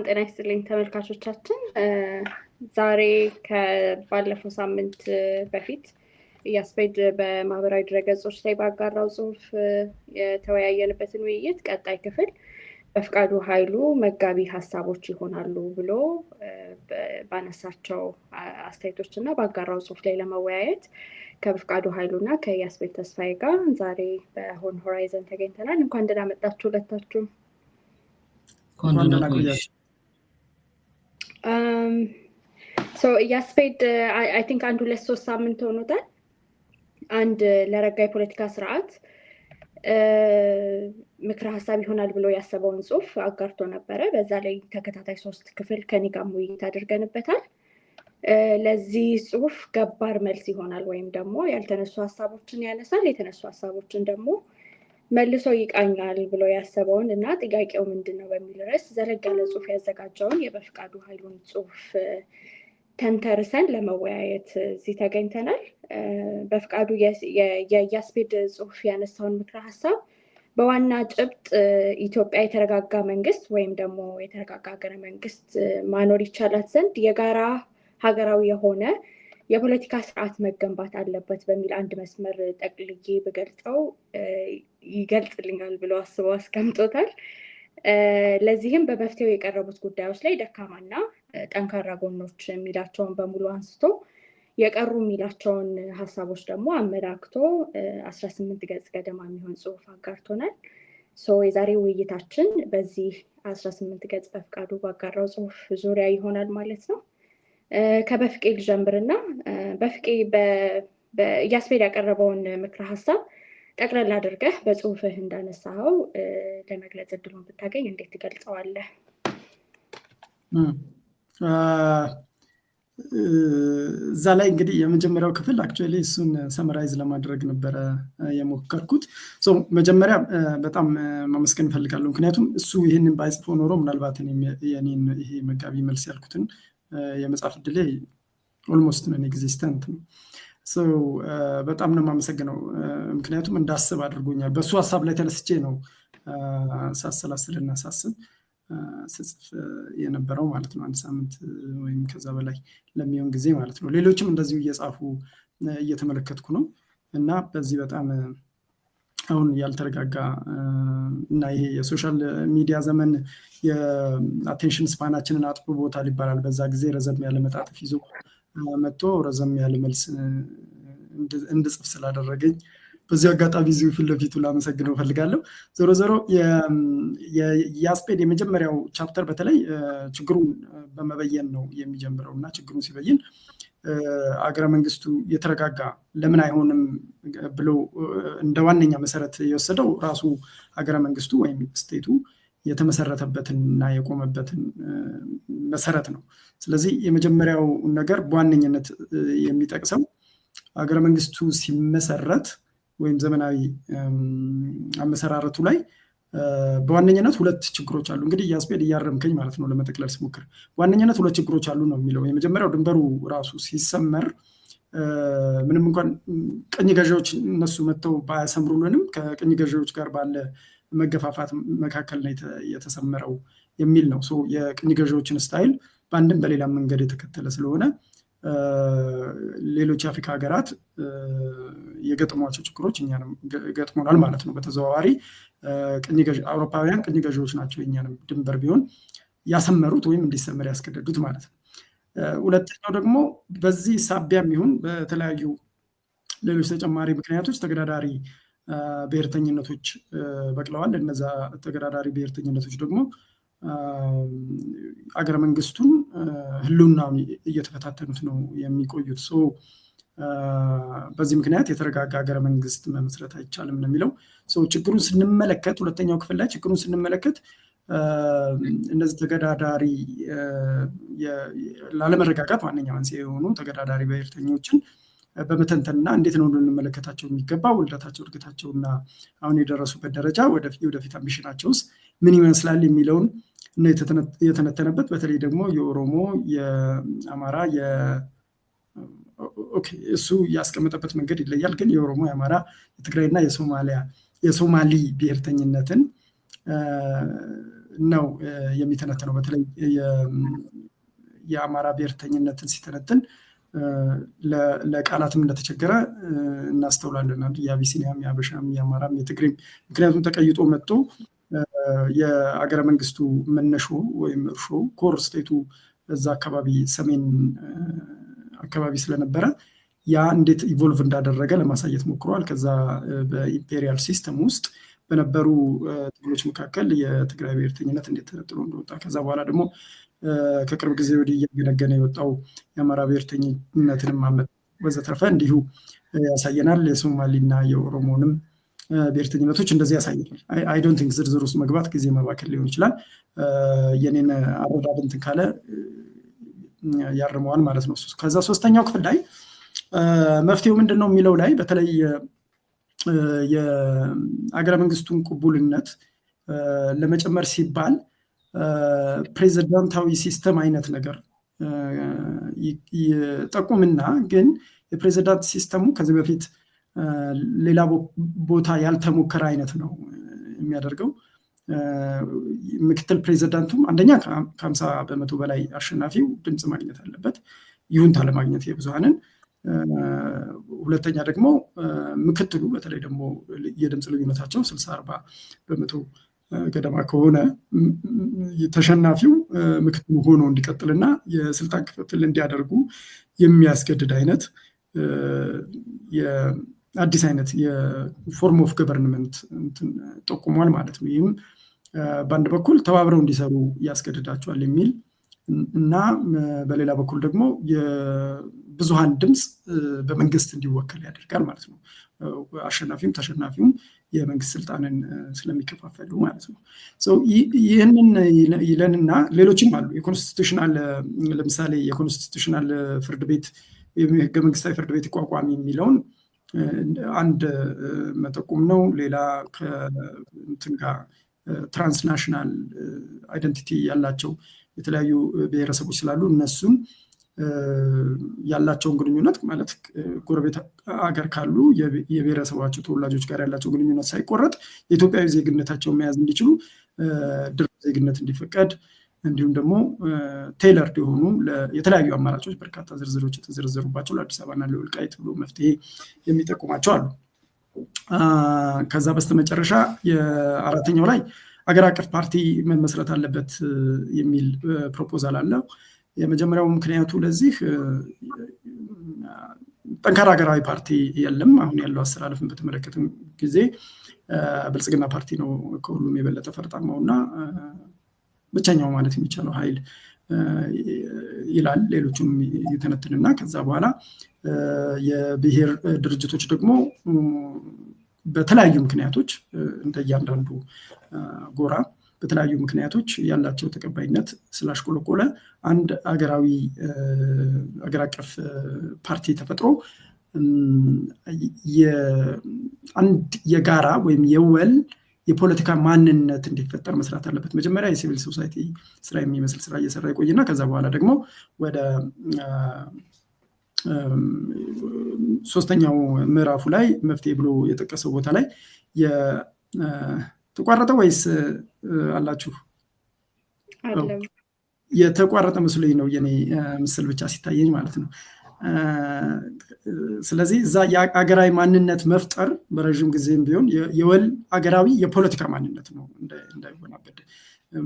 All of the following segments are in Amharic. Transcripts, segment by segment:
ጤና ይስጥልኝ ተመልካቾቻችን። ዛሬ ከባለፈው ሳምንት በፊት ያስፔድ በማህበራዊ ድረገጾች ላይ ባጋራው ጽሁፍ የተወያየንበትን ውይይት ቀጣይ ክፍል በፍቃዱ ኃይሉ መጋቢ ሀሳቦች ይሆናሉ ብሎ ባነሳቸው አስተያየቶች እና ባጋራው ጽሁፍ ላይ ለመወያየት ከፍቃዱ ኃይሉ እና ከያስፔድ ተስፋዬ ጋር ዛሬ በሆን ሆራይዘን ተገኝተናል። እንኳን ደህና መጣችሁ ሁለታችሁም። ያስፔድ አይ ቲንክ አንድ 2-3 ሳምንት ሆኖታል። አንድ ለረጋ የፖለቲካ ስርዓት ምክረ ሀሳብ ይሆናል ብሎ ያሰበውን ጽሁፍ አጋርቶ ነበረ። በዛ ላይ ተከታታይ 3 ክፍል ከኔ ጋር ውይይት አድርገንበታል። ለዚህ ጽሁፍ ገባር መልስ ይሆናል ወይም ደግሞ ያልተነሱ ሀሳቦችን ያነሳል፣ የተነሱ ሀሳቦችን ደግሞ መልሶ ይቃኛል ብሎ ያሰበውን እና ጥያቄው ምንድነው በሚል ርዕስ ዘለግ ያለ ጽሁፍ ያዘጋጀውን የበፍቃዱ ኃይሉን ጽሁፍ ተንተርሰን ለመወያየት እዚህ ተገኝተናል። በፍቃዱ የያስፔድ ጽሁፍ ያነሳውን ምክረ ሀሳብ በዋና ጭብጥ ኢትዮጵያ የተረጋጋ መንግስት ወይም ደግሞ የተረጋጋ ሀገረ መንግስት ማኖር ይቻላት ዘንድ የጋራ ሀገራዊ የሆነ የፖለቲካ ስርዓት መገንባት አለበት በሚል አንድ መስመር ጠቅልዬ ብገልጸው ይገልጽልኛል ብሎ አስበው አስቀምጦታል። ለዚህም በመፍትሄው የቀረቡት ጉዳዮች ላይ ደካማና ጠንካራ ጎኖች የሚላቸውን በሙሉ አንስቶ የቀሩ የሚላቸውን ሀሳቦች ደግሞ አመላክቶ 18 ገጽ ገደማ የሚሆን ጽሁፍ አጋርቶናል። የዛሬ ውይይታችን በዚህ 18 ገጽ በፍቃዱ ባጋራው ጽሁፍ ዙሪያ ይሆናል ማለት ነው። ከበፍቄ ልጀምርና በፍቄ ያስፔድ ያቀረበውን ምክረ ሀሳብ ጠቅለል አድርገህ በጽሁፍህ እንዳነሳኸው ለመግለጽ እድሉን ብታገኝ እንዴት ትገልጸዋለህ? እዛ ላይ እንግዲህ የመጀመሪያው ክፍል አክቹዋሊ እሱን ሰመራይዝ ለማድረግ ነበረ የሞከርኩት። መጀመሪያ በጣም ማመስገን እፈልጋለሁ። ምክንያቱም እሱ ይህንን ባይጽፎ ኖሮ ምናልባት የኔን ይሄ መጋቢ መልስ ያልኩትን የመጽሐፍ ዕድሌ ኦልሞስት ነን ኤግዚስተንት ነው። በጣም ነው የማመሰግነው። ምክንያቱም እንዳስብ አድርጎኛል። በሱ ሀሳብ ላይ ተነስቼ ነው ሳሰላስልና ሳስብ ስጽፍ የነበረው ማለት ነው። 1 ሳምንት ወይም ከዛ በላይ ለሚሆን ጊዜ ማለት ነው። ሌሎችም እንደዚሁ እየጻፉ እየተመለከትኩ ነው እና በዚህ በጣም አሁን ያልተረጋጋ እና ይሄ የሶሻል ሚዲያ ዘመን የአቴንሽን ስፓናችንን አጥብቦታል ይባላል። በዛ ጊዜ ረዘም ያለ መጣጥፍ ይዞ መጥቶ ረዘም ያለ መልስ እንድጽፍ ስላደረገኝ በዚህ አጋጣሚ እዚሁ ፊት ለፊቱ ላመሰግነው እፈልጋለሁ። ዞሮ ዞሮ የያስፔድ የመጀመሪያው ቻፕተር በተለይ ችግሩን በመበየን ነው የሚጀምረው እና ችግሩን ሲበይን አገረ መንግስቱ የተረጋጋ ለምን አይሆንም ብሎ እንደ ዋነኛ መሰረት የወሰደው ራሱ አገረ መንግስቱ ወይም ስቴቱ የተመሰረተበትን እና የቆመበትን መሰረት ነው። ስለዚህ የመጀመሪያው ነገር በዋነኝነት የሚጠቅሰው አገረ መንግስቱ ሲመሰረት ወይም ዘመናዊ አመሰራረቱ ላይ በዋነኝነት 2 ችግሮች አሉ። እንግዲህ ያስፔድ እያረምከኝ ማለት ነው ለመጠቅለል ስሞክር በዋነኝነት 2 ችግሮች አሉ ነው የሚለው። የመጀመሪያው ድንበሩ ራሱ ሲሰመር ምንም እንኳን ቅኝ ገዢዎች እነሱ መጥተው ባያሰምሩልንም ከቅኝ ገዢዎች ጋር ባለ መገፋፋት መካከል ነው የተሰመረው የሚል ነው። የቅኝ ገዢዎችን ስታይል በአንድም በሌላ መንገድ የተከተለ ስለሆነ ሌሎች የአፍሪካ ሀገራት የገጠሟቸው ችግሮች እኛንም ገጥሞናል ማለት ነው። በተዘዋዋሪ አውሮፓውያን ቅኝ ገዢዎች ናቸው እኛንም ድንበር ቢሆን ያሰመሩት ወይም እንዲሰመር ያስገደዱት ማለት ነው። ሁለተኛው ደግሞ በዚህ ሳቢያም ይሁን በተለያዩ ሌሎች ተጨማሪ ምክንያቶች ተገዳዳሪ ብሔርተኝነቶች በቅለዋል። እነዛ ተገዳዳሪ ብሔርተኝነቶች ደግሞ አገረ መንግስቱን ህልውናውን እየተፈታተኑት ነው የሚቆዩት። በዚህ ምክንያት የተረጋጋ ሀገረ መንግስት መመስረት አይቻልም ነው የሚለው። ችግሩን ስንመለከት ሁለተኛው ክፍል ላይ ችግሩን ስንመለከት እነዚህ ተገዳዳሪ ላለመረጋጋት ዋነኛ መንስኤ የሆኑ ተገዳዳሪ ብሔርተኞችን በመተንተንና እንዴት ነው እንመለከታቸው የሚገባ ውልደታቸው፣ እድገታቸውና አሁን የደረሱበት ደረጃ ወደፊት አምቢሽናቸውስ ምን ይመስላል የሚለውን ነው የተነተነበት። በተለይ ደግሞ የኦሮሞ፣ የአማራ እሱ ያስቀመጠበት መንገድ ይለያል። ግን የኦሮሞ፣ የአማራ፣ የትግራይና የሶማሊ ብሔርተኝነትን ነው የሚተነተነው። በተለይ የአማራ ብሔርተኝነትን ሲተነትን ለቃላትም እንደተቸገረ እናስተውላለን። የአቢሲኒያም፣ የአበሻም፣ የአማራም፣ የትግሬም ምክንያቱም ተቀይጦ መጥቶ የአገረ መንግስቱ መነሾ ወይም እርሾ ኮር ስቴቱ እዛ አካባቢ ሰሜን አካባቢ ስለነበረ ያ እንዴት ኢቮልቭ እንዳደረገ ለማሳየት ሞክሯል። ከዛ በኢምፔሪያል ሲስተም ውስጥ በነበሩ ትግሎች መካከል የትግራይ ብሔርተኝነት እንዴት ተነጥሎ እንደወጣ ከዛ በኋላ ደግሞ ከቅርብ ጊዜ ወዲህ እያገነገነ የወጣው የአማራ ብሔርተኝነትንም አመጣ ወዘተረፈ እንዲሁ ያሳየናል። የሶማሊና የኦሮሞንም ብሔርተኝነቶች እንደዚህ ያሳየናል። አይ ዶንት ቲንክ ዝርዝር ውስጥ መግባት ጊዜ መባከል ሊሆን ይችላል። የኔን አረዳድ እንትን ካለ ያርመዋል ማለት ነው። ከዛ ሶስተኛው ክፍል ላይ መፍትሄው ምንድን ነው የሚለው ላይ በተለይ የአገረ መንግስቱን ቅቡልነት ለመጨመር ሲባል ፕሬዚዳንታዊ ሲስተም አይነት ነገር ይጠቁምና ግን የፕሬዚዳንት ሲስተሙ ከዚህ በፊት ሌላ ቦታ ያልተሞከረ አይነት ነው የሚያደርገው። ምክትል ፕሬዚዳንቱም አንደኛ ከ50% በላይ አሸናፊው ድምፅ ማግኘት አለበት፣ ይሁንታ ለማግኘት የብዙሃንን። ሁለተኛ ደግሞ ምክትሉ በተለይ ደግሞ የድምፅ ልዩነታቸው 60-40% ገደማ ከሆነ ተሸናፊው ምክትሉ ሆኖ እንዲቀጥልና የስልጣን ክፍፍል እንዲያደርጉ የሚያስገድድ አይነት አዲስ አይነት የፎርም ኦፍ ገቨርንመንት ጠቁሟል ማለት ነው። ይህም በአንድ በኩል ተባብረው እንዲሰሩ ያስገድዳቸዋል የሚል እና በሌላ በኩል ደግሞ የብዙሃን ድምፅ በመንግስት እንዲወከል ያደርጋል ማለት ነው። አሸናፊውም ተሸናፊውም የመንግስት ስልጣንን ስለሚከፋፈሉ ማለት ነው። ይህንን ይለንና ሌሎችም አሉ። የኮንስቲቱሽናል ለምሳሌ የኮንስቲቱሽናል ፍርድ ቤት ህገ መንግስታዊ ፍርድ ቤት ይቋቋም የሚለውን አንድ መጠቁም ነው። ሌላ ከእንትን ጋር ትራንስናሽናል አይደንቲቲ ያላቸው የተለያዩ ብሔረሰቦች ስላሉ እነሱም ያላቸውን ግንኙነት ማለት ጎረቤት አገር ካሉ የብሔረሰባቸው ተወላጆች ጋር ያላቸው ግንኙነት ሳይቆረጥ የኢትዮጵያዊ ዜግነታቸውን መያዝ እንዲችሉ ድርብ ዜግነት እንዲፈቀድ እንዲሁም ደግሞ ቴይለርድ የሆኑ የተለያዩ አማራጮች በርካታ ዝርዝሮች የተዘረዘሩባቸው ለአዲስ አበባና ለወልቃይት ብሎ መፍትሄ የሚጠቁማቸው አሉ። ከዛ በስተመጨረሻ የአራተኛው ላይ አገር አቀፍ ፓርቲ መመስረት አለበት የሚል ፕሮፖዛል አለው። የመጀመሪያው ምክንያቱ ለዚህ ጠንካራ ሀገራዊ ፓርቲ የለም። አሁን ያለው አሰላለፍን በተመለከተ ጊዜ ብልጽግና ፓርቲ ነው ከሁሉም የበለጠ ፈርጣማው እና ብቸኛው ማለት የሚቻለው ኃይል ይላል። ሌሎቹም የተነትንና ከዛ በኋላ የብሔር ድርጅቶች ደግሞ በተለያዩ ምክንያቶች እንደያንዳንዱ ጎራ በተለያዩ ምክንያቶች ያላቸው ተቀባይነት ስላሽቆለቆለ አንድ አገር አቀፍ ፓርቲ ተፈጥሮ አንድ የጋራ ወይም የወል የፖለቲካ ማንነት እንዲፈጠር መስራት አለበት። መጀመሪያ የሲቪል ሶሳይቲ ስራ የሚመስል ስራ እየሰራ ይቆይና ከዛ በኋላ ደግሞ ወደ ሶስተኛው ምዕራፉ ላይ መፍትሄ ብሎ የጠቀሰው ቦታ ላይ የተቋረጠ ወይስ አላችሁ? የተቋረጠ መስሎኝ ነው የኔ ምስል ብቻ ሲታየኝ ማለት ነው። ስለዚህ እዛ የአገራዊ ማንነት መፍጠር በረዥም ጊዜም ቢሆን የወል አገራዊ የፖለቲካ ማንነት ነው እንዳይሆናበድ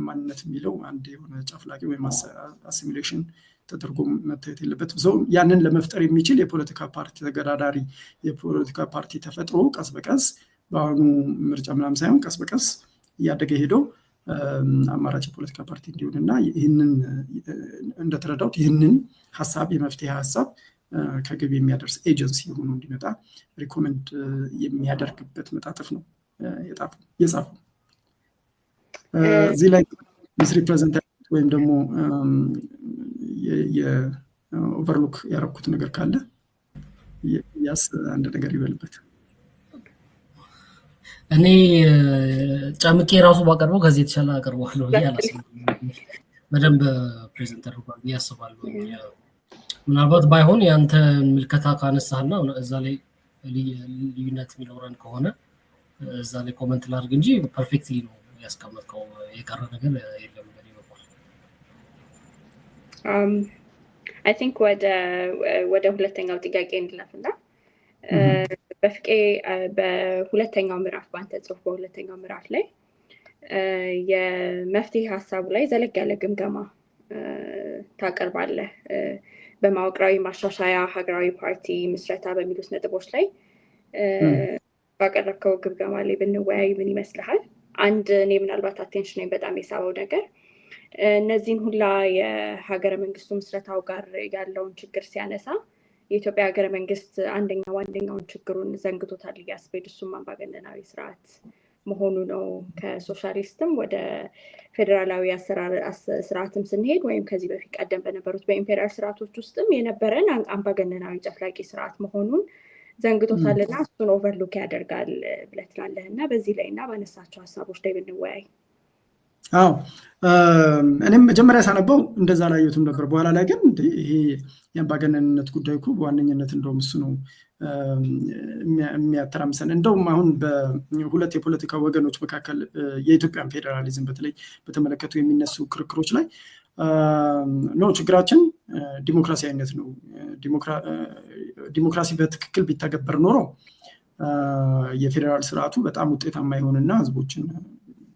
ማንነት የሚለው አንድ የሆነ ጨፍላቂ ወይም አሲሚሌሽን ተደርጎ መታየት የለበትም። ያንን ለመፍጠር የሚችል የፖለቲካ ፓርቲ ተገዳዳሪ የፖለቲካ ፓርቲ ተፈጥሮ ቀስ በቀስ በአሁኑ ምርጫ ምናምን ሳይሆን ቀስ በቀስ እያደገ ሄዶ አማራጭ የፖለቲካ ፓርቲ እንዲሆንና ይህንን እንደተረዳሁት ይህንን ሀሳብ የመፍትሄ ሀሳብ ከግብ የሚያደርስ ኤጀንሲ ሆኖ እንዲመጣ ሪኮመንድ የሚያደርግበት መጣጥፍ ነው የጻፈው። እዚህ ላይ ሚስ ሪፕሬዘንታቲቭ ወይም ደግሞ የኦቨርሉክ ያረኩት ነገር ካለ ያስ አንድ ነገር ይበልበት። እኔ ጨምቄ ራሱ ባቀርበው ከዚህ የተሻለ አቀርበዋለሁ ያላስብ በደንብ ፕሬዘንት አድርጓል ያስባሉ። ምናልባት ባይሆን ያንተ ምልከታ ካነሳህና እዛ ላይ ልዩነት የሚኖረን ከሆነ እዛ ላይ ኮመንት ላድርግ እንጂ ፐርፌክትሊ ነው ያስቀመጥከው የቀረ ነገር የለም በኔ በኩል? አይ ቲንክ ወደ ሁለተኛው ጥያቄ እንለፍና በፍቄ በሁለተኛው ምዕራፍ በአንተ ጽሁፍ በሁለተኛው ምዕራፍ ላይ የመፍትሄ ሀሳቡ ላይ ዘለግ ያለ ግምገማ ታቀርባለህ። በመዋቅራዊ ማሻሻያ ሀገራዊ ፓርቲ ምስረታ በሚሉት ነጥቦች ላይ ባቀረብከው ግምገማ ላይ ብንወያይ ምን ይመስልሃል? አንድ እኔ ምናልባት አቴንሽን በጣም የሳበው ነገር እነዚህን ሁላ የሀገረ መንግስቱ ምስረታው ጋር ያለውን ችግር ሲያነሳ የኢትዮጵያ ሀገረ መንግስት ዋንደኛውን ችግሩን ዘንግቶታል እያስቤድ እሱም አምባገነናዊ ስርዓት መሆኑ ነው። ከሶሻሊስትም ወደ ፌዴራላዊ ስርዓትም ስንሄድ ወይም ከዚህ በፊት ቀደም በነበሩት በኢምፔሪያል ስርዓቶች ውስጥም የነበረን አምባገነናዊ ጨፍላቂ ስርዓት መሆኑን ዘንግቶታልና እሱን ኦቨርሉክ ያደርጋል ብለህ ትላለህ እና በዚህ ላይ እና ባነሳቸው ሀሳቦች ላይ ብንወያይ። አዎ እኔም መጀመሪያ ሳነበው እንደዛ ላየሁትም ነበር። በኋላ ላይ ግን ይሄ የአምባገነንነት ጉዳይ እኮ በዋነኝነት እንደውም እሱ ነው የሚያተራምሰን። እንደውም አሁን በሁለት የፖለቲካ ወገኖች መካከል የኢትዮጵያን ፌዴራሊዝም በተለይ በተመለከቱ የሚነሱ ክርክሮች ላይ ነው ችግራችን ዲሞክራሲያዊነት ነው። ዲሞክራሲ በትክክል ቢተገበር ኖሮ የፌዴራል ስርዓቱ በጣም ውጤታማ ይሆንና ህዝቦችን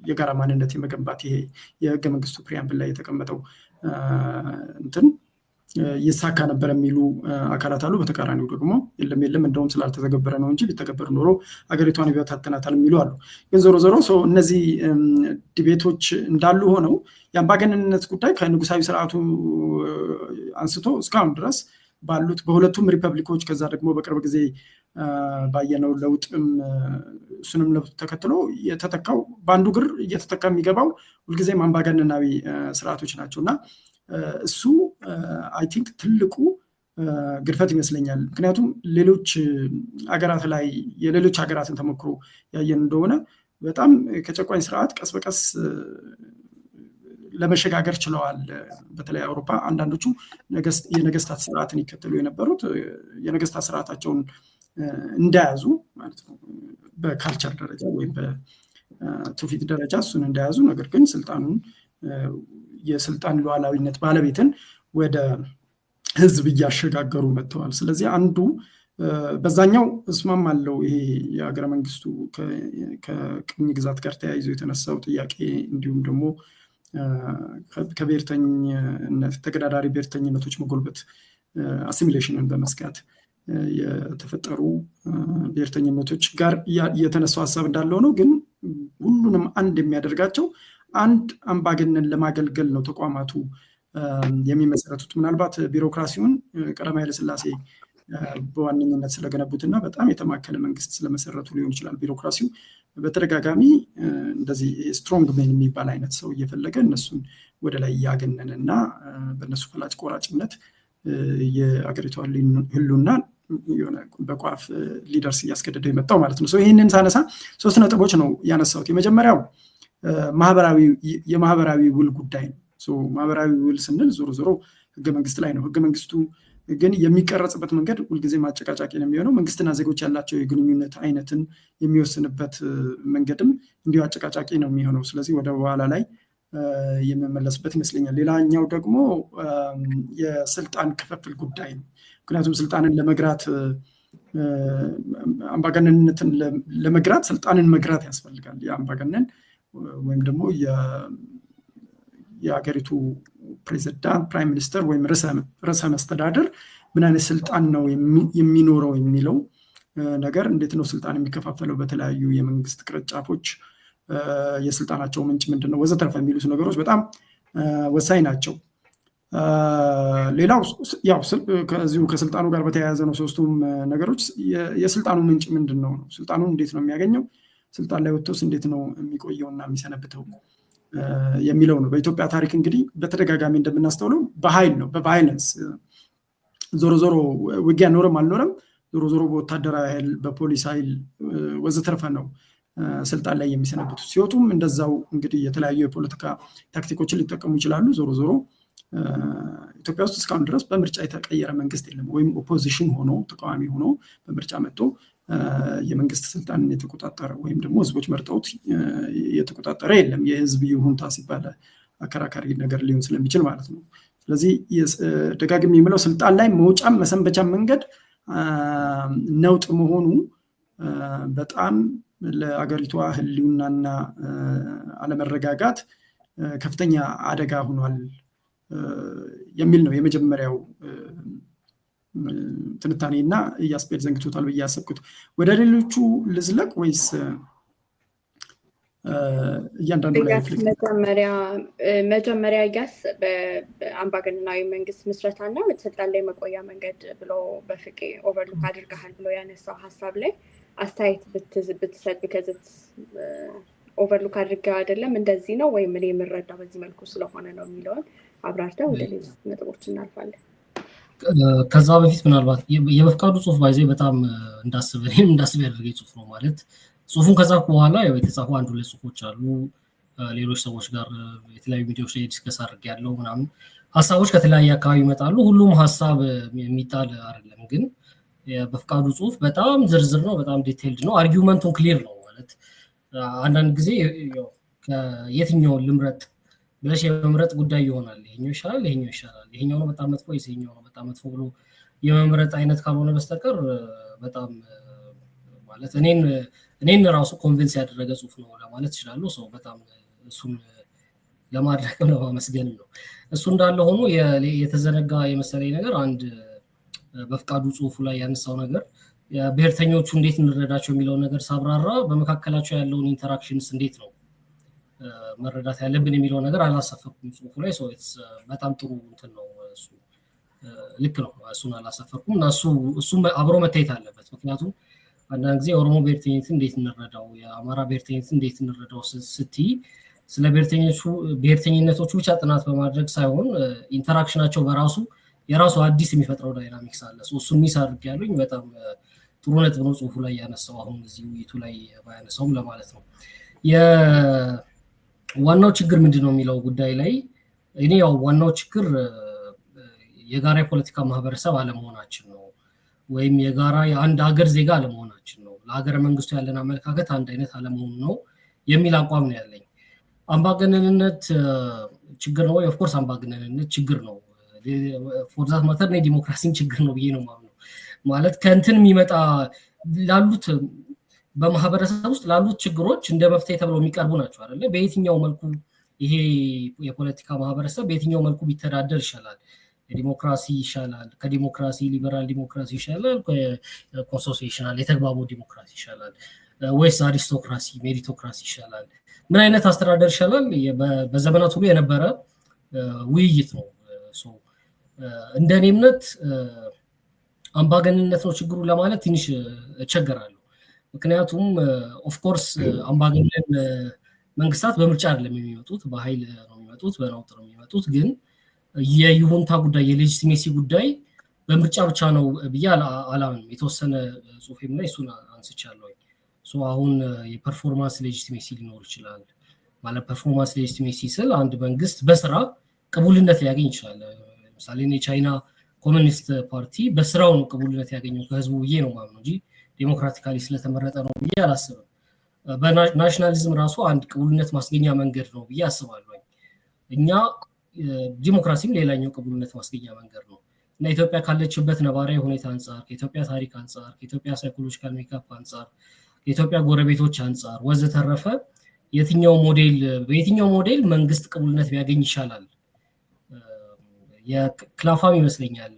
የጋራ ማንነት የመገንባት ይሄ የህገ መንግስቱ ፕሪያምብል ላይ የተቀመጠው እንትን ይሳካ ነበር የሚሉ አካላት አሉ። በተቃራኒው ደግሞ የለም እንደውም ስላልተተገበረ ነው እንጂ ቢተገበር ኖሮ አገሪቷን ይበታተናታል የሚሉ አሉ። ግን ዞሮ ሰው እነዚህ ዲቤቶች እንዳሉ ሆነው የአምባገነንነት ጉዳይ ከንጉሳዊ ስርዓቱ አንስቶ እስካሁን ድረስ ባሉት በሁለቱም ሪፐብሊኮች ከዛ ደግሞ በቅርብ ጊዜ ባየነው ለውጥም እሱንም ለውጥ ተከትሎ የተተካው በአንዱ ግር እየተተካ የሚገባው ሁልጊዜም አምባገነናዊ ስርዓቶች ናቸውና እሱ አይ ቲንክ ትልቁ ግድፈት ይመስለኛል። ምክንያቱም ሌሎች ሀገራት ላይ የሌሎች ሀገራትን ተሞክሮ ያየን እንደሆነ በጣም ከጨቋኝ ስርዓት ቀስ በቀስ ለመሸጋገር ችለዋል። በተለይ አውሮፓ አንዳንዶቹ የነገስታት ስርዓትን ይከተሉ የነበሩት የነገስታት ስርዓታቸውን እንዳያዙ ማለት ነው በካልቸር ደረጃ ወይም በትውፊት ደረጃ እሱን እንዳያዙ፣ ነገር ግን የስልጣን ሉዓላዊነት ባለቤትን ወደ ህዝብ እያሸጋገሩ መጥተዋል። ስለዚህ አንዱ በዛኛው እስማማለሁ ይሄ የሀገረ መንግስቱ ከቅኝ ግዛት ጋር ተያይዞ የተነሳው ጥያቄ እንዲሁም ደግሞ ከብሔርተኝነት ተገዳዳሪ ብሔርተኝነቶች መጎልበት አሲሚሌሽንን በመስጋት የተፈጠሩ ብሔርተኝነቶች ጋር የተነሳው ሀሳብ እንዳለው ነው። ግን ሁሉንም አንድ የሚያደርጋቸው አንድ አምባገነን ለማገልገል ነው ተቋማቱ የሚመሰረቱት። ምናልባት ቢሮክራሲውን ቀዳማዊ ኃይለ ሥላሴ በዋነኝነት ስለገነቡትና በጣም የተማከለ መንግስት ስለመሰረቱ ሊሆን ይችላል። ቢሮክራሲው በተደጋጋሚ እንደዚህ ስትሮንግ ሜን የሚባል አይነት ሰው እየፈለገ እነሱን ወደ ላይ እያገነነ እና በእነሱ ፈላጭ ቆራጭነት የአገሪቷን ህልውና የሆነ በቋፍ ሊደርስ እያስገደደው የመጣው ማለት ነው። ይህንን ሳነሳ 3 ነጥቦች ነው ያነሳሁት። የመጀመሪያው የማህበራዊ ውል ጉዳይ ነው። ማህበራዊ ውል ስንል ዞሮ ህገ መንግስት ላይ ነው። ህገ መንግስቱ ግን የሚቀረጽበት መንገድ ሁልጊዜ ማጨቃጫቂ ነው የሚሆነው። መንግስትና ዜጎች ያላቸው የግንኙነት አይነትን የሚወስንበት መንገድም እንዲሁ አጨቃጫቂ ነው የሚሆነው። ስለዚህ ወደ በኋላ ላይ የምመለስበት ይመስለኛል። ሌላኛው ደግሞ የስልጣን ክፍፍል ጉዳይ ነው። ምክንያቱም ስልጣንን ለመግራት አምባገነንነትን ለመግራት ስልጣንን መግራት ያስፈልጋል። የአምባገነን ወይም ደግሞ የሀገሪቱ ፕሬዚዳንት ፕራይም ሚኒስተር ወይም ርዕሰ መስተዳድር ምን አይነት ስልጣን ነው የሚኖረው የሚለው ነገር፣ እንዴት ነው ስልጣን የሚከፋፈለው በተለያዩ የመንግስት ቅርንጫፎች፣ የስልጣናቸው ምንጭ ምንድነው ወዘተርፈ የሚሉት ነገሮች በጣም ወሳኝ ናቸው። ሌላው ያው ከዚሁ ከስልጣኑ ጋር በተያያዘ ነው። 3ቱም ነገሮች የስልጣኑ ምንጭ ምንድነው ነው፣ ስልጣኑን እንዴት ነው የሚያገኘው፣ ስልጣን ላይ ወጥቶስ እንዴት ነው የሚቆየውና የሚሰነብተው የሚለው ነው። በኢትዮጵያ ታሪክ እንግዲህ በተደጋጋሚ እንደምናስተውለው በኃይል ነው፣ በቫይለንስ ዞሮ ውጊያ ኖረም አልኖረም ዞሮ በወታደራዊ ኃይል፣ በፖሊስ ኃይል ወዘተርፈ ነው ስልጣን ላይ የሚሰነብቱት። ሲወጡም እንደዛው እንግዲህ የተለያዩ የፖለቲካ ታክቲኮችን ሊጠቀሙ ይችላሉ። ዞሮ ኢትዮጵያ ውስጥ እስካሁን ድረስ በምርጫ የተቀየረ መንግስት የለም። ወይም ኦፖዚሽን ሆኖ ተቃዋሚ ሆኖ በምርጫ መጥቶ የመንግስት ስልጣንን የተቆጣጠረ ወይም ደግሞ ህዝቦች መርጠውት የተቆጣጠረ የለም። የህዝብ ይሁንታ ሲባል አከራካሪ ነገር ሊሆን ስለሚችል ማለት ነው። ስለዚህ ደጋግሜ የምለው ስልጣን ላይ መውጫም መሰንበቻ መንገድ ነውጥ መሆኑ በጣም ለአገሪቷ ህልውናና አለመረጋጋት ከፍተኛ አደጋ ሆኗል የሚል ነው የመጀመሪያው ትንታኔና ያስፔድ ዘንግቶታል ብዬ ያሰብኩት። ወደ ሌሎቹ ልዝለቅ ወይስ እያንዳንዱ ላይ መጀመሪያ ያስ በአምባገነናዊ መንግስት ምስረታና ስልጣን ላይ መቆያ መንገድ ብሎ በፍቄ ኦቨርሉክ አድርገሃል ብሎ ያነሳው ሀሳብ ላይ አስተያየት ብትሰጥ ከዚህ ኦቨርሉክ አድርገ አይደለም እንደዚህ ነው ወይም እኔ የምረዳው በዚህ መልኩ ስለሆነ ነው የሚለውን አብራርተህ ወደ ሌሎች ነጥቦች እናልፋለን። ከዛ በፊት ምናልባት የበፍቃዱ ጽሁፍ ባይዘ በጣም እንዳስብ ያደረገኝ ጽሁፍ ነው። ማለት ጽሁፉን ከጻፍኩ በኋላ ያው የተጻፉ አንድ ሁለት ጽሁፎች አሉ ሌሎች ሰዎች ጋር የተለያዩ ሚዲያዎች ላይ ዲስከስ አድርጌያለሁ ምናምን ሀሳቦች ከተለያየ አካባቢ ይመጣሉ። ሁሉም ሀሳብ የሚጣል አይደለም፣ ግን የበፍቃዱ ጽሁፍ በጣም ዝርዝር ነው፣ በጣም ዲቴይልድ ነው፣ አርጊውመንቱን ክሊር ነው። ማለት አንዳንድ ጊዜ የትኛውን ልምረጥ ብለሽ የመምረጥ ጉዳይ ይሆናል። ይሄኛው ይሻላል፣ ይሄኛው ይሻላል፣ ይሄኛው ነው በጣም መጥፎ፣ ይሄኛው ነው በጣም መጥፎ ብሎ የመምረጥ አይነት ካልሆነ በስተቀር በጣም ማለት እኔን ራሱ ኮንቪንስ ያደረገ ጽሁፍ ነው ለማለት እችላለሁ። ሰው በጣም እሱን ለማድረግ ነው ማመስገን ነው። እሱ እንዳለ ሆኖ የተዘነጋ የመሰለኝ ነገር አንድ በፍቃዱ ጽሁፉ ላይ ያነሳው ነገር ብሔርተኞቹ እንዴት እንረዳቸው የሚለው ነገር ሳብራራ በመካከላቸው ያለውን ኢንተራክሽንስ እንዴት ነው መረዳት ያለብን የሚለው ነገር አላሰፈርኩም ጽሁፉ ላይ። ሰው በጣም ጥሩ እንትን ነው እሱ ልክ ነው። እሱን አላሰፈርኩም እና እሱ አብሮ መታየት አለበት። ምክንያቱም አንዳንድ ጊዜ ኦሮሞ ብሔርተኝነትን እንዴት እንረዳው፣ የአማራ ብሔርተኝነትን እንዴት እንረዳው ስትይ ስለ ብሔርተኝነቶቹ ብቻ ጥናት በማድረግ ሳይሆን ኢንተራክሽናቸው በራሱ የራሱ አዲስ የሚፈጥረው ዳይናሚክስ አለ። እሱን ሚስ አድርጌያለሁኝ። በጣም ጥሩ ነጥብ ነው ጽሁፉ ላይ ያነሳው፣ አሁን እዚህ ውይይቱ ላይ ባያነሳውም ለማለት ነው። ዋናው ችግር ምንድነው የሚለው ጉዳይ ላይ እኔ ያው ዋናው ችግር የጋራ የፖለቲካ ማህበረሰብ አለመሆናችን ነው፣ ወይም የጋራ የአንድ ሀገር ዜጋ አለመሆናችን ነው፣ ለሀገረ መንግስቱ ያለን አመለካከት አንድ አይነት አለመሆኑ ነው የሚል አቋም ነው ያለኝ። አምባገነንነት ችግር ነው? ኦፍ ኮርስ አምባገነንነት ችግር ነው። ፎር ዛት ማተር ነው ዲሞክራሲም ችግር ነው ብዬ ነው የማምነው። ማለት ከእንትን የሚመጣ ላሉት በማህበረሰብ ውስጥ ላሉት ችግሮች እንደ መፍትሄ ተብለው የሚቀርቡ ናቸው አይደለ? በየትኛው መልኩ ይሄ የፖለቲካ ማህበረሰብ በየትኛው መልኩ ቢተዳደር ይሻላል? ዲሞክራሲ ይሻላል? ከዲሞክራሲ ሊበራል ዲሞክራሲ ይሻላል? ኮንስቲቱሽናል የተግባቡ ዲሞክራሲ ይሻላል? ወይስ አሪስቶክራሲ ሜሪቶክራሲ ይሻላል? ምን አይነት አስተዳደር ይሻላል? በዘመናት ሁሉ የነበረ ውይይት ነው። እንደኔ እምነት አምባገነንነት ነው ችግሩ ለማለት ትንሽ እቸገራለሁ። ምክንያቱም ኦፍ ኮርስ አምባገነን መንግስታት በምርጫ አይደለም የሚመጡት፣ በኃይል ነው የሚመጡት፣ በነውጥ ነው የሚመጡት። ግን የይሁንታ ጉዳይ የሌጂቲሜሲ ጉዳይ በምርጫ ብቻ ነው ብዬ አላምንም። የተወሰነ ጽሁፌም ላይ እሱን አንስቻለሁ። አሁን የፐርፎርማንስ ሌጂቲሜሲ ሊኖር ይችላል። ማለት ፐርፎርማንስ ሌጂቲሜሲ ስል አንድ መንግስት በስራ ቅቡልነት ሊያገኝ ይችላል። ለምሳሌ የቻይና ኮሚኒስት ፓርቲ በስራው ነው ቅቡልነት ያገኘው ከህዝቡ ብዬ ነው ማምነው እንጂ ዴሞክራቲካሊ ስለተመረጠ ነው ብዬ አላስብም። በናሽናሊዝም ራሱ አንድ ቅቡልነት ማስገኛ መንገድ ነው ብዬ አስባለሁ። እኛ ዲሞክራሲም ሌላኛው ቅቡልነት ማስገኛ መንገድ ነው እና ኢትዮጵያ ካለችበት ነባራዊ ሁኔታ አንጻር፣ ከኢትዮጵያ ታሪክ አንጻር፣ ከኢትዮጵያ ሳይኮሎጂካል ሜካፕ አንጻር፣ ከኢትዮጵያ ጎረቤቶች አንጻር ወዘተረፈ በየትኛው ሞዴል መንግስት ቅቡልነት ቢያገኝ ይሻላል? የክላፋም ይመስለኛል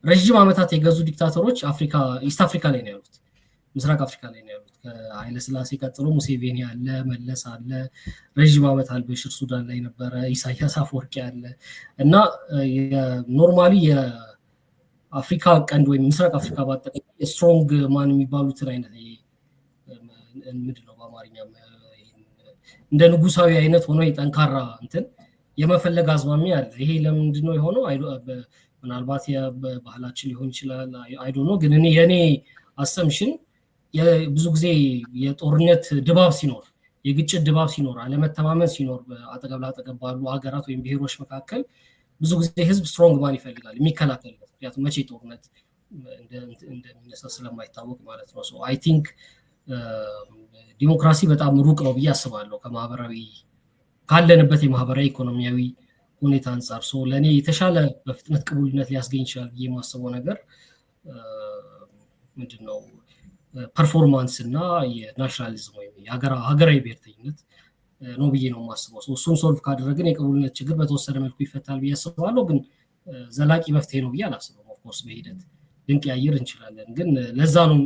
ረጅም ዓመታት የገዙ ዲክታተሮች ኢስት አፍሪካ ላይ ነው ያሉት፣ ምስራቅ አፍሪካ ላይ ነው ያሉት። ከኃይለ ስላሴ ቀጥሎ ሙሴቬኒ አለ፣ መለስ አለ፣ ረጅም ዓመት አልበሽር ሱዳን ላይ ነበረ፣ ኢሳያስ አፈወርቂ አለ እና ኖርማሊ የአፍሪካ ቀንድ ወይም ምስራቅ አፍሪካ ባጠቃላይ ስትሮንግ ማን የሚባሉትን አይነት ምንድነው በአማርኛ እንደ ንጉሳዊ አይነት ሆኖ የጠንካራ እንትን የመፈለግ አዝማሚያ አለ። ይሄ ለምንድነው የሆነው? ምናልባት ባህላችን ሊሆን ይችላል፣ አይዶ ነው። ግን የኔ አሰምሽን ብዙ ጊዜ የጦርነት ድባብ ሲኖር፣ የግጭት ድባብ ሲኖር፣ አለመተማመን ሲኖር አጠገብ ላጠገብ ባሉ ሀገራት ወይም ብሔሮች መካከል ብዙ ጊዜ ህዝብ ስትሮንግ ማን ይፈልጋል የሚከላከልበት። ምክንያቱም መቼ ጦርነት እንደሚነሳ ስለማይታወቅ ማለት ነው። ሶ አይ ቲንክ ዲሞክራሲ በጣም ሩቅ ነው ብዬ አስባለሁ ከማህበራዊ ካለንበት የማህበራዊ ኢኮኖሚያዊ ሁኔታ አንጻር። ሶ ለእኔ የተሻለ በፍጥነት ቅቡልነት ሊያስገኝ ይችላል ብዬ የማስበው ነገር ምንድነው ፐርፎርማንስ እና የናሽናሊዝም ወይም ሀገራዊ ብሔርተኝነት ነው ብዬ ነው የማስበው። እሱን ሶልቭ ካደረግን የቅቡልነት ችግር በተወሰነ መልኩ ይፈታል ብዬ አስባለሁ። ግን ዘላቂ መፍትሄ ነው ብዬ አላስበውም። ኦፍኮርስ በሂደት ልንቀያየር እንችላለን፣ ግን ለዛ ነው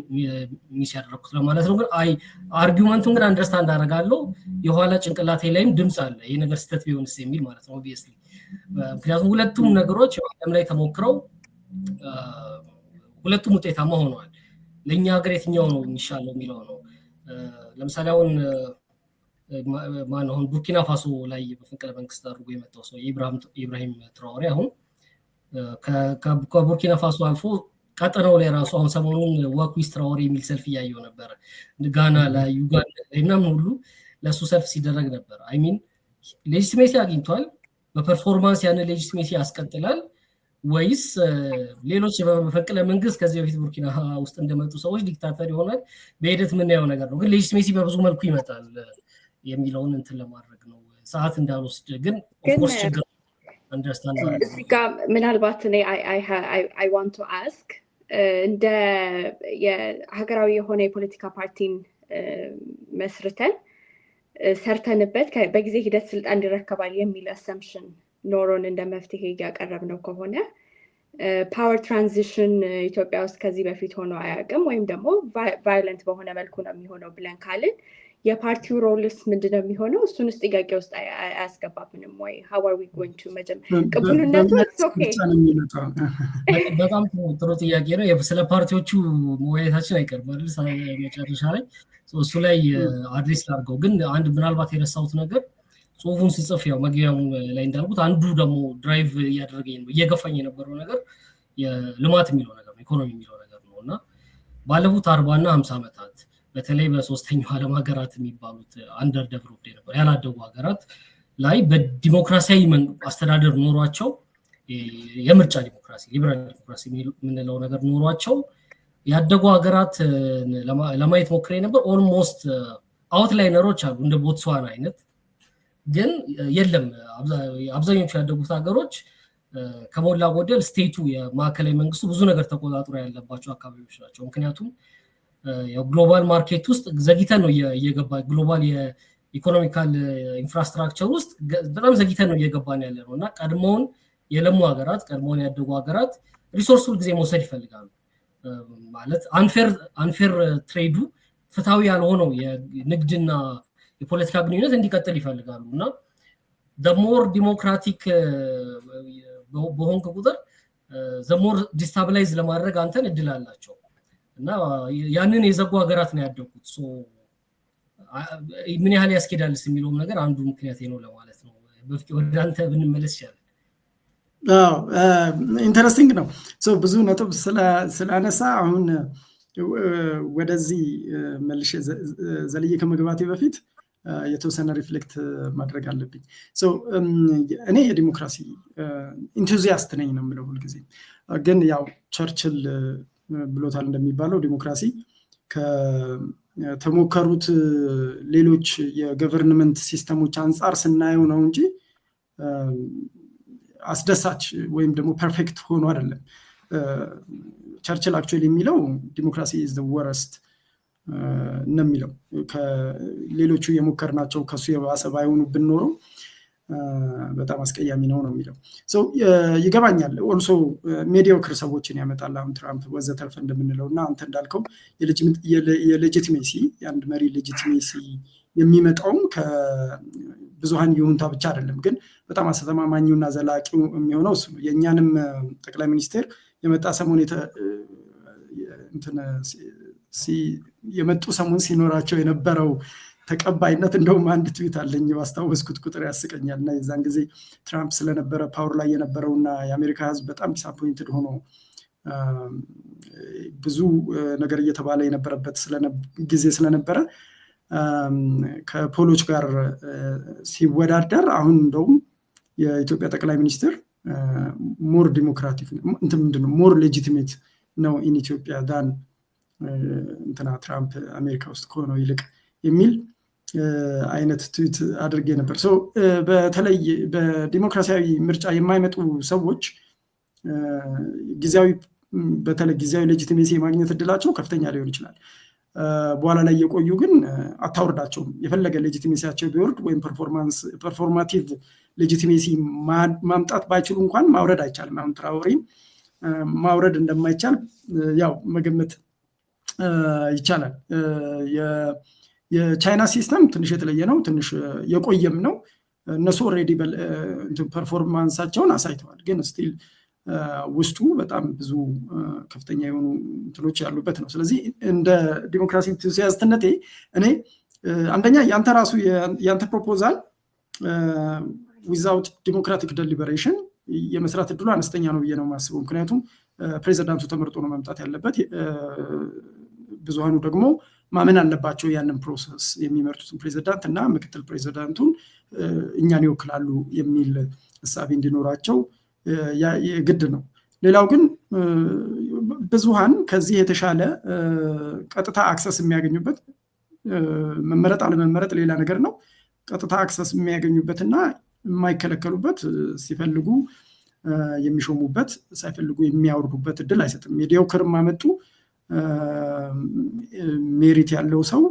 ሚስ ያደረኩት ለማለት ነው። ግን አርጊውመንቱን ግን አንደርስታንድ አደርጋለሁ። የኋላ ጭንቅላቴ ላይም ድምፅ አለ ይሄ ነገር ስህተት ቢሆንስ የሚል ማለት ነው ኦብቪየስሊ። ምክንያቱም ሁለቱም ነገሮች ዓለም ላይ ተሞክረው ሁለቱም ውጤታማ ሆነዋል። ለእኛ ሀገር የትኛው ነው የሚሻለው የሚለው ነው። ለምሳሌ አሁን አሁን ቡርኪና ፋሶ ላይ በፍንቅለ መንግስት አድርጎ የመጣው ሰው ኢብራሂም ትራኦሬ አሁን ከቡርኪና ፋሶ አልፎ ቀጠናው ላይ ራሱ አሁን ሰሞኑን ወክ ዊዝ ትራኦሬ የሚል ሰልፍ እያየው ነበር። ጋና ላይ ዩጋንዳ ላይ ምናምን ሁሉ ለሱ ሰልፍ ሲደረግ ነበር። አይ ሚን ሌጂቲሜሲ አግኝቷል። በፐርፎርማንስ ያን ሌጂቲሜሲ ያስቀጥላል ወይስ ሌሎች በመፈንቅለ መንግስት ከዚህ በፊት ቡርኪና ውስጥ እንደመጡ ሰዎች ዲክታተር ይሆናል? በሂደት የምናየው ነገር ነው። ግን ሌጂቲሜሲ በብዙ መልኩ ይመጣል የሚለውን እንትን ለማድረግ ነው። ሰዓት እንዳልወስድ ግን ኦፍኮርስ ችግር አንደርስታንድ እዚህ ጋር ምናልባት እኔ አይ ዋንት ቱ አስክ እንደ የሀገራዊ የሆነ የፖለቲካ ፓርቲን መስርተን ሰርተንበት በጊዜ ሂደት ስልጣን ይረከባል የሚል አሰምፕሽን ኖሮን እንደ መፍትሄ እያቀረብነው ከሆነ ፓወር ትራንዚሽን ኢትዮጵያ ውስጥ ከዚህ በፊት ሆኖ አያውቅም፣ ወይም ደግሞ ቫዮለንት በሆነ መልኩ ነው የሚሆነው ብለን ካልን የፓርቲው ሮልስ ምንድነው የሚሆነው? እሱንስ ጥያቄ ውስጥ አያስገባብንም ወይ? how are we going to ቅቡልነቱ በጣም ጥሩ ጥያቄ ነው። ስለ ፓርቲዎቹ መወያየታችን አይቀርም መጨረሻ ላይ እሱ ላይ አድሬስ ላድርገው። ግን አንድ ምናልባት የረሳሁት ነገር ጽሁፉን ስጽፍ ያው መግቢያው ላይ እንዳልኩት አንዱ ደግሞ ድራይቭ እያደረገኝ ነው እየገፋኝ የነበረው ነገር የልማት የሚለው ነገር ነው፣ ኢኮኖሚ የሚለው ነገር ነው እና ባለፉት 40 እና 50 ዓመታት በተለይ በሶስተኛው ዓለም ሀገራት የሚባሉት አንደር ዴቨሎፕድ የነበሩ ያላደጉ ሀገራት ላይ በዲሞክራሲያዊ አስተዳደር ኖሯቸው የምርጫ ዲሞክራሲ ሊበራል ዲሞክራሲ የምንለው ነገር ኖሯቸው ያደጉ ሀገራት ለማየት ሞክሬ ነበር። ኦልሞስት አውትላይነሮች አሉ እንደ ቦትስዋና አይነት፣ ግን የለም አብዛኞቹ ያደጉት ሀገሮች ከሞላ ጎደል ስቴቱ የማዕከላዊ መንግስቱ ብዙ ነገር ተቆጣጥሮ ያለባቸው አካባቢዎች ናቸው። ምክንያቱም የግሎባል ማርኬት ውስጥ ዘግይተን ነው እየገባ ግሎባል የኢኮኖሚካል ኢንፍራስትራክቸር ውስጥ በጣም ዘግይተን ነው እየገባን ያለ ነው እና ቀድሞውን የለሙ ሀገራት ቀድሞውን ያደጉ ሀገራት ሪሶርስ ሁሉ ጊዜ መውሰድ ይፈልጋሉ። ማለት አንፌር ትሬዱ ፍትሃዊ ያልሆነው የንግድና የፖለቲካ ግንኙነት እንዲቀጥል ይፈልጋሉ እና ዘሞር ዲሞክራቲክ በሆንክ ቁጥር ዘሞር ዲስታብላይዝ ለማድረግ አንተን እድል አላቸው እና ያንን የዘጉ ሀገራት ነው ያደጉት። ሶ ምን ያህል ያስኬዳልስ የሚለው ነገር አንዱ ምክንያት ነው ለማለት ነው። በፊት ወደ አንተ ብንመለስ ይችላል። ኢንተረስቲንግ ነው። ሶ ብዙ ነጥብ ስላነሳ አሁን ወደዚህ መልሼ ዘልዬ ከመግባቴ በፊት የተወሰነ ሪፍሌክት ማድረግ አለብኝ። ሶ እኔ የዲሞክራሲ ኢንቱዚያስት ነኝ ነው የምለው ሁልጊዜ። ግን ያው ቸርችል ብሎታል እንደሚባለው ዲሞክራሲ ከተሞከሩት ሌሎች የገቨርንመንት ሲስተሞች አንጻር ስናየው ነው እንጂ አስደሳች ወይም ደግሞ ፐርፌክት ሆኖ አይደለም። ቸርችል አክቹዋሊ የሚለው ዲሞክራሲ ኢዝ ዘ ወረስት ነው የሚለው። ከሌሎቹ የሞከርናቸው ከሱ የባሰ ባይሆኑ ብንኖረው በጣም አስቀያሚ ነው የሚለው። ሶ ይገባኛል። ኦልሶ ሜዲዮክር ሰዎችን ያመጣል አሁን ትራምፕ ወዘተርፈ እንደምንለው እና አንተ እንዳልከው የሌጂቲሜሲ የአንድ መሪ ሌጂቲሜሲ የሚመጣውም ከብዙሃን ይሁንታ ብቻ አይደለም፣ ግን በጣም አስተማማኙና ዘላቂው የሚሆነው እሱ ነው። የእኛንም ጠቅላይ ሚኒስቴር የመጣ ሰሞን የመጡ ሰሞን ሲኖራቸው የነበረው ተቀባይነት እንደውም አንድ ትዊት አለኝ ባስታወስኩት ቁጥር ያስቀኛል። እና የዛን ጊዜ ትራምፕ ስለነበረ ፓወር ላይ የነበረውና የአሜሪካ ሕዝብ በጣም ዲስአፖይንትድ ሆኖ ብዙ ነገር እየተባለ የነበረበት ጊዜ ስለነበረ ከፖሎች ጋር ሲወዳደር አሁን እንደውም የኢትዮጵያ ጠቅላይ ሚኒስትር ሞር ዲሞክራቲክ ምንድነው ሞር ሌጂቲሜት ነው ኢን ኢትዮጵያ ዳን እንትና ትራምፕ አሜሪካ ውስጥ ከሆነው ይልቅ የሚል አይነት ትዊት አድርጌ ነበር። በተለይ በዲሞክራሲያዊ ምርጫ የማይመጡ ሰዎች በተለይ ጊዜያዊ ሌጂቲሜሲ የማግኘት እድላቸው ከፍተኛ ሊሆን ይችላል። በኋላ ላይ የቆዩ ግን አታወርዳቸውም። የፈለገ ሌጂቲሜሲያቸው ቢወርድ ወይም ፐርፎርማቲቭ ሌጂቲሜሲ ማምጣት ባይችሉ እንኳን ማውረድ አይቻልም። አሁን ትራኦሬን ማውረድ እንደማይቻል ያው መገመት ይቻላል። የቻይና ሲስተም ትንሽ የተለየ ነው፣ ትንሽ የቆየም ነው። እነሱ ኦልሬዲ ፐርፎርማንሳቸውን አሳይተዋል፣ ግን ስቲል ውስጡ በጣም ብዙ ከፍተኛ የሆኑ እንትኖች ያሉበት ነው። ስለዚህ እንደ ዲሞክራሲ ኢንቱሲያስትነቴ እኔ አንደኛ ያንተ ፕሮፖዛል ዊዛውት ዲሞክራቲክ ደሊበሬሽን የመስራት እድሉ አነስተኛ ነው ብዬ ነው የማስበው። ምክንያቱም ፕሬዚዳንቱ ተመርጦ ነው መምጣት ያለበት። ብዙሃኑ ደግሞ ማመን አለባቸው ያንን ፕሮሰስ የሚመርጡትን ፕሬዚዳንት እና ምክትል ፕሬዚዳንቱን እኛን ይወክላሉ የሚል እሳቤ እንዲኖራቸው የግድ ነው። ሌላው ግን ብዙሃን ከዚህ የተሻለ ቀጥታ አክሰስ የሚያገኙበት መመረጥ አለመመረጥ ሌላ ነገር ነው። ቀጥታ አክሰስ የሚያገኙበትና የማይከለከሉበት ሲፈልጉ የሚሾሙበት ሳይፈልጉ የሚያወርዱበት እድል አይሰጥም። ሜዲዮክርም አመጡ ሜሪት ያለው ሰው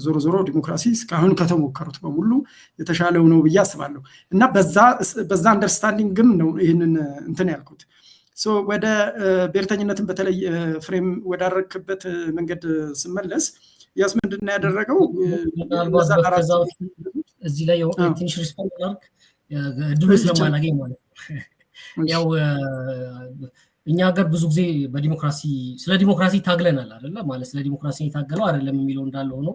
ዞሮ ዞሮ ዲሞክራሲ እስካሁን ከተሞከሩት በሙሉ የተሻለው ነው ብዬ አስባለሁ እና በዛ አንደርስታንዲንግም ነው ይህንን እንትን ያልኩት። ወደ ብሔርተኝነትን በተለይ ፍሬም ወዳረክበት መንገድ ስመለስ ያስ ምንድን ነው ያደረገው? እዚህ ላይ ትንሽ ሪስፖንድ ላድርግ እድሉ ስለማላገኝ ማለት ነው። ያው እኛ ሀገር ብዙ ጊዜ ስለ ዲሞክራሲ ታግለናል አይደለ? ማለት ስለ ዲሞክራሲ የታገለው አይደለም የሚለው እንዳለ ሆኖ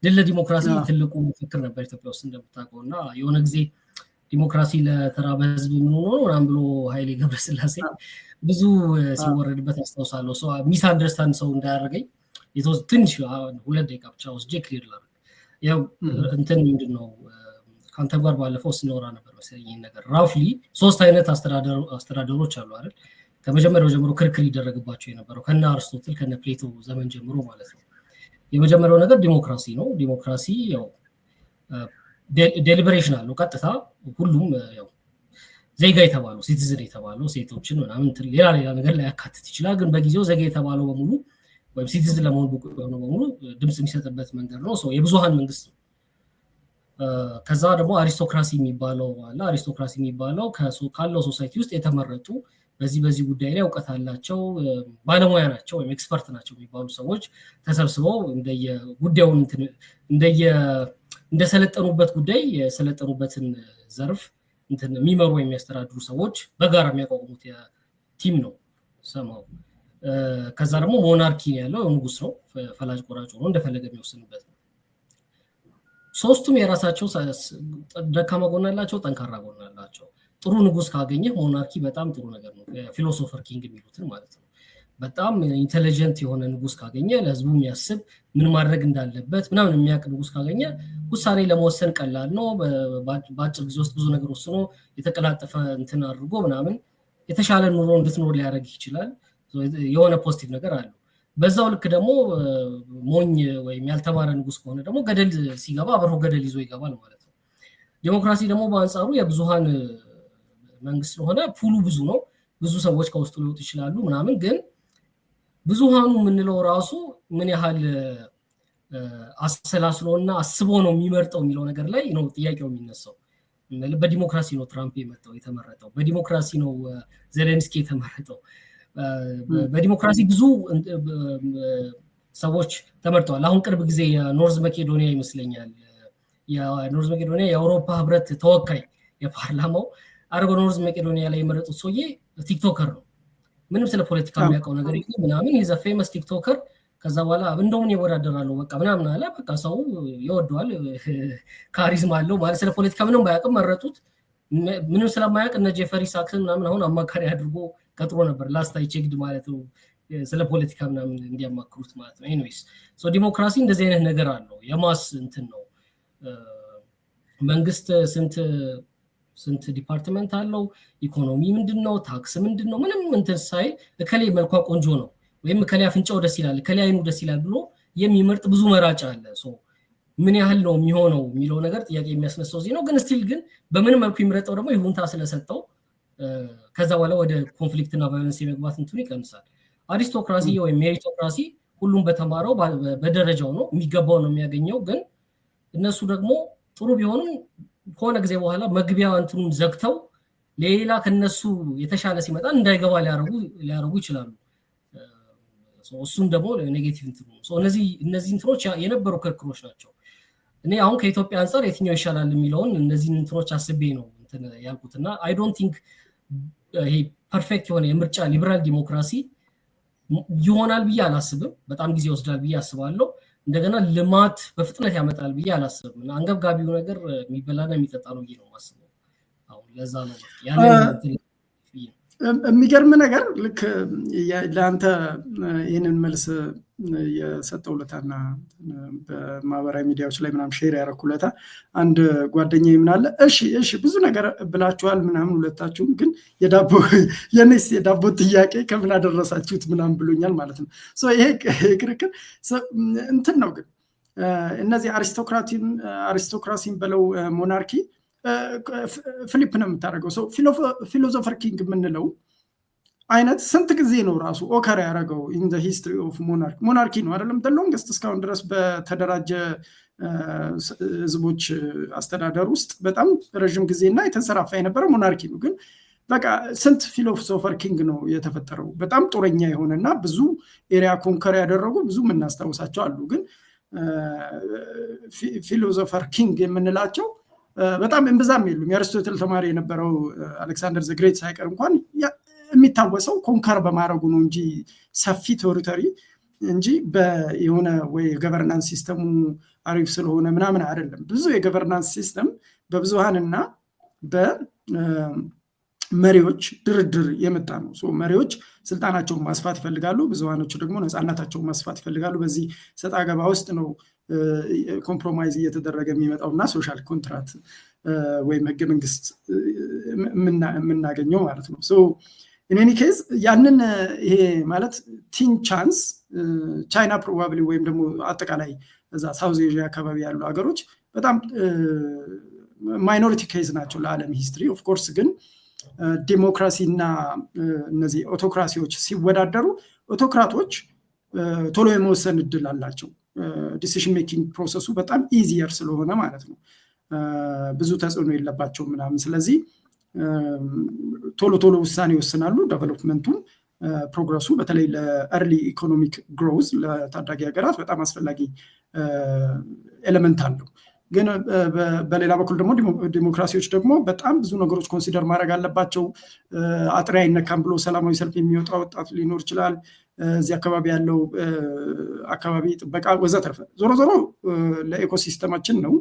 ድል ለዲሞክራሲ ትልቁ ፍክር ነበር ኢትዮጵያ ውስጥ እንደምታውቀው። እና የሆነ ጊዜ ዲሞክራሲ ለተራበ ህዝብ ምን ሆኖ ምናምን ብሎ ኃይሌ ገብረስላሴ ብዙ ሲወረድበት አስታውሳለሁ። ሚስ አንደርስታንድ ሰው እንዳያደርገኝ ትንሽ 2 ደቂቃ ብቻ ወስጄ ክሊር ላድርግ። ያው እንትን ምንድን ነው ከአንተ ጋር ባለፈው ስናወራ ነበር መሰለኝ ይህን ነገር። ራፍሊ 3 አይነት አስተዳደሮች አሉ አይደል? ከመጀመሪያው ጀምሮ ክርክር ይደረግባቸው የነበረው ከነ አርስቶትል ከነ ፕሌቶ ዘመን ጀምሮ ማለት ነው። የመጀመሪያው ነገር ዲሞክራሲ ነው። ዲሞክራሲ ያው ዴሊበሬሽን አለው። ቀጥታ ሁሉም ያው ዜጋ የተባለው ሲቲዝን የተባለው ሴቶችን ምናምን ሌላ ነገር ላይ ያካትት ይችላል። ግን በጊዜው ዜጋ የተባለው በሙሉ ወይም ሲቲዝን ለመሆን ብቁ የሆነው በሙሉ ድምጽ የሚሰጥበት መንገድ ነው። የብዙሃን መንግስት ነው። ከዛ ደግሞ አሪስቶክራሲ የሚባለው አለ። አሪስቶክራሲ የሚባለው ካለው ሶሳይቲ ውስጥ የተመረጡ በዚህ ጉዳይ ላይ እውቀት አላቸው ባለሙያ ናቸው ወይም ኤክስፐርት ናቸው የሚባሉ ሰዎች ተሰብስበው ጉዳዩን እንደሰለጠኑበት ጉዳይ የሰለጠኑበትን ዘርፍ የሚመሩ የሚያስተዳድሩ ሰዎች በጋራ የሚያቋቁሙት ቲም ነው ሰማው። ከዛ ደግሞ ሞናርኪ ያለው ንጉስ ነው፣ ፈላጭ ቆራጭ ሆኖ እንደፈለገ የሚወስንበት ነው። ሶስቱም የራሳቸው ደካማ ጎን አላቸው፣ ጠንካራ ጎን አላቸው። ጥሩ ንጉስ ካገኘ ሞናርኪ በጣም ጥሩ ነገር ነው። ፊሎሶፈር ኪንግ የሚሉትን ማለት ነው። በጣም ኢንተለጀንት የሆነ ንጉስ ካገኘ ለህዝቡ የሚያስብ ምን ማድረግ እንዳለበት ምናምን የሚያውቅ ንጉስ ካገኘ ውሳኔ ለመወሰን ቀላል ነው። በአጭር ጊዜ ውስጥ ብዙ ነገር ወስኖ የተቀላጠፈ እንትን አድርጎ ምናምን የተሻለ ኑሮ እንድትኖር ሊያደርግ ይችላል። የሆነ ፖዚቲቭ ነገር አለው። በዛው ልክ ደግሞ ሞኝ ወይም ያልተማረ ንጉስ ከሆነ ደግሞ ገደል ሲገባ አብሮ ገደል ይዞ ይገባል ማለት ነው። ዲሞክራሲ ደግሞ በአንጻሩ የብዙሃን መንግስት ስለሆነ ፑሉ ብዙ ነው፣ ብዙ ሰዎች ከውስጡ ሊወጡ ይችላሉ ምናምን። ግን ብዙሃኑ የምንለው ራሱ ምን ያህል አሰላስሎና አስቦ ነው የሚመርጠው የሚለው ነገር ላይ ነው ጥያቄው የሚነሳው። በዲሞክራሲ ነው ትራምፕ የተመረጠው፣ በዲሞክራሲ ነው ዜሌንስኪ የተመረጠው፣ በዲሞክራሲ ብዙ ሰዎች ተመርጠዋል። አሁን ቅርብ ጊዜ የኖርዝ መቄዶኒያ ይመስለኛል የኖርዝ መቄዶኒያ የአውሮፓ ህብረት ተወካይ የፓርላማው አርጎ ኖርዝ መቄዶኒያ ላይ የመረጡት ሰውዬ ቲክቶከር ነው። ምንም ስለ ፖለቲካ የሚያውቀው ነገር የለም ምናምን። ይዘ ፌመስ ቲክቶከር። ከዛ በኋላ እንደምን ይወዳደራሉ በቃ ምናምን አለ። በቃ ሰው ይወደዋል፣ ካሪዝማ አለው ማለት ስለ ፖለቲካ ምንም ባያውቅም መረጡት። ምንም ስለማያውቅ እነ ጄፈሪ ሳክስን ምናምን አሁን አማካሪ አድርጎ ቀጥሮ ነበር ላስታይ ቼክድ ማለት ነው፣ ስለ ፖለቲካ ምናምን እንዲያማክሩት ማለት ነው። ኤኒዌይስ ዲሞክራሲ እንደዚህ አይነት ነገር አለው። የማስ እንትን ነው። መንግስት ስንት ስንት ዲፓርትመንት አለው፣ ኢኮኖሚ ምንድነው፣ ታክስ ምንድነው፣ ምንም እንትን ሳይል እከሌ መልኳ ቆንጆ ነው ወይም እከሌ አፍንጫው ደስ ይላል እከሌ አይኑ ደስ ይላል ብሎ የሚመርጥ ብዙ መራጭ አለ። ምን ያህል ነው የሚሆነው የሚለው ነገር ጥያቄ የሚያስነሳው ነው። ግን ስቲል ግን በምን መልኩ ይመረጠው ደግሞ ይሁንታ ስለሰጠው ከዛ በኋላ ወደ ኮንፍሊክት እና ቫዮለንስ የመግባት እንትኑ ይቀንሳል። አሪስቶክራሲ ወይም ሜሪቶክራሲ ሁሉም በተማረው በደረጃው ነው የሚገባው ነው የሚያገኘው። ግን እነሱ ደግሞ ጥሩ ቢሆንም ከሆነ ጊዜ በኋላ መግቢያ እንትኑን ዘግተው ሌላ ከነሱ የተሻለ ሲመጣ እንዳይገባ ሊያረጉ ይችላሉ። እሱም ደግሞ ኔጌቲቭ እንትኑ ነው። እነዚህ እንትኖች የነበሩ ክርክሮች ናቸው። እኔ አሁን ከኢትዮጵያ አንፃር የትኛው ይሻላል የሚለውን እነዚህ እንትኖች አስቤ ነው እንትን ያልኩትና አይ ዶንት ቲንክ ይሄ ፐርፌክት የሆነ የምርጫ ሊበራል ዲሞክራሲ ይሆናል ብዬ አላስብም። በጣም ጊዜ ወስዳል ብዬ አስባለሁ። እንደገና ልማት በፍጥነት ያመጣል ብዬ አላስብም። እና አንገብጋቢው ነገር የሚበላና የሚጠጣ ነው ብዬ ነው የማስበው። አሁን ለዛ ነው የሚገርም ነገር ልክ ለአንተ ይህንን መልስ የሰጠው ለታና በማህበራዊ ሚዲያዎች ላይ ምናምን ሼር ያደረኩለታ አንድ ጓደኛ ምናለ እሺ ብዙ ነገር ብላችኋል ምናምን ሁለታችሁም፣ ግን የኔስ የዳቦ ጥያቄ ከምን አደረሳችሁት ምናምን ብሎኛል ማለት ነው። ይሄ ክርክር እንትን ነው። ግን እነዚህ አሪስቶክራሲን በለው ሞናርኪ ፍሊፕ ነው የምታደርገው። ፊሎዞፈር ኪንግ የምንለው አይነት ስንት ጊዜ ነው ራሱ ኦከር ያደረገው ኢን ዘ ሂስትሪ ኦፍ ሞናርኪ ነው አይደለም? ሎንግስት እስካሁን ድረስ በተደራጀ ህዝቦች አስተዳደር ውስጥ በጣም ረዥም ጊዜና የተንሰራፋ የነበረ ሞናርኪ ነው። ግን በቃ ስንት ፊሎሶፈር ኪንግ ነው የተፈጠረው። በጣም ጦረኛ የሆነና ብዙ ኤሪያ ኮንከር ያደረጉ ብዙ የምናስታውሳቸው አሉ። ግን ፊሎሶፈር ኪንግ የምንላቸው በጣም እንብዛም የሉም። የአርስቶትል ተማሪ የነበረው አሌክሳንደር ዘግሬት ሳይቀር እንኳን የሚታወሰው ኮንከር በማድረጉ ነው እንጂ ሰፊ ቴሪቶሪ እንጂ የሆነ ወይ ገቨርናንስ ሲስተሙ አሪፍ ስለሆነ ምናምን አይደለም። ብዙ የገቨርናንስ ሲስተም በብዙሃንና በመሪዎች ድርድር የመጣ ነው። መሪዎች ስልጣናቸውን ማስፋት ይፈልጋሉ፣ ብዙሃኖቹ ደግሞ ነፃነታቸውን ማስፋት ይፈልጋሉ። በዚህ ሰጣ ገባ ውስጥ ነው ኮምፕሮማይዝ እየተደረገ የሚመጣው እና ሶሻል ኮንትራክት ወይም ህገ መንግስት የምናገኘው ማለት ነው። ኢን ኬዝ ያንን ይሄ ማለት ቲን ቻንስ ቻይና ፕሮባብሊ ወይም ደግሞ አጠቃላይ እዛ ሳውዝ ኤዥያ አካባቢ ያሉ ሀገሮች በጣም ማይኖሪቲ ኬዝ ናቸው ለዓለም ሂስትሪ። ኦፍኮርስ ግን ዲሞክራሲና እነዚህ ኦቶክራሲዎች ሲወዳደሩ ኦቶክራቶች ቶሎ የመወሰን እድል አላቸው። ዲሲሽን ሜኪንግ ፕሮሰሱ በጣም ኢዚየር ስለሆነ ማለት ነው። ብዙ ተጽዕኖ የለባቸው ምናምን። ስለዚህ ቶሎ ውሳኔ ይወስናሉ። ዴቨሎፕመንቱ ፕሮግረሱ በተለይ ለኤርሊ ኢኮኖሚክ ግሮዝ ለታዳጊ ሀገራት በጣም አስፈላጊ ኤሌመንት አለው። ግን በሌላ በኩል ደግሞ ዲሞክራሲዎች ደግሞ በጣም ብዙ ነገሮች ኮንሲደር ማድረግ አለባቸው። አጥሬ አይነካም ብሎ ሰላማዊ ሰልፍ የሚወጣ ወጣት ሊኖር ይችላል። እዚህ አካባቢ ያለው አካባቢ ጥበቃ ወዘተርፈ ዞሮ ለኢኮሲስተማችን ነው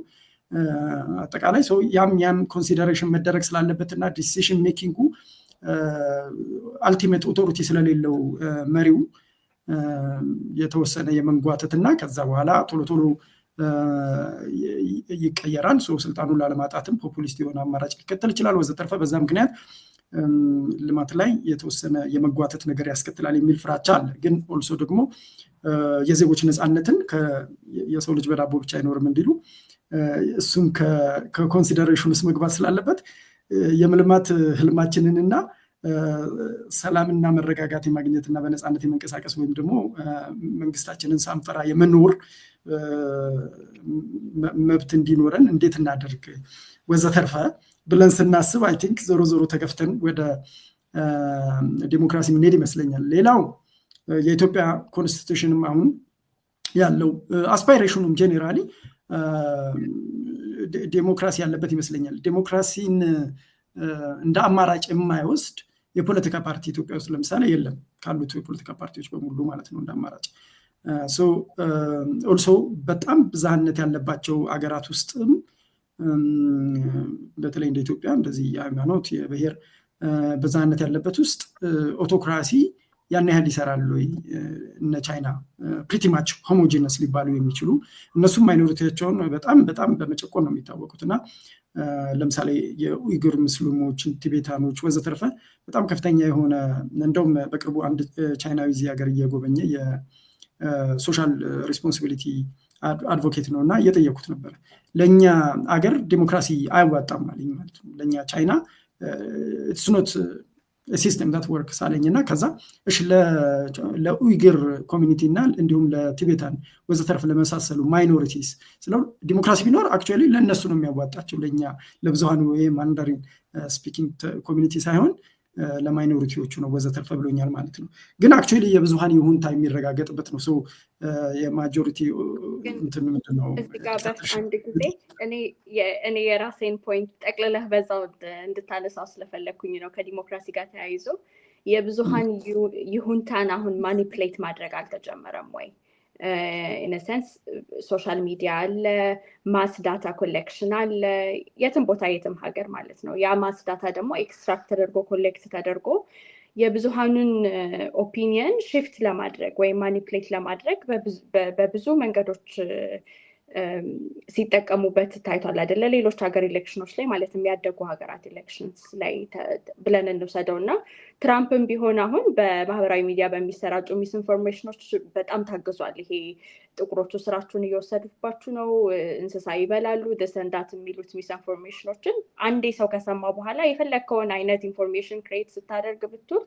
አጠቃላይ ሰው ያም ኮንሲደሬሽን መደረግ ስላለበትና ዲሲሽን ሜኪንጉ አልቲሜት ኦቶሪቲ ስለሌለው መሪው የተወሰነ የመንጓተትና ከዛ በኋላ ቶሎ ይቀየራል። ስልጣኑን ላለማጣትም ፖፑሊስት የሆነ አማራጭ ሊከተል ይችላል ወዘተርፈ። በዛ ምክንያት ልማት ላይ የተወሰነ የመጓተት ነገር ያስከትላል የሚል ፍራቻ አለ። ግን ኦልሶ ደግሞ የዜጎች ነፃነትን የሰው ልጅ በዳቦ ብቻ አይኖርም እንዲሉ እሱም ከኮንሲደሬሽን ውስጥ መግባት ስላለበት የልማት ህልማችንንና ሰላምና መረጋጋት የማግኘትና በነፃነት የመንቀሳቀስ ወይም ደግሞ መንግስታችንን ሳንፈራ የመኖር መብት እንዲኖረን እንዴት እናደርግ ወዘተርፈ ብለን ስናስብ አይ ቲንክ ዞሮ ተገፍተን ወደ ዲሞክራሲ ምንሄድ ይመስለኛል። ሌላው የኢትዮጵያ ኮንስቲቱሽንም አሁን ያለው አስፓይሬሽኑም ጄኔራሊ ዲሞክራሲ ያለበት ይመስለኛል። ዲሞክራሲን እንደ አማራጭ የማይወስድ የፖለቲካ ፓርቲ ኢትዮጵያ ውስጥ ለምሳሌ የለም፣ ካሉት የፖለቲካ ፓርቲዎች በሙሉ ማለት ነው እንደ አማራጭ። ኦልሶ በጣም ብዝሃነት ያለባቸው አገራት ውስጥም በተለይ እንደ ኢትዮጵያ እንደዚህ የሃይማኖት የብሔር ብዝሃነት ያለበት ውስጥ ኦቶክራሲ ያን ያህል ይሰራል ወይ? እነ ቻይና ፕሪቲ ማች ሆሞጂነስ ሊባሉ የሚችሉ እነሱም ማይኖሪቲያቸውን በጣም በመጨቆን ነው የሚታወቁት እና ለምሳሌ የኡይጉር ሙስሊሞችን፣ ቲቤታኖች ወዘተርፈ በጣም ከፍተኛ የሆነ እንደውም በቅርቡ አንድ ቻይናዊ እዚህ ሀገር እየጎበኘ የሶሻል ሪስፖንሲቢሊቲ አድቮኬት ነው እና እየጠየኩት ነበር። ለእኛ አገር ዲሞክራሲ አያዋጣም አለኝ ማለት ነው። ለእኛ ቻይና ኢትስ ኖት ሲስተም ዳት ወርክስ አለኝ እና ከዛ እሺ ለኡይጉር ኮሚኒቲ እና እንዲሁም ለቲቤታን ወዘተርፍ ለመሳሰሉ ማይኖሪቲስ ስለው ዲሞክራሲ ቢኖር አክቹዋሊ ለእነሱ ነው የሚያዋጣቸው፣ ለእኛ ለብዙሃኑ ወይ ማንዳሪን ስፒኪንግ ኮሚኒቲ ሳይሆን ለማይኖሪቲዎቹ ነው ወዘተርፈ ብሎኛል ማለት ነው። ግን አክቹዋሊ የብዙሃን ይሁንታ የሚረጋገጥበት ነው። የማጆሪቲ እንትን ምንድን ነው? አንድ ጊዜ እኔ የራሴን ፖይንት ጠቅልለህ በዛው እንድታነሳው ስለፈለግኩኝ ነው። ከዲሞክራሲ ጋር ተያይዞ የብዙሃን ይሁንታን አሁን ማኒፕሌት ማድረግ አልተጀመረም ወይ? ኢነሰንስ ሶሻል ሚዲያ አለ፣ ማስ ዳታ ኮሌክሽን አለ፣ የትም ቦታ የትም ሀገር ማለት ነው። ያ ማስ ዳታ ደግሞ ኤክስትራክት ተደርጎ ኮሌክት ተደርጎ የብዙሃኑን ኦፒኒየን ሽፍት ለማድረግ ወይም ማኒፕሌት ለማድረግ በብዙ መንገዶች ሲጠቀሙበት ታይቷል አይደለ? ሌሎች ሀገር ኤሌክሽኖች ላይ ማለት የሚያደጉ ሀገራት ኤሌክሽንስ ላይ ብለን እንውሰደው እና ትራምፕም ቢሆን አሁን በማህበራዊ ሚዲያ በሚሰራጩ ሚስኢንፎርሜሽኖች በጣም ታግዟል። ይሄ ጥቁሮቹ ስራችሁን እየወሰዱባችሁ ነው፣ እንስሳ ይበላሉ፣ ደሰንዳት የሚሉት ሚስኢንፎርሜሽኖችን አንዴ ሰው ከሰማ በኋላ የፈለግከውን አይነት ኢንፎርሜሽን ክሬት ስታደርግ ብትል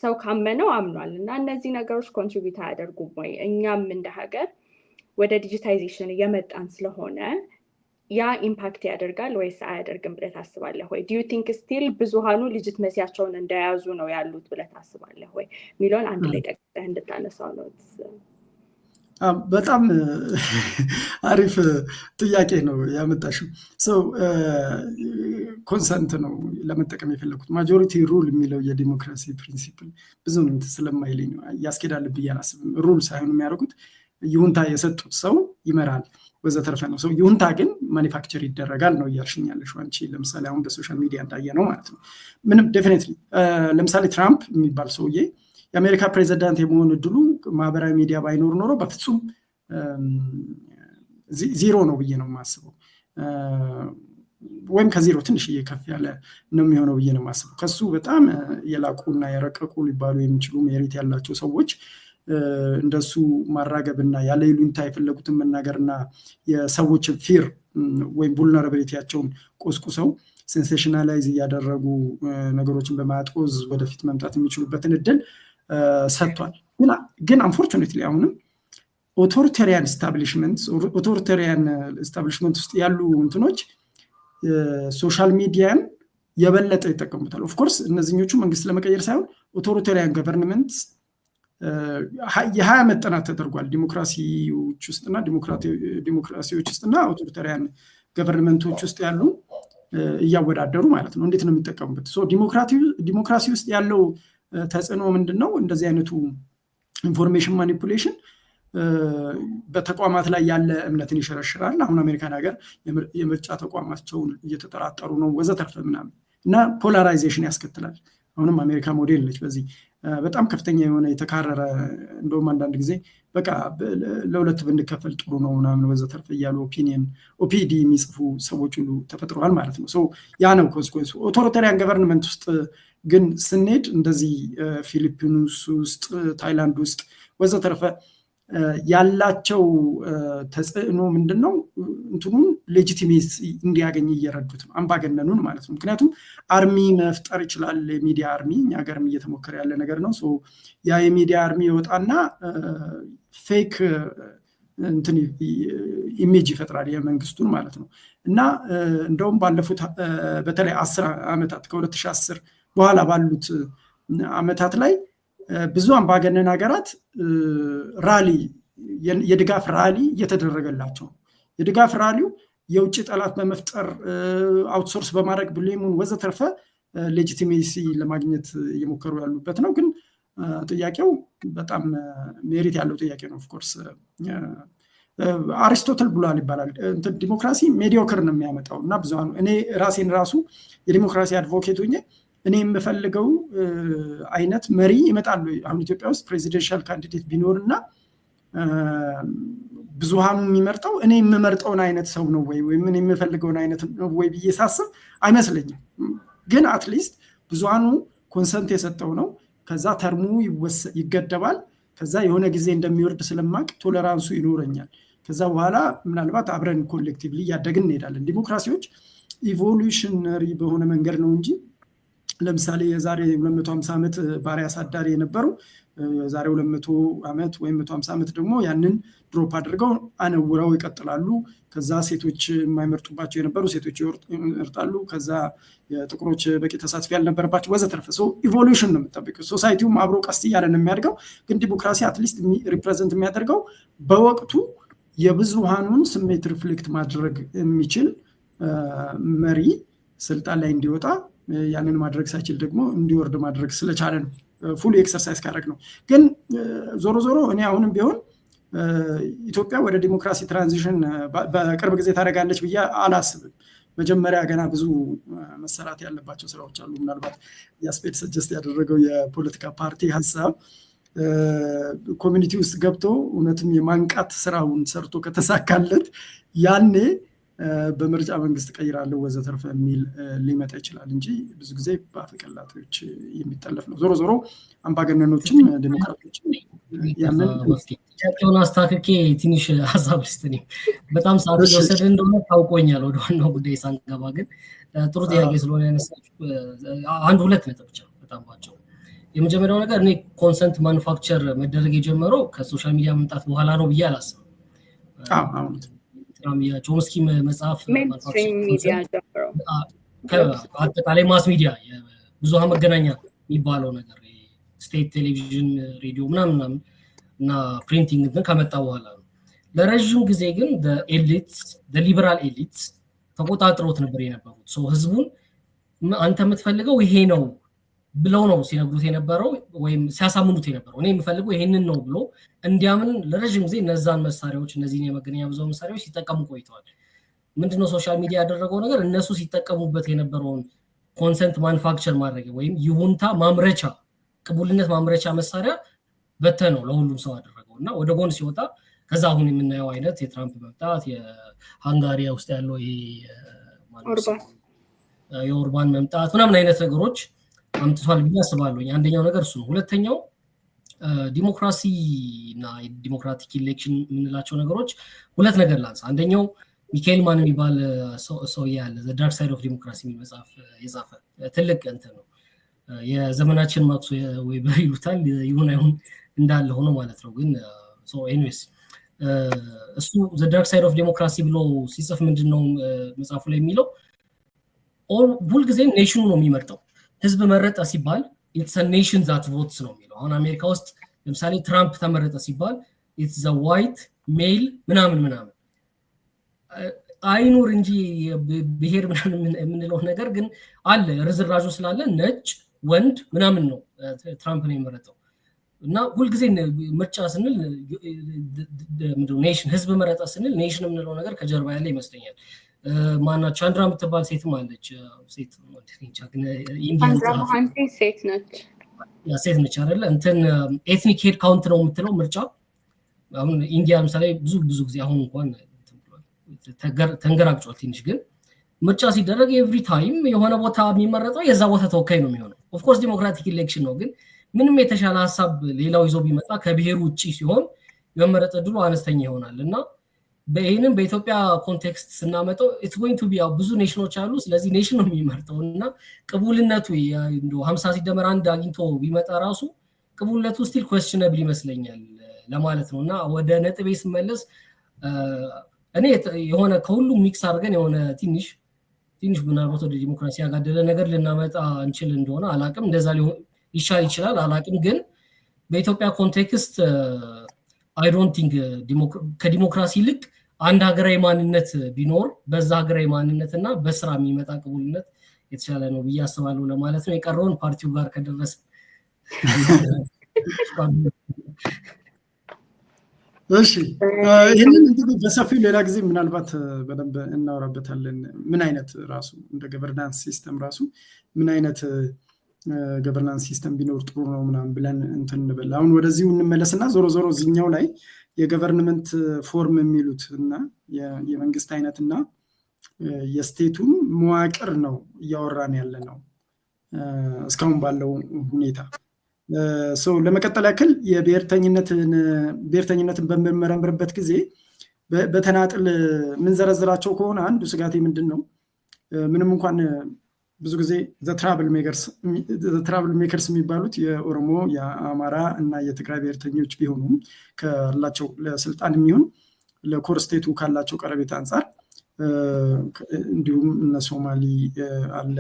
ሰው ካመነው አምኗል። እና እነዚህ ነገሮች ኮንትሪቢዩት አያደርጉም ወይ? እኛም እንደ ሀገር ወደ ዲጂታይዜሽን እየመጣን ስለሆነ ያ ኢምፓክት ያደርጋል ወይስ አያደርግም ብለህ ታስባለህ ወይ? ዱ ዩ ቲንክ ስቲል ብዙሃኑ ልጅት መሲያቸውን እንደያዙ ነው ያሉት ብለህ ታስባለህ ወይ ሚለውን አንድ ላይ ጠቅሰህ እንድታነሳው ነው። በጣም አሪፍ ጥያቄ ነው ያመጣሽው። ኮንሰንት ነው ለመጠቀም የፈለኩት። ማጆሪቲ ሩል የሚለው የዲሞክራሲ ፕሪንሲፕል ብዙ ስለማይለኝ ነው ያስኬዳል ብዬ አላስብም። ሩል ሳይሆን የሚያደርጉት ይሁንታ የሰጡት ሰው ይመራል ወዘተርፈ ነው። ይሁንታ ግን ማኒፋክቸር ይደረጋል ነው እያልሽኛለሽ አንቺ። ለምሳሌ አሁን በሶሻል ሚዲያ እንዳየ ነው ማለት ነው። ምንም ዴፊኒትሊ ለምሳሌ ትራምፕ የሚባል ሰውዬ የአሜሪካ ፕሬዚዳንት የመሆን እድሉ ማህበራዊ ሚዲያ ባይኖር ኖሮ በፍጹም ዜሮ ነው ብዬ ነው የማስበው። ወይም ከዜሮ ትንሽ እየከፍ ያለ ነው የሚሆነው ብዬ ነው የማስበው። ከሱ በጣም የላቁና የረቀቁ ሊባሉ የሚችሉ ሜሪት ያላቸው ሰዎች እንደሱ ማራገብና ያለ ይሉኝታ የፈለጉትን መናገርና የሰዎችን ፊር ወይም ቡልነራቢሊቲያቸውን ቆስቁሰው ሴንሴሽናላይዝ እያደረጉ ነገሮችን በማጥቆዝ ወደፊት መምጣት የሚችሉበትን እድል ሰጥቷል። ግን አንፎርቹኔትሊ አሁንም ኦቶሪታሪያን ስታብሊሽመንት ውስጥ ያሉ እንትኖች ሶሻል ሚዲያን የበለጠ ይጠቀሙታል። ኦፍኮርስ እነዚህኞቹ መንግስት ለመቀየር ሳይሆን ኦቶሪታሪያን ገቨርንመንት የ20 ዓመት ጥናት ተደርጓል ዲሞክራሲዎች ውስጥና ዲሞክራሲዎች ውስጥና አውቶሪታሪያን ገቨርንመንቶች ውስጥ ያሉ እያወዳደሩ ማለት ነው እንዴት ነው የሚጠቀሙበት። ዲሞክራሲ ውስጥ ያለው ተጽዕኖ ምንድነው? እንደዚህ አይነቱ ኢንፎርሜሽን ማኒፑሌሽን በተቋማት ላይ ያለ እምነትን ይሸረሽራል። አሁን አሜሪካን ሀገር የምርጫ ተቋማቸውን እየተጠራጠሩ ነው ወዘተርፈ ምናምን እና ፖላራይዜሽን ያስከትላል። አሁንም አሜሪካ ሞዴል ነች በዚህ በጣም ከፍተኛ የሆነ የተካረረ እንደውም አንዳንድ ጊዜ በቃ ለሁለት ብንከፈል ጥሩ ነው ምናምን ወዘተርፈ እያሉ ኦፒዲ የሚጽፉ ሰዎች ሁሉ ተፈጥረዋል ማለት ነው። ያ ነው ኮንስኮንሱ። ኦቶሪታሪያን ገቨርንመንት ውስጥ ግን ስንሄድ እንደዚህ ፊሊፒንስ ውስጥ ታይላንድ ውስጥ ወዘተርፈ ያላቸው ተጽዕኖ ምንድነው? እንትኑን ሌጂቲሜሲ እንዲያገኝ እየረዱት ነው አምባገነኑን ማለት ነው። ምክንያቱም አርሚ መፍጠር ይችላል የሚዲያ አርሚ፣ እኛ ሀገርም እየተሞከረ ያለ ነገር ነው። ያ የሚዲያ አርሚ ይወጣና ፌክ እንትን ኢሜጅ ይፈጥራል የመንግስቱን ማለት ነው። እና እንደውም ባለፉት በተለይ 10 ዓመታት ከ2010 በኋላ ባሉት ዓመታት ላይ ብዙ አምባገነን ሀገራት ራሊ የድጋፍ ራሊ እየተደረገላቸው የድጋፍ ራሊው የውጭ ጠላት በመፍጠር አውትሶርስ በማድረግ ብሌሙን ወዘተርፈ ሌጂቲሜሲ ለማግኘት እየሞከሩ ያሉበት ነው። ግን ጥያቄው በጣም ሜሪት ያለው ጥያቄ ነው። ኦፍኮርስ አሪስቶትል ብሏል ይባላል ዲሞክራሲ ሜዲዮክር ነው የሚያመጣው እና ብዙሃኑ እኔ ራሴን ራሱ የዲሞክራሲ አድቮኬት ሆኜ እኔ የምፈልገው አይነት መሪ ይመጣሉ። አሁን ኢትዮጵያ ውስጥ ፕሬዚደንሻል ካንዲዴት ቢኖርና ብዙሃኑ የሚመርጠው እኔ የምመርጠውን አይነት ሰው ነው ወይ ምን የምፈልገውን አይነት ነው ወይ ብዬ ሳስብ አይመስለኝም። ግን አትሊስት ብዙሃኑ ኮንሰንት የሰጠው ነው። ከዛ ተርሙ ይገደባል። ከዛ የሆነ ጊዜ እንደሚወርድ ስለማቅ ቶለራንሱ ይኖረኛል። ከዛ በኋላ ምናልባት አብረን ኮሌክቲቭሊ እያደግን እንሄዳለን። ዲሞክራሲዎች ኢቮሉሽነሪ በሆነ መንገድ ነው እንጂ ለምሳሌ የዛሬ 250 ዓመት ባሪያ አሳዳሪ የነበሩ የዛሬ 200 ዓመት ወይም 150 ዓመት ደግሞ ያንን ድሮፕ አድርገው አነውረው ይቀጥላሉ። ከዛ ሴቶች የማይመርጡባቸው የነበሩ ሴቶች ይመርጣሉ። ከዛ የጥቁሮች በቂ ተሳትፎ ያልነበረባቸው ወዘተርፈ። ኢቮሉሽን ነው የምጠብቀው። ሶሳይቲውም አብሮ ቀስ እያለ ነው የሚያድገው። ግን ዲሞክራሲ አትሊስት ሪፕሬዘንት የሚያደርገው በወቅቱ የብዙሃኑን ስሜት ሪፍሌክት ማድረግ የሚችል መሪ ስልጣን ላይ እንዲወጣ፣ ያንን ማድረግ ሳይችል ደግሞ እንዲወርድ ማድረግ ስለቻለ ነው። ፉል ኤክሰርሳይዝ ካደረግ ነው። ግን ዞሮ ዞሮ እኔ አሁንም ቢሆን ኢትዮጵያ ወደ ዲሞክራሲ ትራንዚሽን በቅርብ ጊዜ ታደርጋለች ብዬ አላስብም። መጀመሪያ ገና ብዙ መሰራት ያለባቸው ስራዎች አሉ። ምናልባት የአስፔድ ሰጀስት ያደረገው የፖለቲካ ፓርቲ ሀሳብ ኮሚኒቲ ውስጥ ገብቶ እውነትም የማንቃት ስራውን ሰርቶ ከተሳካለት ያኔ በምርጫ መንግስት ቀይራለሁ ወዘተርፈ የሚል ሊመጣ ይችላል እንጂ ብዙ ጊዜ በአፈቀላጤዎች የሚጠለፍ ነው። ዞሮ ዞሮ አምባገነኖችም ዲሞክራቶችም ያንን ቻቸውን አስታክኬ ትንሽ ሀሳብ ልስጥኝ። በጣም ሰዓት የወሰደ እንደሆነ ታውቆኛል። ወደ ዋናው ጉዳይ ሳንገባ ግን ጥሩ ጥያቄ ስለሆነ ያነሳችሁ አንድ ሁለት ነጥብ ብቻ በጣም ባጭሩ። የመጀመሪያው ነገር እኔ ኮንሰንት ማኑፋክቸር መደረግ የጀመረው ከሶሻል ሚዲያ መምጣት በኋላ ነው ብዬ አላስብም። ቾምስኪ መጽሐፍ አጠቃላይ ማስ ሚዲያ ብዙሃን መገናኛ የሚባለው ነገር ስቴት ቴሌቪዥን፣ ሬዲዮ ምናምን እና ፕሪንቲንግ እንትን ከመጣ በኋላ ነው። ለረዥም ጊዜ ግን ሊበራል ኤሊት ተቆጣጥሮት ነበር የነበሩት። ህዝቡን አንተ የምትፈልገው ይሄ ነው ብለው ነው ሲነግሩት የነበረው ወይም ሲያሳምኑት የነበረው። እኔ የምፈልገው ይሄንን ነው ብሎ እንዲያምን ለረጅም ጊዜ እነዛን መሳሪያዎች እነዚህን የመገናኛ ብዙሃን መሳሪያዎች ሲጠቀሙ ቆይተዋል። ምንድነው ሶሻል ሚዲያ ያደረገው ነገር? እነሱ ሲጠቀሙበት የነበረውን ኮንሰንት ማኑፋክቸር ማድረግ ወይም ይሁንታ ማምረቻ፣ ቅቡልነት ማምረቻ መሳሪያ በተነው ለሁሉም ሰው አደረገው እና ወደ ጎን ሲወጣ ከዛ አሁን የምናየው አይነት የትራምፕ መምጣት፣ የሃንጋሪያ ውስጥ ያለው የኦርባን መምጣት ምናምን አይነት ነገሮች አምጥቷል ብዬ አስባለሁ። አንደኛው ነገር እሱ ነው። ሁለተኛው ዲሞክራሲ እና ዲሞክራቲክ ኢሌክሽን የምንላቸው ነገሮች ሁለት ነገር ላንሳ። አንደኛው ሚካኤል ማን የሚባል ሰው ያለ ዘ ዳርክ ሳይድ ኦፍ ዲሞክራሲ የሚል መጽሐፍ የጻፈ ትልቅ እንትን ነው። የዘመናችን ማክስ ወይ ይሉታል ይሁን አይሁን እንዳለ ሆኖ ማለት ነው። ግን ኤኒዌይስ እሱ ዘ ዳርክ ሳይድ ኦፍ ዲሞክራሲ ብሎ ሲጽፍ ምንድነው መጽሐፉ ላይ የሚለው ሁልጊዜም ኔሽኑ ነው የሚመርጠው። ህዝብ መረጠ ሲባል ኢትስ አ ኔሽን ዛት ቮትስ ነው የሚለው። አሁን አሜሪካ ውስጥ ለምሳሌ ትራምፕ ተመረጠ ሲባል ኢትስ ዘ ዋይት ሜል ምናምን አይኑር እንጂ ብሔር ምናምን የምንለው ነገር ግን አለ። ርዝራዡ ስላለ ነጭ ወንድ ምናምን ነው ትራምፕ ነው የመረጠው። እና ሁልጊዜ ምርጫ ስንል ኔሽን ህዝብ መረጠ ስንል ኔሽን የምንለው ነገር ከጀርባ ያለ ይመስለኛል። ማና ቻንድራ የምትባል ሴትም አለች። ሴት ነች አይደለ? እንትን ኤትኒክ ሄድ ካውንት ነው የምትለው ምርጫ። አሁን ኢንዲያ ለምሳሌ ብዙ ጊዜ አሁን እንኳን ተንገራግጫል ትንሽ፣ ግን ምርጫ ሲደረግ ኤቭሪ ታይም የሆነ ቦታ የሚመረጠው የዛ ቦታ ተወካይ ነው የሚሆነው። ኦፍኮርስ ዲሞክራቲክ ኢሌክሽን ነው፣ ግን ምንም የተሻለ ሀሳብ ሌላው ይዞ ቢመጣ ከብሔሩ ውጭ ሲሆን የመመረጥ እድሉ አነስተኛ ይሆናል እና በይህንም በኢትዮጵያ ኮንቴክስት ስናመጣው ኢትስ ጎይንግ ቱ ቢ ብዙ ኔሽኖች አሉ። ስለዚህ ኔሽን ነው የሚመርጠው እና ቅቡልነቱ 50 ሲደመር 1 አግኝቶ ቢመጣ ራሱ ቅቡልነቱ ስቲል ኩዌስችነብል ይመስለኛል ለማለት ነው። እና ወደ ነጥቤ ስመለስ እኔ የሆነ ከሁሉም ሚክስ አድርገን የሆነ ትንሽ ምናልባት ወደ ዲሞክራሲ ያጋደለ ነገር ልናመጣ እንችል እንደሆነ አላቅም። እንደዛ ይሻል ይችላል አላቅም። ግን በኢትዮጵያ ኮንቴክስት አይ ዶንት ቲንክ ከዲሞክራሲ ይልቅ አንድ ሀገራዊ ማንነት ቢኖር በዛ ሀገራዊ ማንነት እና በስራ የሚመጣ ቅቡልነት የተሻለ ነው ብዬ አስባለሁ ለማለት ነው። የቀረውን ፓርቲው ጋር ከደረሰ እሺ፣ ይህንን እንግዲህ በሰፊው ሌላ ጊዜ ምናልባት በደንብ እናወራበታለን። ምን አይነት ራሱ እንደ ገቨርናንስ ሲስተም ራሱ ምን አይነት ገቨርናንስ ሲስተም ቢኖር ጥሩ ነው ምናምን ብለን እንትን እንበል። አሁን ወደዚሁ እንመለስና ዞሮ እዚህኛው ላይ የገቨርንመንት ፎርም የሚሉት እና የመንግስት አይነትና የስቴቱን መዋቅር ነው እያወራን ያለ ነው እስካሁን ባለው ሁኔታ። ለመቀጠል ያክል ብሔርተኝነትን በምንመረምርበት ጊዜ በተናጥል ምንዘረዝራቸው ከሆነ አንዱ ስጋቴ ምንድን ነው? ምንም እንኳን ብዙ ጊዜ ትራብል ሜከርስ የሚባሉት የኦሮሞ የአማራ እና የትግራይ ብሔርተኞች ቢሆኑም ካላቸው ለስልጣን የሚሆን ለኮር ስቴቱ ካላቸው ቀረቤታ አንጻር እንዲሁም እነ ሶማሊ አለ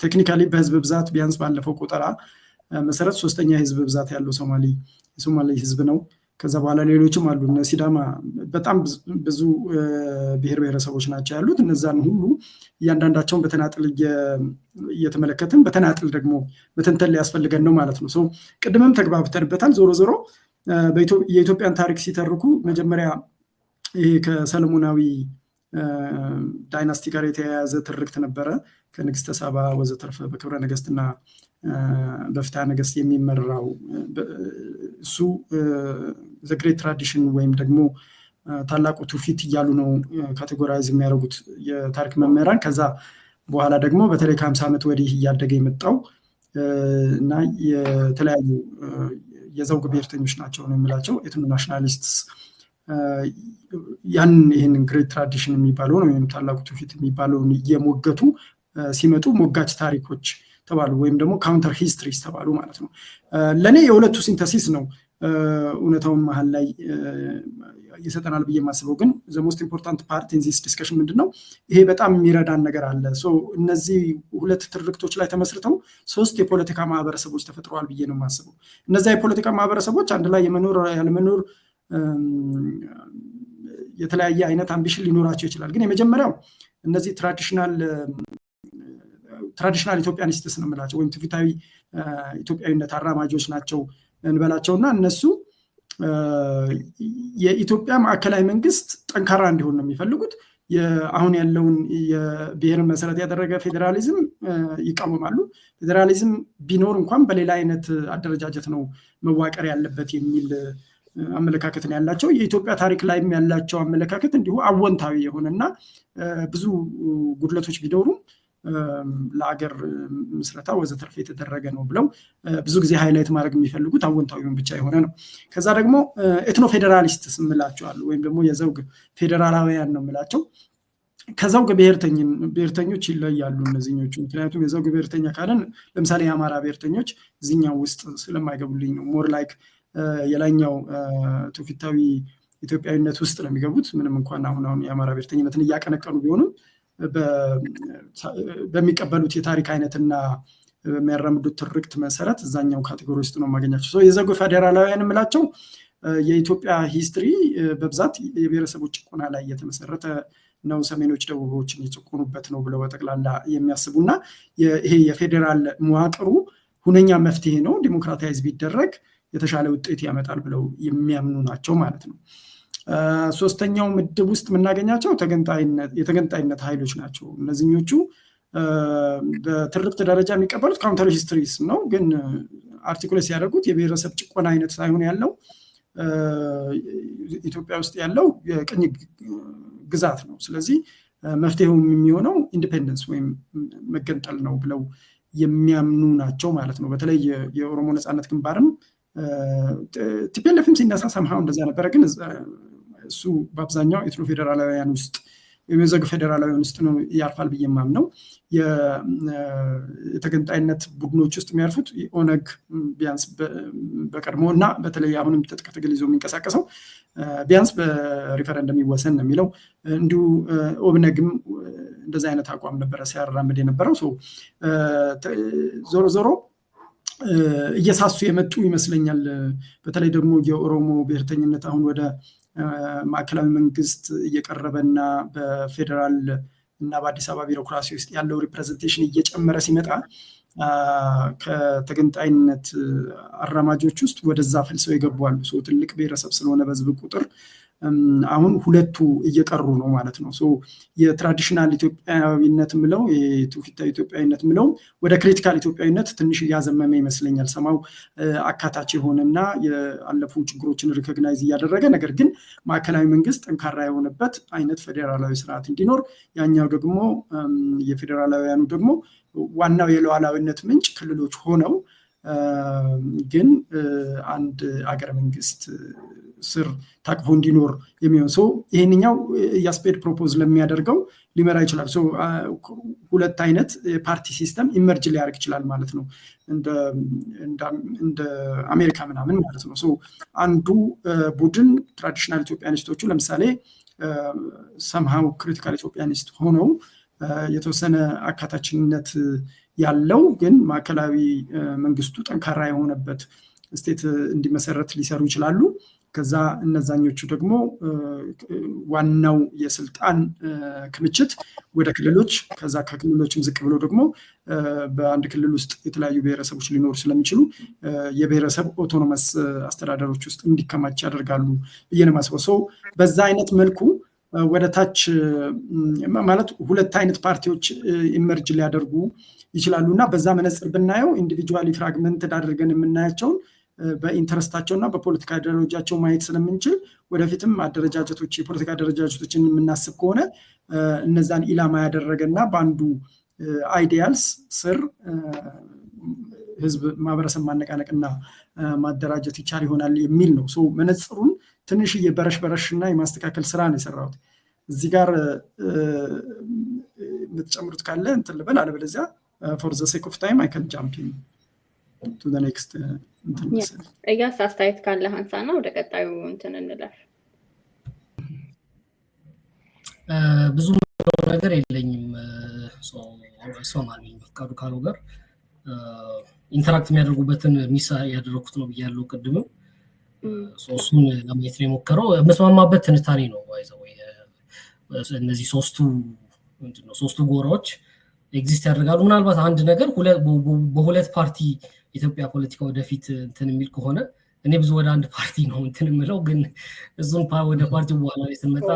ቴክኒካሊ በህዝብ ብዛት ቢያንስ ባለፈው ቆጠራ መሰረት 3ኛ ህዝብ ብዛት ያለው የሶማሊ ህዝብ ነው። ከዛ በኋላ ሌሎችም አሉ እነ ሲዳማ በጣም ብዙ ብሔር ብሔረሰቦች ናቸው ያሉት። እነዛን ሁሉ እያንዳንዳቸውን በተናጥል እየተመለከትን በተናጥል ደግሞ በተንተን ሊያስፈልገን ነው ማለት ነው። ቅድምም ተግባብተንበታል። ዞሮ ዞሮ የኢትዮጵያን ታሪክ ሲተርኩ መጀመሪያ ይሄ ከሰለሞናዊ ዳይናስቲ ጋር የተያያዘ ትርክት ነበረ። ከንግስተ ሳባ ወዘተርፈ በክብረ ነገስትና በፍትሐ ነገስት የሚመራው እሱ ዘ ግሬት ትራዲሽን ወይም ደግሞ ታላቁ ትውፊት እያሉ ነው ካቴጎራይዝ የሚያደርጉት የታሪክ መምህራን። ከዛ በኋላ ደግሞ በተለይ ከ50 ዓመት ወዲህ እያደገ የመጣው እና የተለያዩ የዘውግ ብሔርተኞች ናቸው ነው የሚላቸው ኤትኖ ናሽናሊስትስ ይህንን ግሬት ትራዲሽን የሚባለውን ወይም ታላቁ ትውፊት የሚባለውን እየሞገቱ ሲመጡ ሞጋች ታሪኮች ተባሉ ወይም ደግሞ ካውንተር ሂስትሪስ ተባሉ ማለት ነው። ለእኔ የሁለቱ ሲንተሲስ ነው እውነታውን መሀል ላይ ይሰጠናል ብዬ የማስበው። ግን ዘ ሞስት ኢምፖርታንት ፓርት ኢን ዚስ ዲስከሽን ምንድን ነው? ይሄ በጣም የሚረዳን ነገር አለ። እነዚህ ሁለት ትርክቶች ላይ ተመስርተው 3 የፖለቲካ ማህበረሰቦች ተፈጥረዋል ብዬ ነው የማስበው። እነዚያ የፖለቲካ ማህበረሰቦች አንድ ላይ የመኖር ያለመኖር የተለያየ አይነት አምቢሽን ሊኖራቸው ይችላል። ግን የመጀመሪያው እነዚህ ትራዲሽናል ኢትዮጵያኒስትስ ነው የምላቸው ወይም ትውፊታዊ ኢትዮጵያዊነት አራማጆች ናቸው እንበላቸውና እነሱ የኢትዮጵያ ማዕከላዊ መንግስት ጠንካራ እንዲሆን ነው የሚፈልጉት። አሁን ያለውን የብሔርን መሰረት ያደረገ ፌዴራሊዝም ይቃወማሉ። ፌዴራሊዝም ቢኖር እንኳን በሌላ አይነት አደረጃጀት ነው መዋቀር ያለበት የሚል አመለካከትን ያላቸው። የኢትዮጵያ ታሪክ ላይም ያላቸው አመለካከት እንዲሁ አወንታዊ የሆነና ብዙ ጉድለቶች ቢኖሩም ለአገር ምስረታ ወዘተርፈ የተደረገ ነው ብለው ብዙ ጊዜ ሃይላይት ማድረግ የሚፈልጉት አወንታዊውን ብቻ የሆነ ነው። ከዛ ደግሞ ኤትኖ ፌዴራሊስትስ ምላቸዋል ወይም ደግሞ የዘውግ ፌዴራላውያን ነው ምላቸው። ከዘውግ ብሔርተኞች ይለያሉ እነዚህኞቹ። ምክንያቱም የዘውግ ብሔርተኛ ካለን ለምሳሌ የአማራ ብሔርተኞች እዚህኛው ውስጥ ስለማይገቡልኝ ነው። ሞር ላይክ የላይኛው ትውፊታዊ ኢትዮጵያዊነት ውስጥ ነው የሚገቡት። ምንም እንኳን አሁን የአማራ ብሔርተኝነትን እያቀነቀኑ ቢሆንም በሚቀበሉት የታሪክ አይነትና የሚያራምዱት ትርክት መሰረት እዛኛው ካቴጎሪ ውስጥ ነው የማገኛቸው። የዘውግ ፌዴራላውያን የምላቸው የኢትዮጵያ ሂስትሪ በብዛት የብሔረሰቦች ጭቆና ላይ የተመሰረተ ነው፣ ሰሜኖች ደቡቦችን የጨቆኑበት ነው ብለው በጠቅላላ የሚያስቡና ይሄ የፌዴራል መዋቅሩ ሁነኛ መፍትሄ ነው፣ ዲሞክራታይዝ ቢደረግ የተሻለ ውጤት ያመጣል ብለው የሚያምኑ ናቸው ማለት ነው። ሶስተኛው ምድብ ውስጥ የምናገኛቸው የተገንጣይነት ኃይሎች ናቸው። እነዚህኞቹ በትርክት ደረጃ የሚቀበሉት ካውንተር ሂስትሪስ ነው፣ ግን አርቲኩሌት ሲያደርጉት የብሔረሰብ ጭቆና አይነት ሳይሆን ያለው ኢትዮጵያ ውስጥ ያለው የቅኝ ግዛት ነው። ስለዚህ መፍትሄው የሚሆነው ኢንዲፔንደንስ ወይም መገንጠል ነው ብለው የሚያምኑ ናቸው ማለት ነው። በተለይ የኦሮሞ ነፃነት ግንባርም ቲፒኤልኤፍም ሲነሳ ሰምሃው እንደዛ ነበረ። ግን እሱ በአብዛኛው ኤትኖ ፌዴራላውያን ውስጥ ወይም የዘውግ ፌዴራላውያን ውስጥ ነው ያርፋል ብዬ የማምነው። የተገንጣይነት ቡድኖች ውስጥ የሚያርፉት ኦነግ ቢያንስ በቀድሞ እና በተለይ አሁንም ትጥቅ ትግል ይዞ የሚንቀሳቀሰው ቢያንስ በሪፈረንደም ይወሰን ነው የሚለው። እንዲሁ ኦብነግም እንደዛ አይነት አቋም ነበረ ሲያራምድ የነበረው። ዞሮ ዞሮ እየሳሱ የመጡ ይመስለኛል። በተለይ ደግሞ የኦሮሞ ብሔርተኝነት አሁን ወደ ማዕከላዊ መንግስት እየቀረበና በፌዴራል እና በአዲስ አበባ ቢሮክራሲ ውስጥ ያለው ሪፕሬዘንቴሽን እየጨመረ ሲመጣ ከተገንጣይነት አራማጆች ውስጥ ወደዛ ፈልሰው ይገባሉ። ትልቅ ብሔረሰብ ስለሆነ በህዝብ ቁጥር አሁን ሁለቱ እየቀሩ ነው ማለት ነው። የትራዲሽናል ኢትዮጵያዊነት ምለው የትውፊታዊ ኢትዮጵያዊነት ምለው ወደ ክሪቲካል ኢትዮጵያዊነት ትንሽ እያዘመመ ይመስለኛል። ሰማው አካታች የሆነና ያለፉ ችግሮችን ሪኮግናይዝ እያደረገ ነገር ግን ማዕከላዊ መንግስት ጠንካራ የሆነበት አይነት ፌዴራላዊ ስርዓት እንዲኖር ያኛው ደግሞ የፌዴራላዊያኑ ደግሞ ዋናው የሉዓላዊነት ምንጭ ክልሎች ሆነው ግን አንድ አገረ መንግስት ስር ታቅፎ እንዲኖር የሚሆን ይሄንኛው ያስፔድ ፕሮፖዝ ለሚያደርገው ሊመራ ይችላል። ሁለት አይነት ፓርቲ ሲስተም ኢመርጅ ሊያደርግ ይችላል ማለት ነው እንደ አሜሪካ ምናምን ማለት ነው። አንዱ ቡድን ትራዲሽናል ኢትዮጵያኒስቶቹ ለምሳሌ ሰምሃው ክሪቲካል ኢትዮጵያኒስት ሆነው የተወሰነ አካታችነት ያለው ግን ማዕከላዊ መንግስቱ ጠንካራ የሆነበት ስቴት እንዲመሰረት ሊሰሩ ይችላሉ። ከዛ እነዛኞቹ ደግሞ ዋናው የስልጣን ክምችት ወደ ክልሎች ከዛ ከክልሎችም ዝቅ ብሎ ደግሞ በአንድ ክልል ውስጥ የተለያዩ ብሔረሰቦች ሊኖሩ ስለሚችሉ የብሔረሰብ ኦቶኖመስ አስተዳደሮች ውስጥ እንዲከማች ያደርጋሉ ብዬ ነው የማስበው። በዛ አይነት መልኩ ወደ ታች ማለት ሁለት አይነት ፓርቲዎች ኢመርጅ ሊያደርጉ ይችላሉ እና በዛ መነጽር ብናየው ኢንዲቪጁዋሊ ፍራግመንትድ አድርገን የምናያቸውን በኢንተረስታቸውና በፖለቲካ ደረጃቸው ማየት ስለምንችል ወደፊትም አደረጃጀቶች የፖለቲካ አደረጃጀቶችን የምናስብ ከሆነ እነዛን ኢላማ ያደረገና በአንዱ አይዲያልስ ስር ህዝብ ማህበረሰብ ማነቃነቅና ማደራጀት ይቻል ይሆናል የሚል ነው። መነጽሩን ትንሽዬ በረሽና የማስተካከል ስራ ነው የሰራሁት። እዚህ ጋር የምትጨምሩት ካለ እንትን ልበል፣ አለበለዚያ for the sake of time I can jump in to the next እያስ አስተያየት ካለ አንሳና ወደ ቀጣዩ እንትን እንለፍ። ብዙ ነገር የለኝም። ሶማሊ ፈቃዱ ካለው ጋር ኢንተራክት የሚያደርጉበትን ሚሳ ያደረኩት ነው ብያለሁ ቅድምም። እሱን ለማየት ነው የሞከረው። መስማማበት ትንታኔ ነው ዋይዘው እነዚህ ሶስቱ ጎራዎች ኤግዚስት ያደርጋሉ። ምናልባት አንድ ነገር በሁለት ፓርቲ ኢትዮጵያ ፖለቲካ ወደፊት እንትን የሚል ከሆነ እኔ ብዙ ወደ አንድ ፓርቲ ነው እንትን የምለው፣ ግን እሱን ወደ ፓርቲው በኋላ ስንመጣ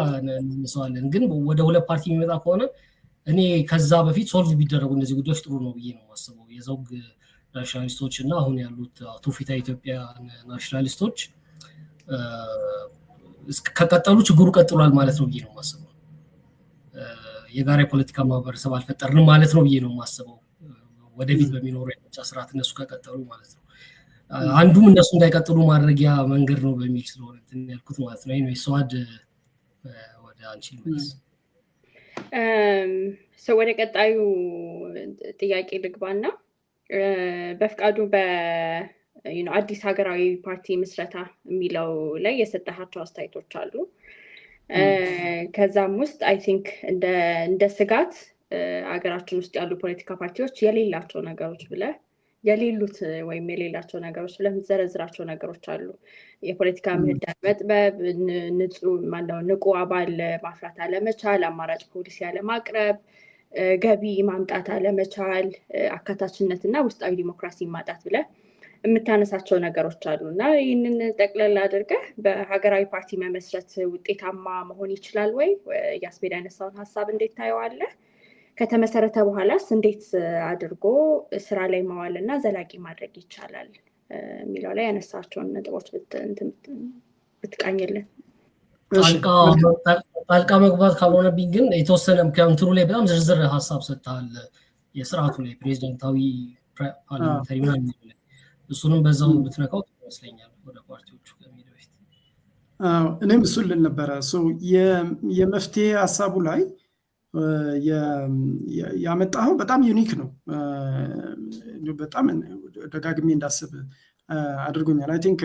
እንሰዋለን። ግን ወደ ሁለት ፓርቲ የሚመጣ ከሆነ እኔ ከዛ በፊት ሶልቭ ቢደረጉ እነዚህ ጉዳዮች ጥሩ ነው ብዬ ነው የማስበው። የዘውግ ናሽናሊስቶች እና አሁን ያሉት ትውፊታዊ ኢትዮጵያ ናሽናሊስቶች ከቀጠሉ ችግሩ ቀጥሏል ማለት ነው ብዬ ነው የማስበው። የጋራ የፖለቲካ ማህበረሰብ አልፈጠርንም ማለት ነው ብዬ ነው የማስበው። ወደፊት በሚኖሩ የምርጫ ስርዓት እነሱ ከቀጠሉ ማለት ነው። አንዱም እነሱ እንዳይቀጥሉ ማድረጊያ መንገድ ነው በሚል ስለሆነ እንትን ያልኩት ማለት ነው። ይሄ ሰዋድ ወደ አንቺ ልመልስ። ወደ ቀጣዩ ጥያቄ ልግባና በፍቃዱ አዲስ ሀገራዊ ፓርቲ ምስረታ የሚለው ላይ የሰጠሃቸው አስተያየቶች አሉ። ከዛም ውስጥ አይ ቲንክ እንደ ስጋት ሀገራችን ውስጥ ያሉ ፖለቲካ ፓርቲዎች የሌላቸው ነገሮች ብለህ የሌሉት ወይም የሌላቸው ነገሮች ብለህ የምትዘረዝራቸው ነገሮች አሉ። የፖለቲካ ምህዳር መጥበብ፣ ንቁ አባል ማፍራት አለመቻል፣ አማራጭ ፖሊሲ አለማቅረብ፣ ገቢ ማምጣት አለመቻል፣ አካታችነት እና ውስጣዊ ዲሞክራሲ ማጣት ብለህ የምታነሳቸው ነገሮች አሉ እና ይህንን ጠቅለል አድርገህ በሀገራዊ ፓርቲ መመስረት ውጤታማ መሆን ይችላል ወይ? ያስፔድ ያነሳውን ሀሳብ እንዴት ታየዋለህ? ከተመሰረተ በኋላስ እንዴት አድርጎ ስራ ላይ ማዋል እና ዘላቂ ማድረግ ይቻላል የሚለው ላይ ያነሳቸውን ነጥቦች ብትቃኝልን። ጣልቃ መግባት ካልሆነብኝ ግን የተወሰነ ምክንያቱም ላይ በጣም ዝርዝር ሀሳብ ሰጥተሃል። የስርዓቱ ላይ ፕሬዚዳንታዊ ፓርላሜንታሪ ምናምን እሱንም በዛው ብትነካው ይመስለኛል ወደ ፓርቲዎቹ ከሚሄድ በፊት። እኔም እሱን ልል ነበረ። የመፍትሄ ሀሳቡ ላይ ያመጣኸው በጣም ዩኒክ ነው። በጣም ደጋግሜ እንዳስብ አድርጎኛል። አይ ቲንክ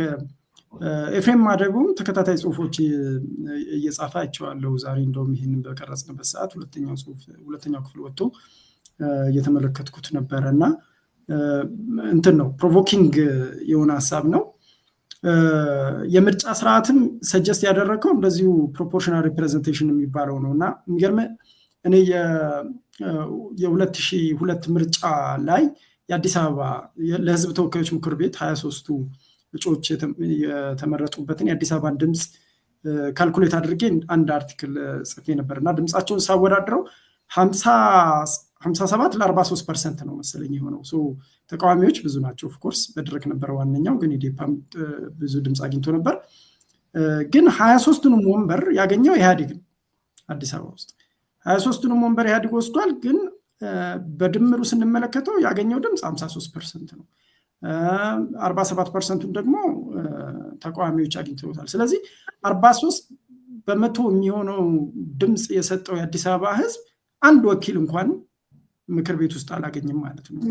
ኤፍሬም ማደጉም ተከታታይ ጽሁፎች እየጻፈ አይቼዋለሁ። ዛሬ እንደውም ይህንን በቀረጽንበት ሰዓት ሁለተኛው ክፍል ወጥቶ እየተመለከትኩት ነበረ እና እንትን ነው ፕሮቮኪንግ የሆነ ሀሳብ ነው። የምርጫ ስርዓትን ሰጀስት ያደረገው እንደዚሁ ፕሮፖርሽናል ሪፕሬዘንቴሽን የሚባለው ነው እና የሚገርምህ እኔ የ2002 ምርጫ ላይ የአዲስ አበባ ለህዝብ ተወካዮች ምክር ቤት 23ቱ እጩዎች የተመረጡበትን የአዲስ አበባን ድምፅ ካልኩሌት አድርጌ አንድ አርቲክል ጽፌ ነበርና ድምጻቸውን ሳወዳድረው 57 ለ43% ነው መሰለኝ የሆነው። ተቃዋሚዎች ብዙ ናቸው። ኦፍኮርስ መድረክ ነበር ዋነኛው፣ ግን ኢዴፓም ብዙ ድምፅ አግኝቶ ነበር። ግን 23ቱንም ወንበር ያገኘው ኢህአዴግ አዲስ አበባ ውስጥ 23ቱንም ወንበር ኢህአዴግ ወስዷል። ግን በድምሩ ስንመለከተው ያገኘው ድምፅ 53% ነው። 47%ቱን ደግሞ ተቃዋሚዎች አግኝተውታል። ስለዚህ 43% የሚሆነው ድምፅ የሰጠው የአዲስ አበባ ህዝብ አንድ ወኪል እንኳን ምክር ቤት ውስጥ አላገኝም ማለት ነው፣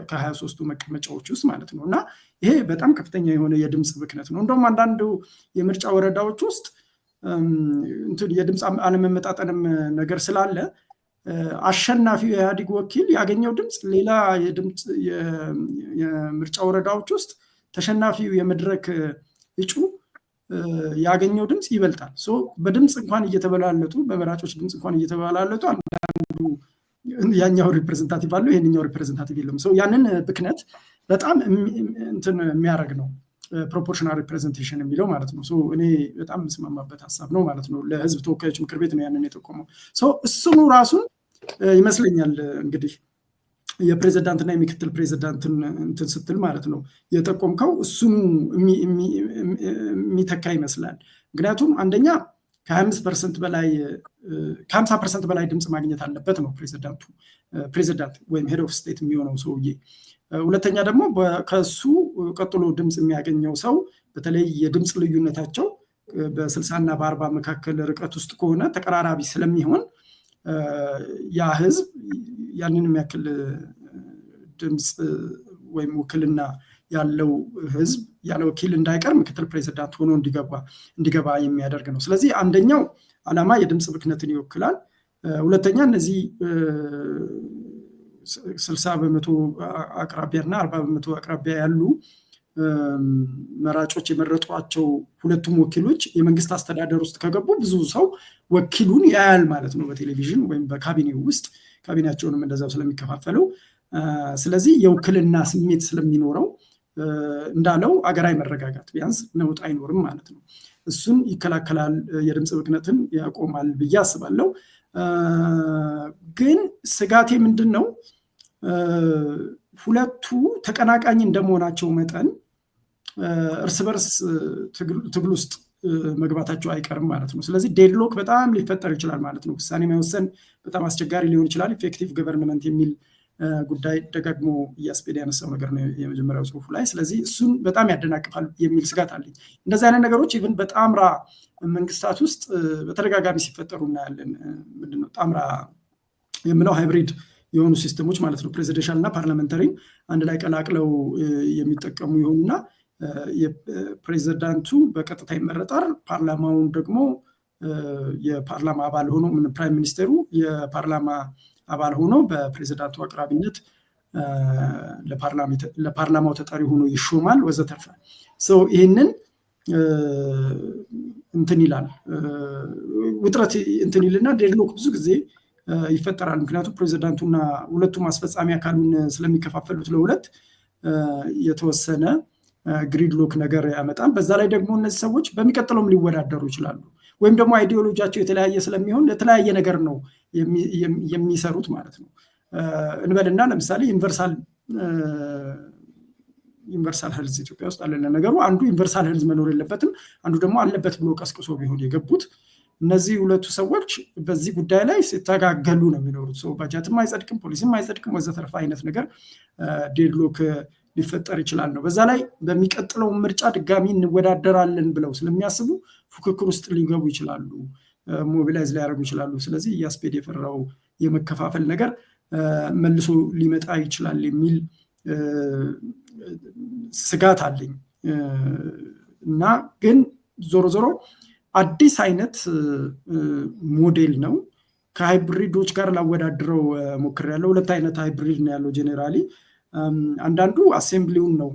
ከ23ቱ መቀመጫዎች ውስጥ ማለት ነው። እና ይሄ በጣም ከፍተኛ የሆነ የድምፅ ብክነት ነው። እንደውም አንዳንዱ የምርጫ ወረዳዎች ውስጥ የድምፅ አለመመጣጠንም ነገር ስላለ አሸናፊው የኢህአዴግ ወኪል ያገኘው ድምፅ ሌላ የምርጫ ወረዳዎች ውስጥ ተሸናፊው የመድረክ እጩ ያገኘው ድምፅ ይበልጣል። በድምፅ እንኳን እየተበላለጡ በመራጮች ድምፅ እንኳን እየተበላለጡ አንዳንዱ ያኛው ሪፕሬዘንታቲቭ አለው ይሄንኛው ሪፕሬዘንታቲቭ የለም። ያንን ብክነት በጣም የሚያደርግ ነው ፕሮፖርሽናል ሪፕሬዘንቴሽን የሚለው ማለት ነው። እኔ በጣም የምስማማበት ሀሳብ ነው ማለት ነው። ለህዝብ ተወካዮች ምክር ቤት ነው ያንን የጠቆመው። እሱኑ ራሱን ይመስለኛል እንግዲህ የፕሬዚዳንትና የምክትል ፕሬዚዳንትን እንትን ስትል ማለት ነው የጠቆምከው እሱኑ የሚተካ ይመስላል። ምክንያቱም አንደኛ ከ50% በላይ ድምፅ ማግኘት አለበት ነው ፕሬዚዳንት ወይም ሄድ ኦፍ ስቴት የሚሆነው ሰውዬ። ሁለተኛ ደግሞ ከሱ ቀጥሎ ድምፅ የሚያገኘው ሰው በተለይ የድምፅ ልዩነታቸው በ60 እና በ40 መካከል ርቀት ውስጥ ከሆነ ተቀራራቢ ስለሚሆን ያ ህዝብ ያንን የሚያክል ድምፅ ወይም ውክልና ያለው ህዝብ ያለ ወኪል እንዳይቀር ምክትል ፕሬዚዳንት ሆኖ እንዲገባ የሚያደርግ ነው። ስለዚህ አንደኛው ዓላማ የድምፅ ብክነትን ይወክላል። ሁለተኛ እነዚህ 60% አቅራቢያ እና 40% አቅራቢያ ያሉ መራጮች የመረጧቸው ሁለቱም ወኪሎች የመንግስት አስተዳደር ውስጥ ከገቡ ብዙ ሰው ወኪሉን ያያል ማለት ነው በቴሌቪዥን ወይም በካቢኔው ውስጥ፣ ካቢኔያቸውንም እንደዛው ስለሚከፋፈለው። ስለዚህ የውክልና ስሜት ስለሚኖረው እንዳለው አገራዊ መረጋጋት ቢያንስ ነውጥ አይኖርም ማለት ነው። እሱን ይከላከላል፣ የድምፅ ብክነትን ያቆማል ብዬ አስባለሁ። ግን ስጋቴ ምንድን ነው? ሁለቱ ተቀናቃኝ እንደመሆናቸው መጠን እርስ በርስ ትግል ውስጥ መግባታቸው አይቀርም ማለት ነው። ስለዚህ ዴድሎክ በጣም ሊፈጠር ይችላል ማለት ነው። ውሳኔ መወሰን በጣም አስቸጋሪ ሊሆን ይችላል። ኢፌክቲቭ ገቨርንመንት የሚል ጉዳይ ደጋግሞ እያስፔድ ያነሳው ነገር ነው የመጀመሪያው ጽሁፉ ላይ። ስለዚህ እሱን በጣም ያደናቅፋል የሚል ስጋት አለኝ። እንደዚህ አይነት ነገሮች ኢቭን በጣምራ መንግስታት ውስጥ በተደጋጋሚ ሲፈጠሩ እናያለን። ምንድነው ጣምራ የምለው? ሃይብሪድ የሆኑ ሲስተሞች ማለት ነው። ፕሬዚደንሻል እና ፓርላመንታሪ አንድ ላይ ቀላቅለው የሚጠቀሙ ይሆኑና የፕሬዚዳንቱ በቀጥታ ይመረጣል፣ ፓርላማውን ደግሞ የፓርላማ አባል ሆኖ ፕራይም ሚኒስቴሩ የፓርላማ አባል ሆኖ በፕሬዚዳንቱ አቅራቢነት ለፓርላማው ተጠሪ ሆኖ ይሾማል ወዘተርፈ። ይህንን እንትን ይላል ውጥረት እንትን ይልና ዴድሎክ ብዙ ጊዜ ይፈጠራል። ምክንያቱም ፕሬዚዳንቱና ሁለቱም አስፈጻሚ አካሉን ስለሚከፋፈሉት ለሁለት የተወሰነ ግሪድሎክ ነገር ያመጣል። በዛ ላይ ደግሞ እነዚህ ሰዎች በሚቀጥለውም ሊወዳደሩ ይችላሉ፣ ወይም ደግሞ አይዲዮሎጂያቸው የተለያየ ስለሚሆን ለተለያየ ነገር ነው የሚሰሩት ማለት ነው። እንበልና ለምሳሌ ዩኒቨርሳል ሄልዝ ኢትዮጵያ ውስጥ አለ ነገሩ። አንዱ ዩኒቨርሳል ሄልዝ መኖር የለበትም፣ አንዱ ደግሞ አለበት ብሎ ቀስቅሶ ቢሆን የገቡት እነዚህ ሁለቱ ሰዎች በዚህ ጉዳይ ላይ ሲተጋገሉ ነው የሚኖሩት። ባጀትም አይጸድቅም፣ ፖሊሲም አይጸድቅም ወዘተርፈ አይነት ነገር ዴድሎክ ሊፈጠር ይችላል ነው። በዛ ላይ በሚቀጥለው ምርጫ ድጋሚ እንወዳደራለን ብለው ስለሚያስቡ ፉክክር ውስጥ ሊገቡ ይችላሉ፣ ሞቢላይዝ ሊያደርጉ ይችላሉ። ስለዚህ እያስፔድ የፈራው የመከፋፈል ነገር መልሶ ሊመጣ ይችላል የሚል ስጋት አለኝ እና ግን ዞሮ ዞሮ አዲስ አይነት ሞዴል ነው። ከሃይብሪዶች ጋር ላወዳድረው ሞክሬያለሁ። ሁለት አይነት ሃይብሪድ ነው ያለው ጄኔራሊ። አንዳንዱ አሴምብሊውን ነው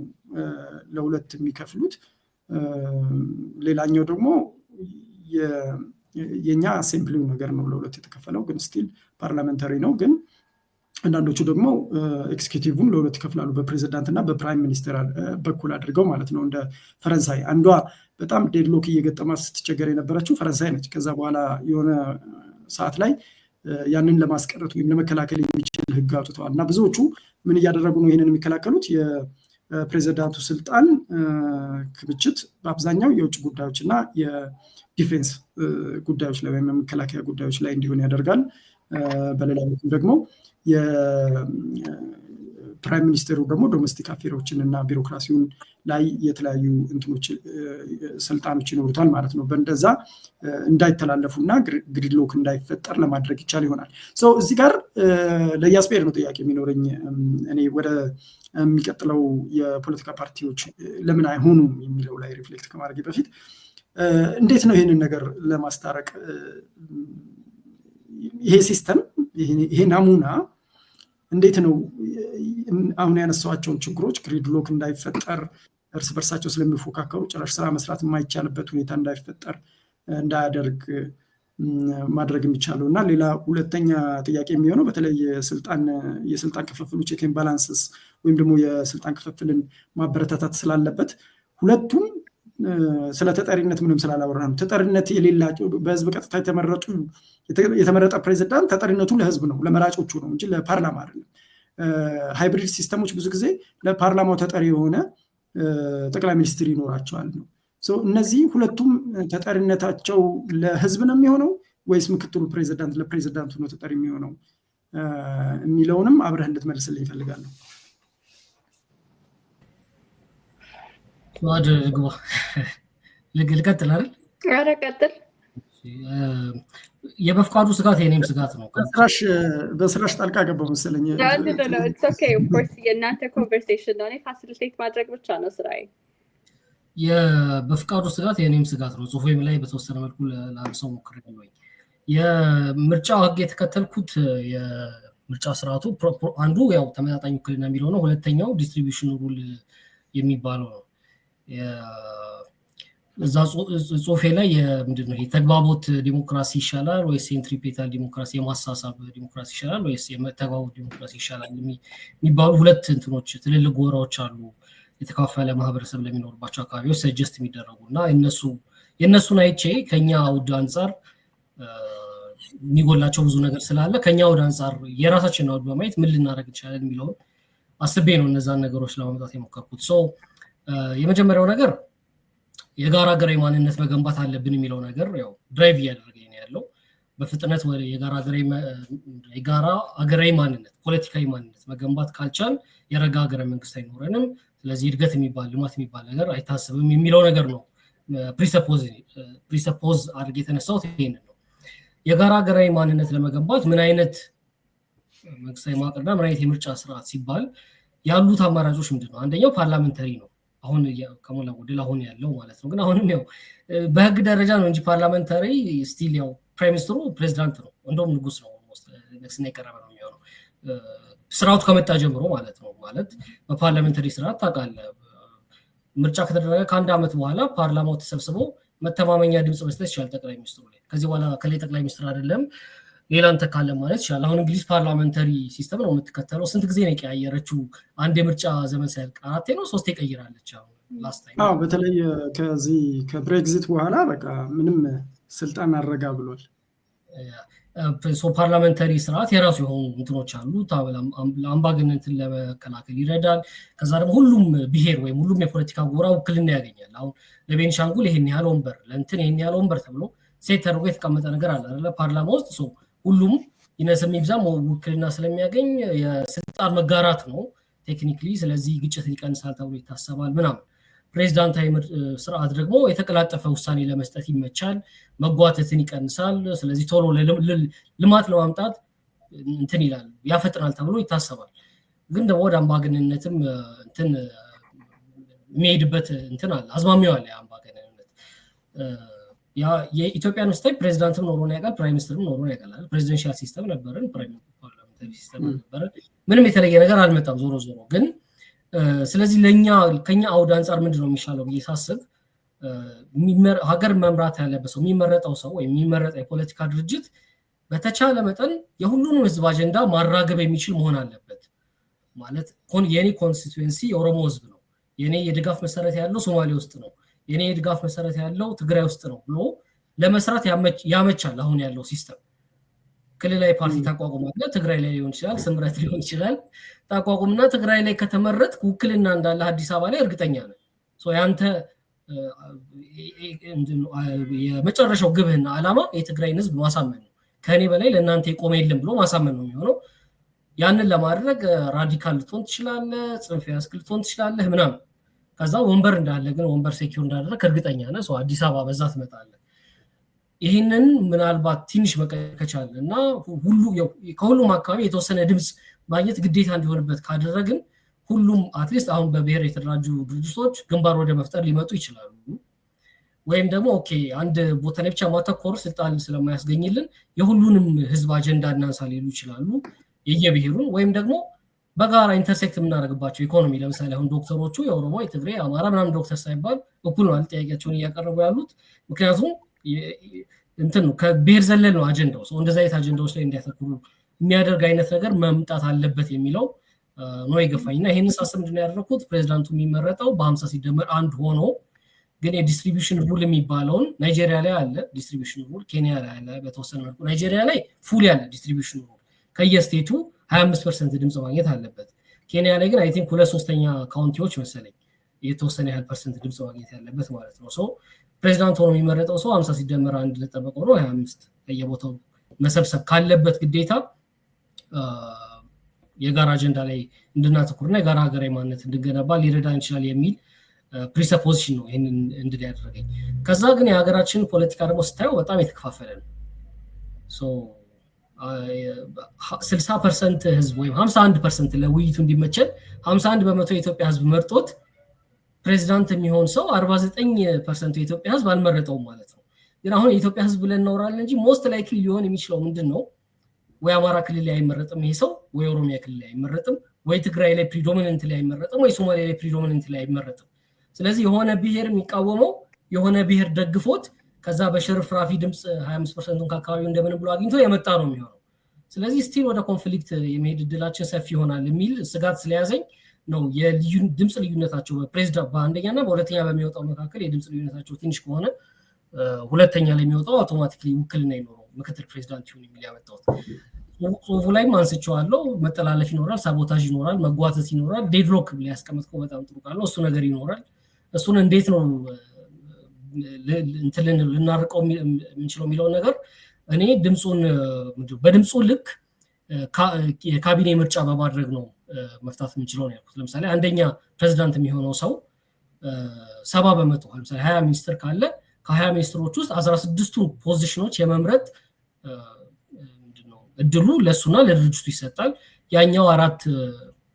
ለሁለት የሚከፍሉት፣ ሌላኛው ደግሞ የኛ አሴምብሊው ነገር ነው ለሁለት የተከፈለው፣ ግን ስቲል ፓርላመንታሪ ነው። ግን አንዳንዶቹ ደግሞ ኤክስኪዩቲቭን ለሁለት ይከፍላሉ፣ በፕሬዚዳንት እና በፕራይም ሚኒስትር በኩል አድርገው ማለት ነው። እንደ ፈረንሳይ አንዷ በጣም ዴድሎክ እየገጠማት ስትቸገር የነበረችው ፈረንሳይ ነች። ከዛ በኋላ የሆነ ሰዓት ላይ ያንን ለማስቀረት ወይም ለመከላከል የሚችል ህግ አውጥተዋል እና ብዙዎቹ ምን እያደረጉ ነው ይህንን የሚከላከሉት? የፕሬዚዳንቱ ስልጣን ክምችት በአብዛኛው የውጭ ጉዳዮች እና የዲፌንስ ጉዳዮች ላይ ወይም የመከላከያ ጉዳዮች ላይ እንዲሆን ያደርጋል። በሌላ በኩል ደግሞ የፕራይም ሚኒስቴሩ ደግሞ ዶሜስቲክ አፌሮችን እና ቢሮክራሲውን ላይ የተለያዩ እንትኖች ስልጣኖች ይኖሩታል ማለት ነው። በእንደዛ እንዳይተላለፉና ግሪድሎክ እንዳይፈጠር ለማድረግ ይቻል ይሆናል። እዚህ ጋር ለያስፔር ነው ጥያቄ የሚኖረኝ። እኔ ወደ የሚቀጥለው የፖለቲካ ፓርቲዎች ለምን አይሆኑም የሚለው ላይ ሪፍሌክት ከማድረግ በፊት እንዴት ነው ይህንን ነገር ለማስታረቅ ይሄ ሲስተም ይሄ ናሙና እንዴት ነው አሁን ያነሳዋቸውን ችግሮች ግሪድሎክ እንዳይፈጠር እርስ በርሳቸው ስለሚፎካከሩ ጭራሽ ስራ መስራት የማይቻልበት ሁኔታ እንዳይፈጠር እንዳያደርግ ማድረግ የሚቻለው እና ሌላ ሁለተኛ ጥያቄ የሚሆነው በተለይ የስልጣን ክፍፍሉ ቼክ ኤንድ ባላንስስ ወይም ደግሞ የስልጣን ክፍፍልን ማበረታታት ስላለበት ሁለቱም ስለ ተጠሪነት ምንም ስላላወራን ተጠሪነት የሌላቸው በህዝብ ቀጥታ የተመረጠ ፕሬዚዳንት ተጠሪነቱ ለህዝብ ነው ለመራጮቹ ነው እንጂ ለፓርላማ አይደለም። ሃይብሪድ ሲስተሞች ብዙ ጊዜ ለፓርላማው ተጠሪ የሆነ ጠቅላይ ሚኒስትር ይኖራቸዋል ነው። እነዚህ ሁለቱም ተጠሪነታቸው ለህዝብ ነው የሚሆነው ወይስ ምክትሉ ፕሬዚዳንት ለፕሬዚዳንቱ ነው ተጠሪ የሚሆነው የሚለውንም አብረህ እንድትመልስልኝ ይፈልጋለሁ። ልቀጥል አይደል? ኧረ ቀጥል። የበፍቃዱ ስጋት የኔም ስጋት ነው። በስራሽ ጣልቃ ገባሁ መሰለኝ። የእናንተ ኮንቨርሴሽን ነው፣ ፋሲሊቴት ማድረግ ብቻ ነው ስራዬ። የበፍቃዱ ስጋት የኔም ስጋት ነው። ጽሁፌም ላይ በተወሰነ መልኩ ለአንሰው ሞክሬያለሁ። የምርጫው ህግ የተከተልኩት የምርጫ ስርዓቱ አንዱ ያው ተመጣጣኝ ውክልና የሚለው ነው። ሁለተኛው ዲስትሪቢዩሽን ሩል የሚባለው ነው። እዛ ጽሁፌ ላይ ምንድነው የተግባቦት ዲሞክራሲ ይሻላል ወይስ ሴንትሪፔታል ዲሞክራሲ የማሳሳብ ዲሞክራሲ ይሻላል ወይስ የተግባቦት ዲሞክራሲ ይሻላል የሚባሉ ሁለት እንትኖች ትልልቅ ጎራዎች አሉ። የተከፋፈለ ማህበረሰብ ለሚኖርባቸው አካባቢዎች ሰጀስት የሚደረጉ እና የእነሱን አይቼ ከኛ አውድ አንጻር የሚጎላቸው ብዙ ነገር ስላለ ከኛ አውድ አንጻር የራሳችንን አውድ በማየት ምን ልናደርግ እንችላለን የሚለውን አስቤ ነው እነዛን ነገሮች ለማምጣት የሞከርኩት። የመጀመሪያው ነገር የጋራ ሀገራዊ ማንነት መገንባት አለብን የሚለው ነገር ያው ድራይቭ እያደረገኝ ነው ያለው። በፍጥነት ወደ የጋራ ሀገራዊ ማንነት ፖለቲካዊ ማንነት መገንባት ካልቻል የረጋ ሀገራዊ መንግስት አይኖረንም። ስለዚህ እድገት የሚባል ልማት የሚባል ነገር አይታሰብም የሚለው ነገር ነው ፕሪሰፖዝ አድርጌ የተነሳሁት ይሄንን ነው። የጋራ ሀገራዊ ማንነት ለመገንባት ምን አይነት መንግስታዊ መዋቅርና ምን አይነት የምርጫ ስርዓት ሲባል ያሉት አማራጮች ምንድን ነው? አንደኛው ፓርላመንተሪ ነው። አሁን ከሞላ ጎደል አሁን ያለው ማለት ነው። ግን አሁንም ያው በህግ ደረጃ ነው እንጂ ፓርላመንታሪ ስቲል ያው ፕራይም ሚኒስትሩ ፕሬዚዳንት ነው፣ እንደውም ንጉስ ነው። ንግስና የቀረበ ነው የሚሆነው ስርዓቱ ከመጣ ጀምሮ ማለት ነው። ማለት በፓርላመንታሪ ስርዓት ታውቃለህ፣ ምርጫ ከተደረገ ከአንድ ዓመት በኋላ ፓርላማው ተሰብስቦ መተማመኛ ድምፅ መስጠት ይችላል ጠቅላይ ሚኒስትሩ ላይ። ከዚህ በኋላ ከላይ ጠቅላይ ሚኒስትር አይደለም ሌላ እንተካለን ማለት ይችላል። አሁን እንግሊዝ ፓርላመንታሪ ሲስተም ነው የምትከተለው። ስንት ጊዜ ነው የቀያየረችው? አንድ የምርጫ ዘመን ሳይልቅ 4 ነው 3 ቀይራለች። አሁን በተለይ ከዚህ ከብሬግዚት በኋላ በቃ ምንም ስልጣን አረጋ ብሏል። ፓርላመንታሪ ስርዓት የራሱ የሆኑ እንትኖች አሉ። አምባገነንነትን ለመከላከል ይረዳል። ከዛ ደግሞ ሁሉም ብሔር ወይም ሁሉም የፖለቲካ ጎራ ውክልና ያገኛል። አሁን ለቤንሻንጉል ይሄን ያህል ወንበር፣ ለእንትን ይሄን ያህል ወንበር ተብሎ ሴት ተደርጎ የተቀመጠ ነገር አለ አይደለ? ፓርላማ ውስጥ ሁሉም ይነስም ይብዛም ውክልና ስለሚያገኝ የስልጣን መጋራት ነው ቴክኒክሊ። ስለዚህ ግጭትን ይቀንሳል ተብሎ ይታሰባል ምናምን። ፕሬዚዳንታዊ ስርዓት ደግሞ የተቀላጠፈ ውሳኔ ለመስጠት ይመቻል፣ መጓተትን ይቀንሳል። ስለዚህ ቶሎ ልማት ለማምጣት እንትን ይላል ያፈጥናል ተብሎ ይታሰባል። ግን ደግሞ ወደ አምባገነንነትም እንትን የሚሄድበት እንትን አለ፣ አዝማሚያው አለ። አምባገነንነት የኢትዮጵያን ስታይል ፕሬዚዳንትም ኖሮን ያውቃል፣ ፕራይም ሚኒስትርም ኖሮን ያውቃል። ፕሬዚደንሻል ሲስተም ነበረን፣ ፓርላሜንታሪ ሲስተም ነበረን። ምንም የተለየ ነገር አልመጣም ዞሮ ዞሮ ግን ስለዚህ ከኛ አውድ አንጻር ምንድነው የሚሻለው ብዬ ሳስብ ሀገር መምራት ያለበት ሰው የሚመረጠው ሰው ወይም የሚመረጠው የፖለቲካ ድርጅት በተቻለ መጠን የሁሉንም ህዝብ አጀንዳ ማራገብ የሚችል መሆን አለበት። ማለት የኔ ኮንስቲትዩንሲ የኦሮሞ ህዝብ ነው፣ የኔ የድጋፍ መሰረት ያለው ሶማሌ ውስጥ ነው፣ የኔ የድጋፍ መሰረት ያለው ትግራይ ውስጥ ነው ብሎ ለመስራት ያመቻል። አሁን ያለው ሲስተም ክልላዊ ፓርቲ ታቋቁማለህ፣ ትግራይ ላይ ሊሆን ይችላል፣ ስምረት ሊሆን ይችላል። ታቋቁምና ትግራይ ላይ ከተመረጥ ውክልና እንዳለ አዲስ አበባ ላይ እርግጠኛ ነን። ያንተ የመጨረሻው ግብህና ዓላማ የትግራይን ህዝብ ማሳመን ነው። ከኔ በላይ ለእናንተ የቆመ የለም ብሎ ማሳመን ነው የሚሆነው። ያንን ለማድረግ ራዲካል ልትሆን ትችላለህ፣ ጽንፍ ያስክ ልትሆን ትችላለህ ምናምን። ከዛ ወንበር እንዳለ ግን ወንበር ሴኪዩር እንዳደረግ እርግጠኛ ነህ። አዲስ አበባ በዛ ትመጣለህ። ይህንን ምናልባት ትንሽ መቀከቻል እና ከሁሉም አካባቢ የተወሰነ ድምፅ ማግኘት ግዴታ እንዲሆንበት ካደረግን ሁሉም አትሊስት አሁን በብሔር የተደራጁ ድርጅቶች ግንባር ወደ መፍጠር ሊመጡ ይችላሉ። ወይም ደግሞ ኦኬ አንድ ቦታ ላይ ብቻ ማተኮር ስልጣን ስለማያስገኝልን የሁሉንም ህዝብ አጀንዳ እናንሳ ሊሉ ይችላሉ የየብሔሩን። ወይም ደግሞ በጋራ ኢንተርሴክት የምናደርግባቸው ኢኮኖሚ ለምሳሌ አሁን ዶክተሮቹ የኦሮሞ፣ የትግሬ፣ የአማራ ምናምን ዶክተር ሳይባል እኩል ነው ጥያቄያቸውን እያቀረቡ ያሉት። ምክንያቱም እንትን ነው ከብሔር ዘለል ነው አጀንዳው። እንደዛ አይነት አጀንዳዎች ላይ እንዲያተኩሩ የሚያደርግ አይነት ነገር መምጣት አለበት የሚለው ነው የገፋኝና ይሄንን ሳስብ ምንድነው ያደረኩት ፕሬዝዳንቱ የሚመረጠው በ50 ሲደመር 1 ሆኖ ግን የዲስትሪቢዩሽን ሩል የሚባለውን ናይጄሪያ ላይ አለ ዲስትሪቢዩሽን ሩል፣ ኬንያ ላይ አለ በተወሰነ መልኩ። ናይጄሪያ ላይ ፉል ያለ ዲስትሪቢዩሽን ሩል ከየስቴቱ 25% ድምጽ ማግኘት አለበት። ኬንያ ላይ ግን አይ ቲንክ 2/3 ካውንቲዎች መሰለኝ የተወሰነ ያህል ፐርሰንት ድምጽ ማግኘት ያለበት ማለት ነው። ፕሬዝዳንት ሆኖ የሚመረጠው ሰው 50 ሲደመር 1 ለጠበቀው ነው 25 ከየቦታው መሰብሰብ ካለበት ግዴታ የጋራ አጀንዳ ላይ እንድናተኩርና የጋራ ሀገራዊ ማንነት እንድንገነባ ሊረዳ ይችላል የሚል ፕሪሰፖዚሽን ነው ይሄንን እንድል ያደረገኝ። ከዛ ግን የሀገራችን ፖለቲካ ደግሞ ስታየው በጣም የተከፋፈለ ነው። 60% ህዝብ ወይም 51% ለውይይቱ እንዲመቸል 51 በመቶ የኢትዮጵያ ህዝብ መርጦት ፕሬዝዳንት የሚሆን ሰው 49% የኢትዮጵያ ህዝብ አልመረጠውም ማለት ነው። ግን አሁን የኢትዮጵያ ህዝብ ብለን እናወራለን እንጂ ሞስት ላይክሊ ሊሆን የሚችለው ምንድነው? ወይ አማራ ክልል ላይ አይመረጥም ይሄ ሰው፣ ወይ ኦሮሚያ ክልል ላይ አይመረጥም፣ ወይ ትግራይ ላይ ፕሪዶሚናንት ላይ አይመረጥም፣ ወይ ሶማሊያ ላይ ፕሪዶሚናንት ላይ አይመረጥም። ስለዚህ የሆነ ብሔር የሚቃወመው የሆነ ብሔር ደግፎት ከዛ በሽርፍራፊ ድምጽ 25%ን ከአካባቢው እንደምን ብሎ አግኝቶ የመጣ ነው የሚሆነው። ስለዚህ ስቲል ወደ ኮንፍሊክት የመሄድ እድላችን ሰፊ ይሆናል የሚል ስጋት ስለያዘኝ ነው የድምጽ ልዩነታቸው በፕሬዝዳንት በአንደኛና በሁለተኛ በሚወጣው መካከል የድምጽ ልዩነታቸው ትንሽ ከሆነ ሁለተኛ ላይ የሚወጣው አውቶማቲክሊ ውክልና ይኖረው ምክትል ፕሬዝዳንት ይሁን የሚል ያመጣሁት። ጽሁፉ ላይም አንስቼዋለሁ። መጠላለፍ ይኖራል፣ ሳቦታጅ ይኖራል፣ መጓተት ይኖራል። ዴድሎክ ብላ ያስቀመጥከው በጣም ጥሩ ቃል ነው። እሱ ነገር ይኖራል። እሱን እንዴት ነው ልናርቀው የምንችለው የሚለውን ነገር እኔ በድምፁ ልክ የካቢኔ ምርጫ በማድረግ ነው መፍታት የምንችለው ነው ያልኩት። ለምሳሌ አንደኛ ፕሬዝዳንት የሚሆነው ሰው 70% ለምሳሌ 20 ሚኒስትር ካለ ከ20 ሚኒስትሮች ውስጥ 16ቱን ፖዚሽኖች የመምረጥ እድሉ ለሱና ለድርጅቱ ይሰጣል። ያኛው 4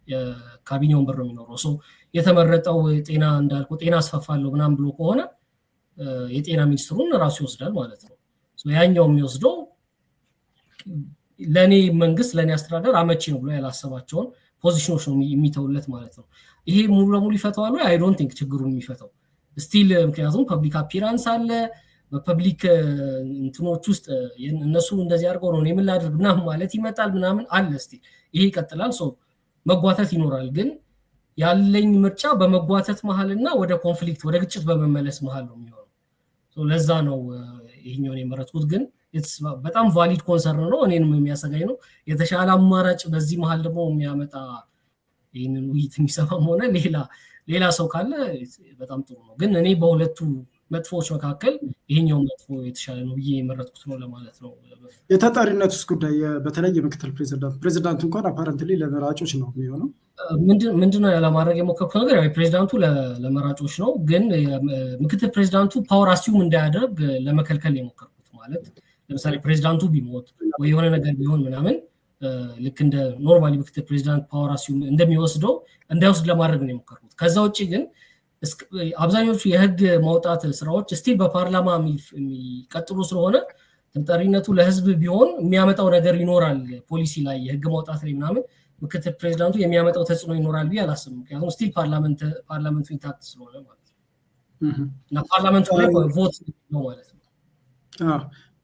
የካቢኔ ወንበር ነው የሚኖረው። የተመረጠው ጤና እንዳልኩ ጤና አስፋፋለሁ ምናምን ብሎ ከሆነ የጤና ሚኒስትሩን ራሱ ይወስዳል ማለት ነው። ያኛው የሚወስደው ለኔ መንግስት ለኔ አስተዳደር አመቺ ነው ብሎ ያላሰባቸውን ፖዚሽኖች ነው የሚተውለት ማለት ነው። ይሄ ሙሉ ለሙሉ ይፈታዋል ወይ? አይ ዶንት ቲንክ ችግሩን የሚፈታው ስቲል፣ ምክንያቱም ፐብሊክ አፒራንስ አለ። በፐብሊክ እንትኖች ውስጥ እነሱ እንደዚህ አድርገው ነው ምን ላድርግ ምናምን ማለት ይመጣል ምናምን አለ። ስቲል ይሄ ይቀጥላል። መጓተት ይኖራል። ግን ያለኝ ምርጫ በመጓተት መሀልና ወደ ኮንፍሊክት ወደ ግጭት በመመለስ መሀል ነው የሚሆነው። ለዛ ነው ይሄኛውን የመረጥኩት። ግን በጣም ቫሊድ ኮንሰርን ነው፣ እኔንም የሚያሰጋኝ ነው። የተሻለ አማራጭ በዚህ መሀል ደግሞ የሚያመጣ ይህንን ውይይት የሚሰማም ሆነ ሌላ ሰው ካለ በጣም ጥሩ ነው። ግን እኔ በሁለቱ መጥፎዎች መካከል ይሄኛው መጥፎ የተሻለ ነው ብዬ የመረጥኩት ነው ለማለት ነው። የተጠሪነቱስ ጉዳይ በተለይ የምክትል ፕሬዝዳንቱ እንኳን አፓረንትሊ ለመራጮች ነው የሚሆነው። ምንድነው ያለማድረግ የሞከርኩት ነገር ያው ፕሬዝዳንቱ ለመራጮች ነው። ግን ምክትል ፕሬዝዳንቱ ፓወር አሲዩም እንዳያደርግ ለመከልከል የሞከርኩት ማለት ለምሳሌ ፕሬዝዳንቱ ቢሞት ወይ የሆነ ነገር ቢሆን ምናምን ልክ እንደ ኖርማሊ ምክትል ፕሬዝዳንት ፓወር አሲዩም እንደሚወስደው እንዳይወስድ ለማድረግ ነው የሞከርኩት። ከዛ ውጭ ግን አብዛኞቹ የህግ ማውጣት ስራዎች ስቲል በፓርላማ የሚቀጥሉ ስለሆነ ተጠሪነቱ ለህዝብ ቢሆን የሚያመጣው ነገር ይኖራል። ፖሊሲ ላይ የህግ ማውጣት ላይ ምናምን ምክትል ፕሬዝዳንቱ የሚያመጣው ተጽዕኖ ይኖራል ብዬ አላስብም። ምክንያቱም ስቲል ፓርላመንቱ ኢንታክት ስለሆነ ማለት ነው እና ፓርላመንቱ ላይ ቮት ነው ማለት ነው።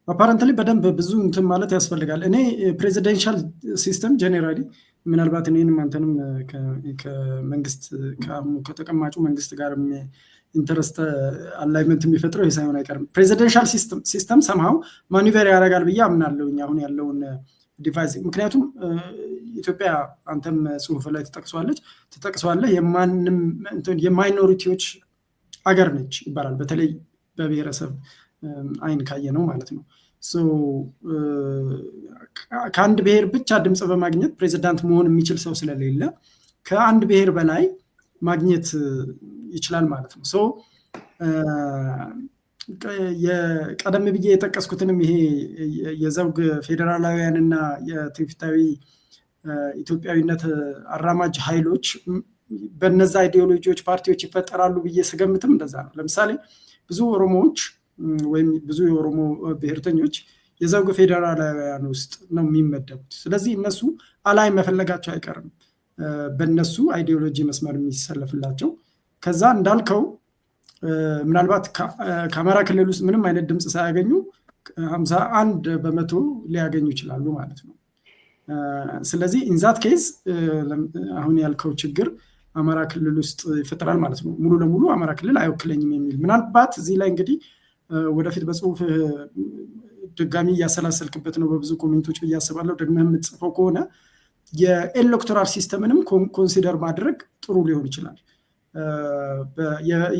አፓረንትሊ በደንብ ብዙ እንትን ማለት ያስፈልጋል። እኔ ፕሬዚደንሻል ሲስተም ጀኔራሊ ምናልባት እኔንም አንተንም ከመንግስት ከተቀማጩ መንግስት ጋር ኢንተረስት አላይመንት የሚፈጥረው ይህ ሳይሆን አይቀርም። ፕሬዚደንሻል ሲስተም ሰምሃው ማኒቨር ያደርጋል ብዬ አምናለሁኝ አሁን ያለውን ዲቫይስ። ምክንያቱም ኢትዮጵያ አንተም ጽሁፍ ላይ ትጠቅሷለህ የማይኖሪቲዎች አገር ነች ይባላል፣ በተለይ በብሔረሰብ አይን ካየ ነው ማለት ነው። ከአንድ ብሔር ብቻ ድምፅ በማግኘት ፕሬዚዳንት መሆን የሚችል ሰው ስለሌለ ከአንድ ብሔር በላይ ማግኘት ይችላል ማለት ነው። ቀደም ብዬ የጠቀስኩትንም ይሄ የዘውግ ፌዴራላውያንና የትውፊታዊ ኢትዮጵያዊነት አራማጅ ኃይሎች በነዛ አይዲዮሎጂዎች ፓርቲዎች ይፈጠራሉ ብዬ ስገምትም እንደዛ ነው። ለምሳሌ ብዙ ኦሮሞዎች ወይም ብዙ የኦሮሞ ብሔርተኞች የዘውግ ፌዴራላውያን ውስጥ ነው የሚመደቡት። ስለዚህ እነሱ አላይ መፈለጋቸው አይቀርም በእነሱ አይዲዮሎጂ መስመር የሚሰለፍላቸው። ከዛ እንዳልከው ምናልባት ከአማራ ክልል ውስጥ ምንም አይነት ድምፅ ሳያገኙ 51% ሊያገኙ ይችላሉ ማለት ነው። ስለዚህ ኢንዛት ኬዝ አሁን ያልከው ችግር አማራ ክልል ውስጥ ይፈጠራል ማለት ነው። ሙሉ ለሙሉ አማራ ክልል አይወክለኝም የሚል ምናልባት እዚህ ላይ እንግዲህ ወደፊት በጽሁፍ ድጋሚ እያሰላሰልክበት ነው በብዙ ኮሜንቶች ብዬ አስባለሁ። ደግሞ የምትጽፈው ከሆነ የኤሌክቶራል ሲስተምንም ኮንሲደር ማድረግ ጥሩ ሊሆን ይችላል።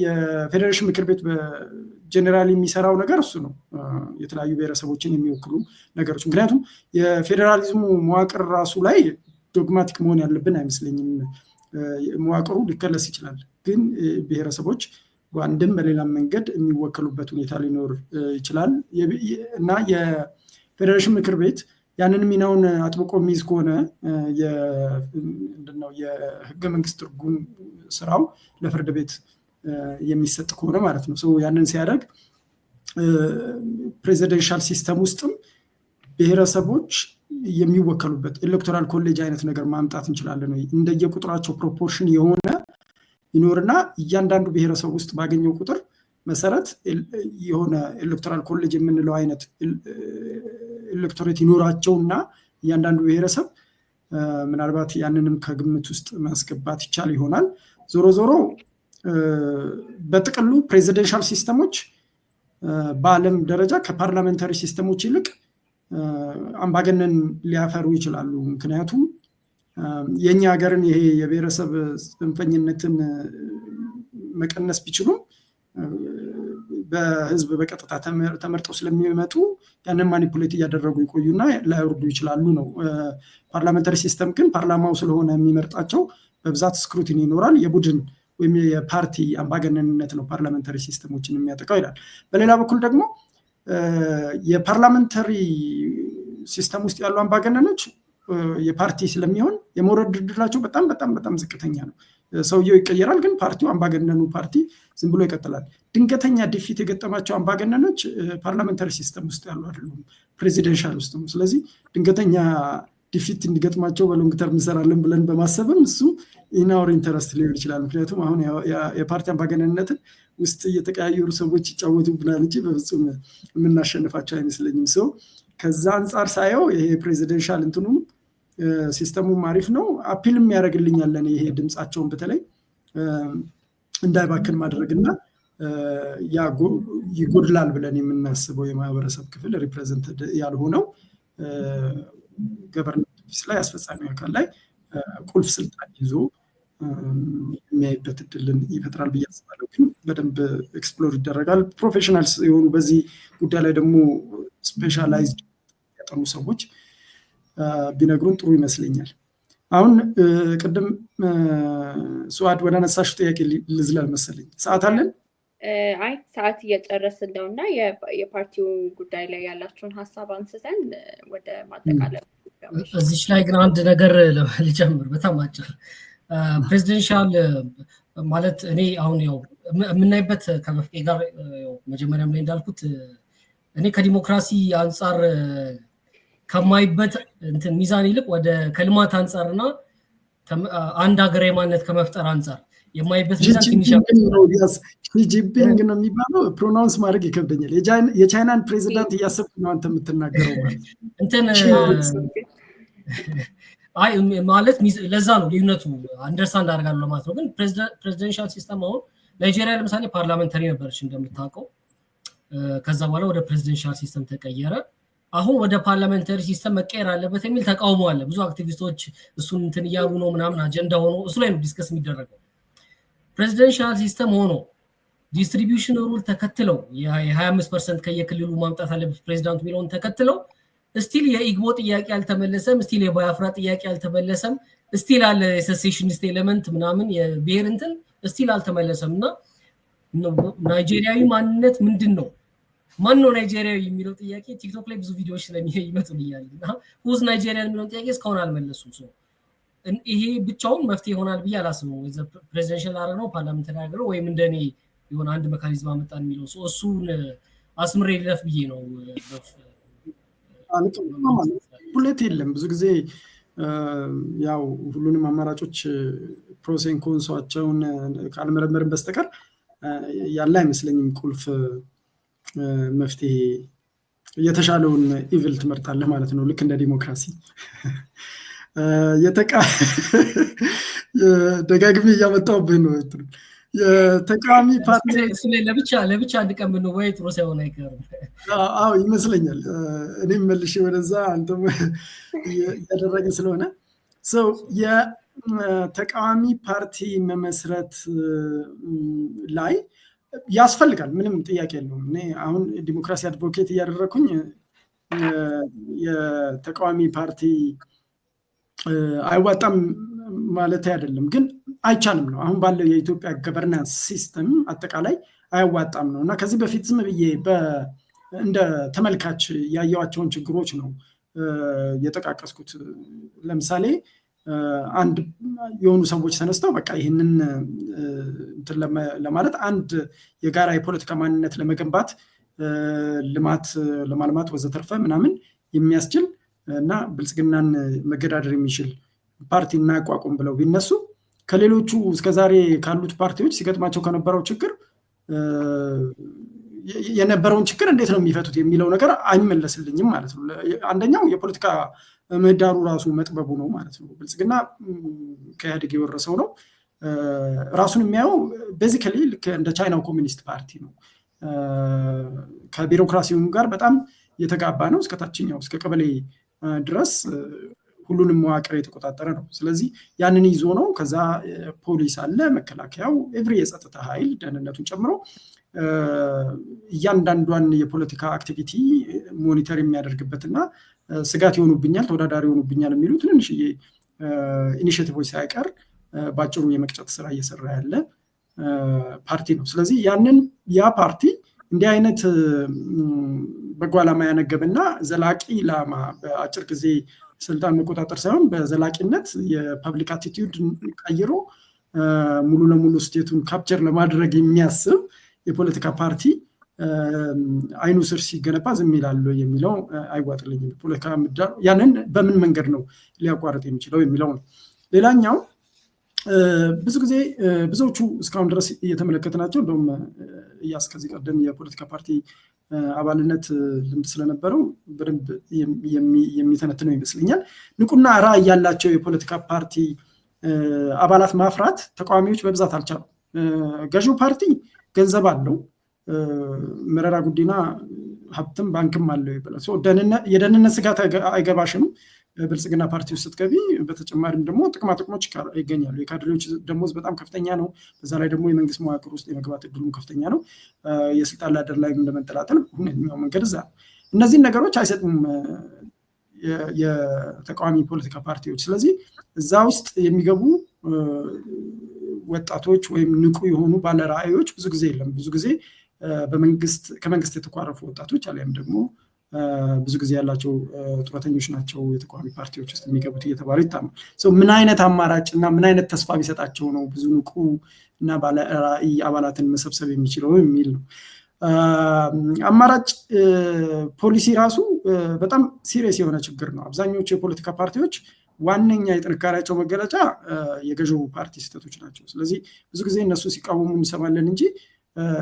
የፌዴሬሽን ምክር ቤት በጀኔራል የሚሰራው ነገር እሱ ነው፣ የተለያዩ ብሔረሰቦችን የሚወክሉ ነገሮች። ምክንያቱም የፌዴራሊዝሙ መዋቅር ራሱ ላይ ዶግማቲክ መሆን ያለብን አይመስለኝም። መዋቅሩ ሊከለስ ይችላል፣ ግን ብሔረሰቦች በአንድም በሌላም መንገድ የሚወከሉበት ሁኔታ ሊኖር ይችላል እና የፌዴሬሽን ምክር ቤት ያንን ሚናውን አጥብቆ የሚይዝ ከሆነ የህገ መንግስት ትርጉም ስራው ለፍርድ ቤት የሚሰጥ ከሆነ ማለት ነው። ያንን ሲያደርግ ፕሬዚደንሻል ሲስተም ውስጥም ብሔረሰቦች የሚወከሉበት ኤሌክቶራል ኮሌጅ አይነት ነገር ማምጣት እንችላለን ወይ? እንደየቁጥራቸው ፕሮፖርሽን የሆነ ይኖርና እያንዳንዱ ብሔረሰብ ውስጥ ባገኘው ቁጥር መሰረት የሆነ ኤሌክቶራል ኮሌጅ የምንለው አይነት ኤሌክቶሬት ይኖራቸውና እያንዳንዱ ብሔረሰብ ምናልባት ያንንም ከግምት ውስጥ ማስገባት ይቻል ይሆናል። ዞሮ ዞሮ በጥቅሉ ፕሬዚደንሻል ሲስተሞች በዓለም ደረጃ ከፓርላሜንታሪ ሲስተሞች ይልቅ አምባገነን ሊያፈሩ ይችላሉ። ምክንያቱም የኛ ሀገርን ይሄ የብሔረሰብ ጽንፈኝነትን መቀነስ ቢችሉም በህዝብ በቀጥታ ተመርጠው ስለሚመጡ ያንን ማኒፑሌት እያደረጉ ይቆዩና ላይወርዱ ይችላሉ ነው። ፓርላሜንታሪ ሲስተም ግን ፓርላማው ስለሆነ የሚመርጣቸው በብዛት ስክሩቲኒ ይኖራል። የቡድን ወይም የፓርቲ አምባገነንነት ነው ፓርላሜንታሪ ሲስተሞችን የሚያጠቃው ይላል። በሌላ በኩል ደግሞ የፓርላሜንታሪ ሲስተም ውስጥ ያሉ አምባገነኖች የፓርቲ ስለሚሆን የመውረድ ዕድላቸው በጣም በጣም በጣም ዝቅተኛ ነው። ሰውየው ይቀየራል፣ ግን ፓርቲው አምባገነኑ ፓርቲ ዝም ብሎ ይቀጥላል። ድንገተኛ ዲፊት የገጠማቸው አምባገነኖች ፓርላሜንታሪ ሲስተም ውስጥ ያሉ አይደሉም፣ ፕሬዚደንሻል ውስጥ ነው። ስለዚህ ድንገተኛ ዲፊት እንዲገጥማቸው በሎንግ ተርም እንሰራለን ብለን በማሰብም እሱ ኢናውር ኢንተረስት ሊሆን ይችላል። ምክንያቱም አሁን የፓርቲ አምባገነንነትን ውስጥ እየተቀያየሩ ሰዎች ይጫወቱብናል እንጂ በፍጹም የምናሸንፋቸው አይመስለኝም። ሰው ከዛ አንጻር ሳየው ይሄ ፕሬዚደንሻል እንትኑም ሲስተሙም አሪፍ ነው። አፒልም ያደርግልኛል ለኔ ይሄ ድምፃቸውን በተለይ እንዳይባክን ማድረግና ይጎድላል ብለን የምናስበው የማህበረሰብ ክፍል ሪፕሬዘንትድ ያልሆነው ገቨርንመንት ኦፊስ ላይ አስፈጻሚ አካል ላይ ቁልፍ ስልጣን ይዞ የሚያይበት እድልን ይፈጥራል ብዬ አስባለሁ። ግን በደንብ ኤክስፕሎር ይደረጋል። ፕሮፌሽናልስ የሆኑ በዚህ ጉዳይ ላይ ደግሞ ስፔሻላይዝድ ያጠኑ ሰዎች ቢነግሩን ጥሩ ይመስለኛል። አሁን ቅድም ሱአድ ወደ አነሳሽ ጥያቄ ልዝለል መሰለኝ። ሰዓት አለን? አይ ሰዓት እየጨረስን ነው እና የፓርቲው ጉዳይ ላይ ያላችሁን ሀሳብ አንስተን ወደ ማጠቃለል። እዚች ላይ ግን አንድ ነገር ልጨምር በጣም አጭር። ፕሬዚደንሻል ማለት እኔ አሁን ያው የምናይበት ከመፍቄ ጋር መጀመሪያም ላይ እንዳልኩት እኔ ከዲሞክራሲ አንጻር ከማይበት እንትን ሚዛን ይልቅ ወደ ከልማት አንጻርና አንድ ሀገራዊ ማንነት ከመፍጠር አንጻር የማይበት ሚዛን ትንሽ ጂንፒንግ ነው የሚባለው ፕሮናውንስ ማድረግ ይከብደኛል። የቻይናን ፕሬዚዳንት እያሰብኩ ነው አንተ የምትናገረው ማለት እንትን አይ ማለት ለዛ ነው ልዩነቱ አንደርስታንድ አደርጋለሁ ማለት ነው። ግን ፕሬዚደንሻል ሲስተም አሁን ናይጄሪያ ለምሳሌ ፓርላመንታሪ ነበረች እንደምታውቀው። ከዛ በኋላ ወደ ፕሬዚደንሻል ሲስተም ተቀየረ። አሁን ወደ ፓርላመንታሪ ሲስተም መቀየር አለበት የሚል ተቃውሞ አለ። ብዙ አክቲቪስቶች እሱን እንትን እያሉ ነው ምናምን አጀንዳ ሆኖ እሱ ላይ ነው ዲስከስ የሚደረገው። ፕሬዚደንሻል ሲስተም ሆኖ ዲስትሪቢዩሽን ሩል ተከትለው የ25% ከየክልሉ ማምጣት አለበት ፕሬዚዳንቱ የሚለውን ተከትለው ስቲል የኢግቦ ጥያቄ አልተመለሰም፣ ስቲል የባያፍራ ጥያቄ አልተመለሰም፣ ስቲል አለ የሴሴሽኒስት ኤሌመንት ምናምን የብሔር እንትን ስቲል አልተመለሰም። እና ናይጄሪያዊ ማንነት ምንድን ነው? ማን ነው ናይጄሪያዊ የሚለው ጥያቄ ቲክቶክ ላይ ብዙ ቪዲዮዎች ስለሚመጡልኛል እና ሁዝ ናይጄሪያን የሚለውን ጥያቄ እስካሁን አልመለሱም። ይሄ ብቻውን መፍትሄ ይሆናል ብዬ አላስብም። ፕሬዚደንሻል አደረግነው ፓርላመንታሪ አደረግነው ወይም እንደኔ የሆነ አንድ ሜካኒዝም አመጣን የሚለው እሱን አስምሬ ልለፍ ብዬ ነው። ሁለት የለም ብዙ ጊዜ ያው ሁሉንም አማራጮች ፕሮሴን ኮንሷቸውን ካልመረመርን በስተቀር ያለ አይመስለኝም ቁልፍ መፍትሄ። የተሻለውን ኢቭል ትመርጣለህ ማለት ነው፣ ልክ እንደ ዲሞክራሲ። ደጋግሜ እያመጣሁብህ ነው። የተቃዋሚ ፓርቲ ለብቻ አንድ ቀን ብንወያይ ጥሩ ሳይሆን አይቀርም። አዎ ይመስለኛል። እኔም መልሼ ወደዛ አንተም እያደረግን ስለሆነ የተቃዋሚ ፓርቲ መመስረት ላይ ያስፈልጋል፣ ምንም ጥያቄ የለውም። እኔ አሁን ዲሞክራሲ አድቮኬት እያደረኩኝ የተቃዋሚ ፓርቲ አይዋጣም ማለት አይደለም፣ ግን አይቻልም ነው። አሁን ባለው የኢትዮጵያ ገቨርናንስ ሲስተም አጠቃላይ አያዋጣም ነው እና ከዚህ በፊት ዝም ብዬ እንደ ተመልካች ያየዋቸውን ችግሮች ነው የጠቃቀስኩት። ለምሳሌ አንድ የሆኑ ሰዎች ተነስተው በቃ ይህንን ለማለት አንድ የጋራ የፖለቲካ ማንነት ለመገንባት ልማት ለማልማት ወዘተርፈ ምናምን የሚያስችል እና ብልጽግናን መገዳደር የሚችል ፓርቲ እናቋቁም ብለው ቢነሱ ከሌሎቹ እስከዛሬ ካሉት ፓርቲዎች ሲገጥማቸው ከነበረው ችግር የነበረውን ችግር እንዴት ነው የሚፈቱት የሚለው ነገር አይመለስልኝም ማለት ነው። አንደኛው የፖለቲካ ምህዳሩ ራሱ መጥበቡ ነው ማለት ነው። ብልጽግና ከኢህአዴግ የወረሰው ነው። ራሱን የሚያየው ቤዚካሊ ልክ እንደ ቻይናው ኮሚኒስት ፓርቲ ነው። ከቢሮክራሲውም ጋር በጣም የተጋባ ነው። እስከ ታችኛው እስከ ቀበሌ ድረስ ሁሉንም መዋቅር የተቆጣጠረ ነው። ስለዚህ ያንን ይዞ ነው። ከዛ ፖሊስ አለ፣ መከላከያው፣ ኤቭሪ የጸጥታ ኃይል ደህንነቱን ጨምሮ እያንዳንዷን የፖለቲካ አክቲቪቲ ሞኒተር የሚያደርግበትና ስጋት ይሆኑብኛል፣ ተወዳዳሪ ይሆኑብኛል የሚሉ ትንንሽዬ ኢኒሽቲቮች ሳይቀር በአጭሩ የመቅጨት ስራ እየሰራ ያለ ፓርቲ ነው። ስለዚህ ያ ፓርቲ እንዲህ አይነት በጎ ዓላማ ያነገበና ዘላቂ ዓላማ በአጭር ጊዜ ስልጣን መቆጣጠር ሳይሆን በዘላቂነት የፐብሊክ አቲቲዩድ ቀይሮ ሙሉ ለሙሉ ስቴቱን ካፕቸር ለማድረግ የሚያስብ የፖለቲካ ፓርቲ አይኑ ስር ሲገነባ ዝም ይላሉ የሚለው አይዋጥልኝም። ፖለቲካ ምህዳር ያንን በምን መንገድ ነው ሊያቋርጥ የሚችለው የሚለው ነው። ሌላኛው ብዙ ጊዜ ብዙዎቹ እስካሁን ድረስ እየተመለከትናቸው እንደውም ከዚህ ቀደም የፖለቲካ ፓርቲ አባልነት ልምድ ስለነበረው በደንብ የሚተነትነው ይመስለኛል። ንቁና ራዕይ ያላቸው የፖለቲካ ፓርቲ አባላት ማፍራት ተቃዋሚዎች በብዛት አልቻሉም። ገዢው ፓርቲ ገንዘብ አለው፣ መረራ ጉዲና ሀብትም ባንክም አለው ይባላል። የደህንነት ስጋት አይገባሽም ብልጽግና ፓርቲ ውስጥ ስትገቢ። በተጨማሪም ደግሞ ጥቅማ ጥቅሞች ይገኛሉ። የካድሬዎች ደሞዝ በጣም ከፍተኛ ነው። በዛ ላይ ደግሞ የመንግስት መዋቅር ውስጥ የመግባት እድሉም ከፍተኛ ነው። የስልጣን ላደር ላይ እንደመንጠላጠል ሁነኛው መንገድ እዛ ነው። እነዚህን ነገሮች አይሰጡም የተቃዋሚ ፖለቲካ ፓርቲዎች። ስለዚህ እዛ ውስጥ የሚገቡ ወጣቶች ወይም ንቁ የሆኑ ባለራዕዮች ብዙ ጊዜ የለም። ብዙ ጊዜ ከመንግስት የተኳረፉ ወጣቶች አሊያም ደግሞ ብዙ ጊዜ ያላቸው ጡረተኞች ናቸው የተቃዋሚ ፓርቲዎች ውስጥ የሚገቡት እየተባሉ ይታማል። ምን አይነት አማራጭ እና ምን አይነት ተስፋ ቢሰጣቸው ነው ብዙ ንቁ እና ባለራዕይ አባላትን መሰብሰብ የሚችለው የሚል ነው። አማራጭ ፖሊሲ ራሱ በጣም ሲሪየስ የሆነ ችግር ነው። አብዛኞቹ የፖለቲካ ፓርቲዎች ዋነኛ የጥንካሬያቸው መገለጫ የገዢው ፓርቲ ስህተቶች ናቸው። ስለዚህ ብዙ ጊዜ እነሱ ሲቃወሙ እንሰማለን እንጂ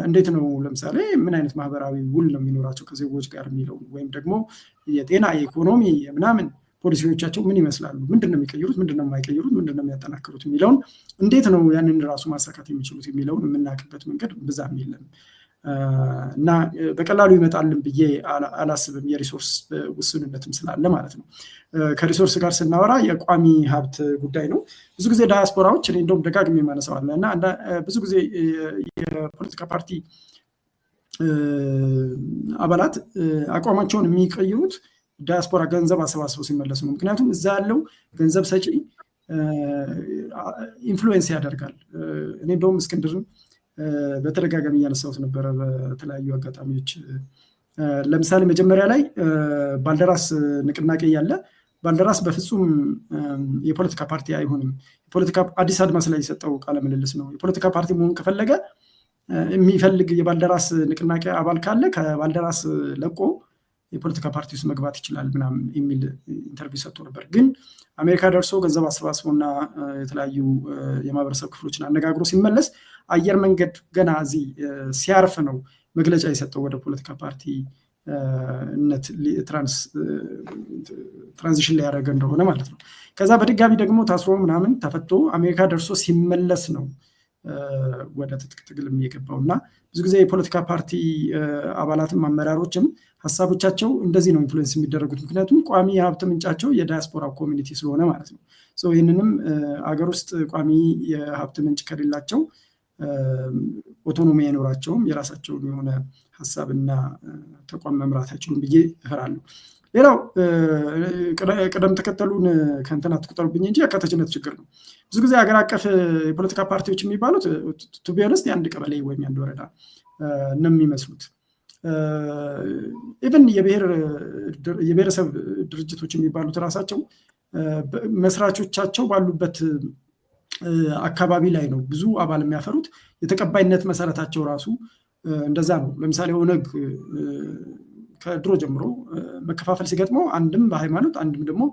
እንዴት ነው ለምሳሌ ምን አይነት ማህበራዊ ውል ነው የሚኖራቸው ከዜጎች ጋር የሚለው ወይም ደግሞ የጤና የኢኮኖሚ የምናምን ፖሊሲዎቻቸው ምን ይመስላሉ፣ ምንድን ነው የሚቀይሩት፣ ምንድን ነው የማይቀይሩት፣ ምንድን ነው የሚያጠናክሩት የሚለውን እንዴት ነው ያንን ራሱ ማሳካት የሚችሉት የሚለውን የምናውቅበት መንገድ ብዛም የለም እና በቀላሉ ይመጣልን ብዬ አላስብም። የሪሶርስ ውስንነትም ስላለ ማለት ነው። ከሪሶርስ ጋር ስናወራ የቋሚ ሀብት ጉዳይ ነው። ብዙ ጊዜ ዳያስፖራዎች እኔ እንደውም ደጋግሜ ማነሳዋለሁ እና ብዙ ጊዜ የፖለቲካ ፓርቲ አባላት አቋማቸውን የሚቀይሩት ዳያስፖራ ገንዘብ አሰባስበው ሲመለሱ ነው። ምክንያቱም እዛ ያለው ገንዘብ ሰጪ ኢንፍሉዌንስ ያደርጋል። እኔ እንደውም እስክንድርን በተደጋጋሚ እያነሳሁት ነበረ በተለያዩ አጋጣሚዎች። ለምሳሌ መጀመሪያ ላይ ባልደራስ ንቅናቄ ያለ ባልደራስ በፍጹም የፖለቲካ ፓርቲ አይሆንም። የፖለቲካ አዲስ አድማስ ላይ የሰጠው ቃለ ምልልስ ነው። የፖለቲካ ፓርቲ መሆን ከፈለገ የሚፈልግ የባልደራስ ንቅናቄ አባል ካለ ከባልደራስ ለቆ የፖለቲካ ፓርቲ ውስጥ መግባት ይችላል ምናምን የሚል ኢንተርቪው ሰጥቶ ነበር። ግን አሜሪካ ደርሶ ገንዘብ አሰባስቦና የተለያዩ የማህበረሰብ ክፍሎችን አነጋግሮ ሲመለስ አየር መንገድ ገና እዚህ ሲያርፍ ነው መግለጫ የሰጠው ወደ ፖለቲካ ፓርቲነት ትራንዚሽን ላይ ያደረገ እንደሆነ ማለት ነው። ከዛ በድጋሚ ደግሞ ታስሮ ምናምን ተፈቶ አሜሪካ ደርሶ ሲመለስ ነው ወደ ትጥቅ ትግልም የገባው እና ብዙ ጊዜ የፖለቲካ ፓርቲ አባላትም አመራሮችም ሀሳቦቻቸው እንደዚህ ነው ኢንፍሉዌንስ የሚደረጉት። ምክንያቱም ቋሚ የሀብት ምንጫቸው የዳያስፖራ ኮሚኒቲ ስለሆነ ማለት ነው። ይህንንም አገር ውስጥ ቋሚ የሀብት ምንጭ ከሌላቸው ኦቶኖሚ አይኖራቸውም፣ የራሳቸውን የሆነ ሀሳብና ተቋም መምራት አይችሉም ብዬ እፈራለሁ። ሌላው ቅደም ተከተሉን ከእንትን አትቁጠሩብኝ እንጂ አካታችነት ችግር ነው። ብዙ ጊዜ ሀገር አቀፍ የፖለቲካ ፓርቲዎች የሚባሉት ቱ ቢ ኦነስት የአንድ ቀበሌ ወይም የአንድ ወረዳ ነው የሚመስሉት። ኢቨን የብሔረሰብ ድርጅቶች የሚባሉት ራሳቸው መስራቾቻቸው ባሉበት አካባቢ ላይ ነው ብዙ አባል የሚያፈሩት። የተቀባይነት መሰረታቸው ራሱ እንደዛ ነው። ለምሳሌ ኦነግ ከድሮ ጀምሮ መከፋፈል ሲገጥመው አንድም በሃይማኖት አንድም ደግሞ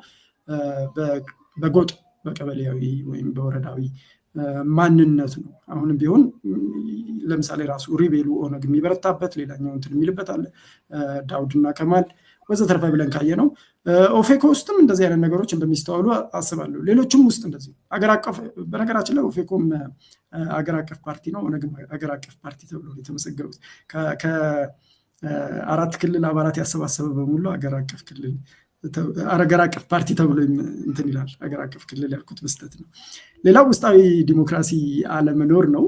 በጎጥ በቀበሌያዊ ወይም በወረዳዊ ማንነት ነው። አሁንም ቢሆን ለምሳሌ ራሱ ሪቤሉ ኦነግ የሚበረታበት ሌላኛው እንትን የሚልበት አለ፣ ዳውድና ከማል ወዘተርፈ ብለን ካየ ነው። ኦፌኮ ውስጥም እንደዚህ አይነት ነገሮች እንደሚስተዋሉ አስባለሁ። ሌሎችም ውስጥ እንደዚህ አገር አቀፍ፣ በነገራችን ላይ ኦፌኮም አገር አቀፍ ፓርቲ ነው፣ ኦነግም አገር አቀፍ ፓርቲ ተብሎ የተመሰገሩት ከ4 ክልል አባላት ያሰባሰበ በሙሉ አገር አቀፍ ፓርቲ ተብሎ እንትን ይላል። አገር አቀፍ ክልል ያልኩት በስተት ነው። ሌላው ውስጣዊ ዲሞክራሲ አለመኖር ነው።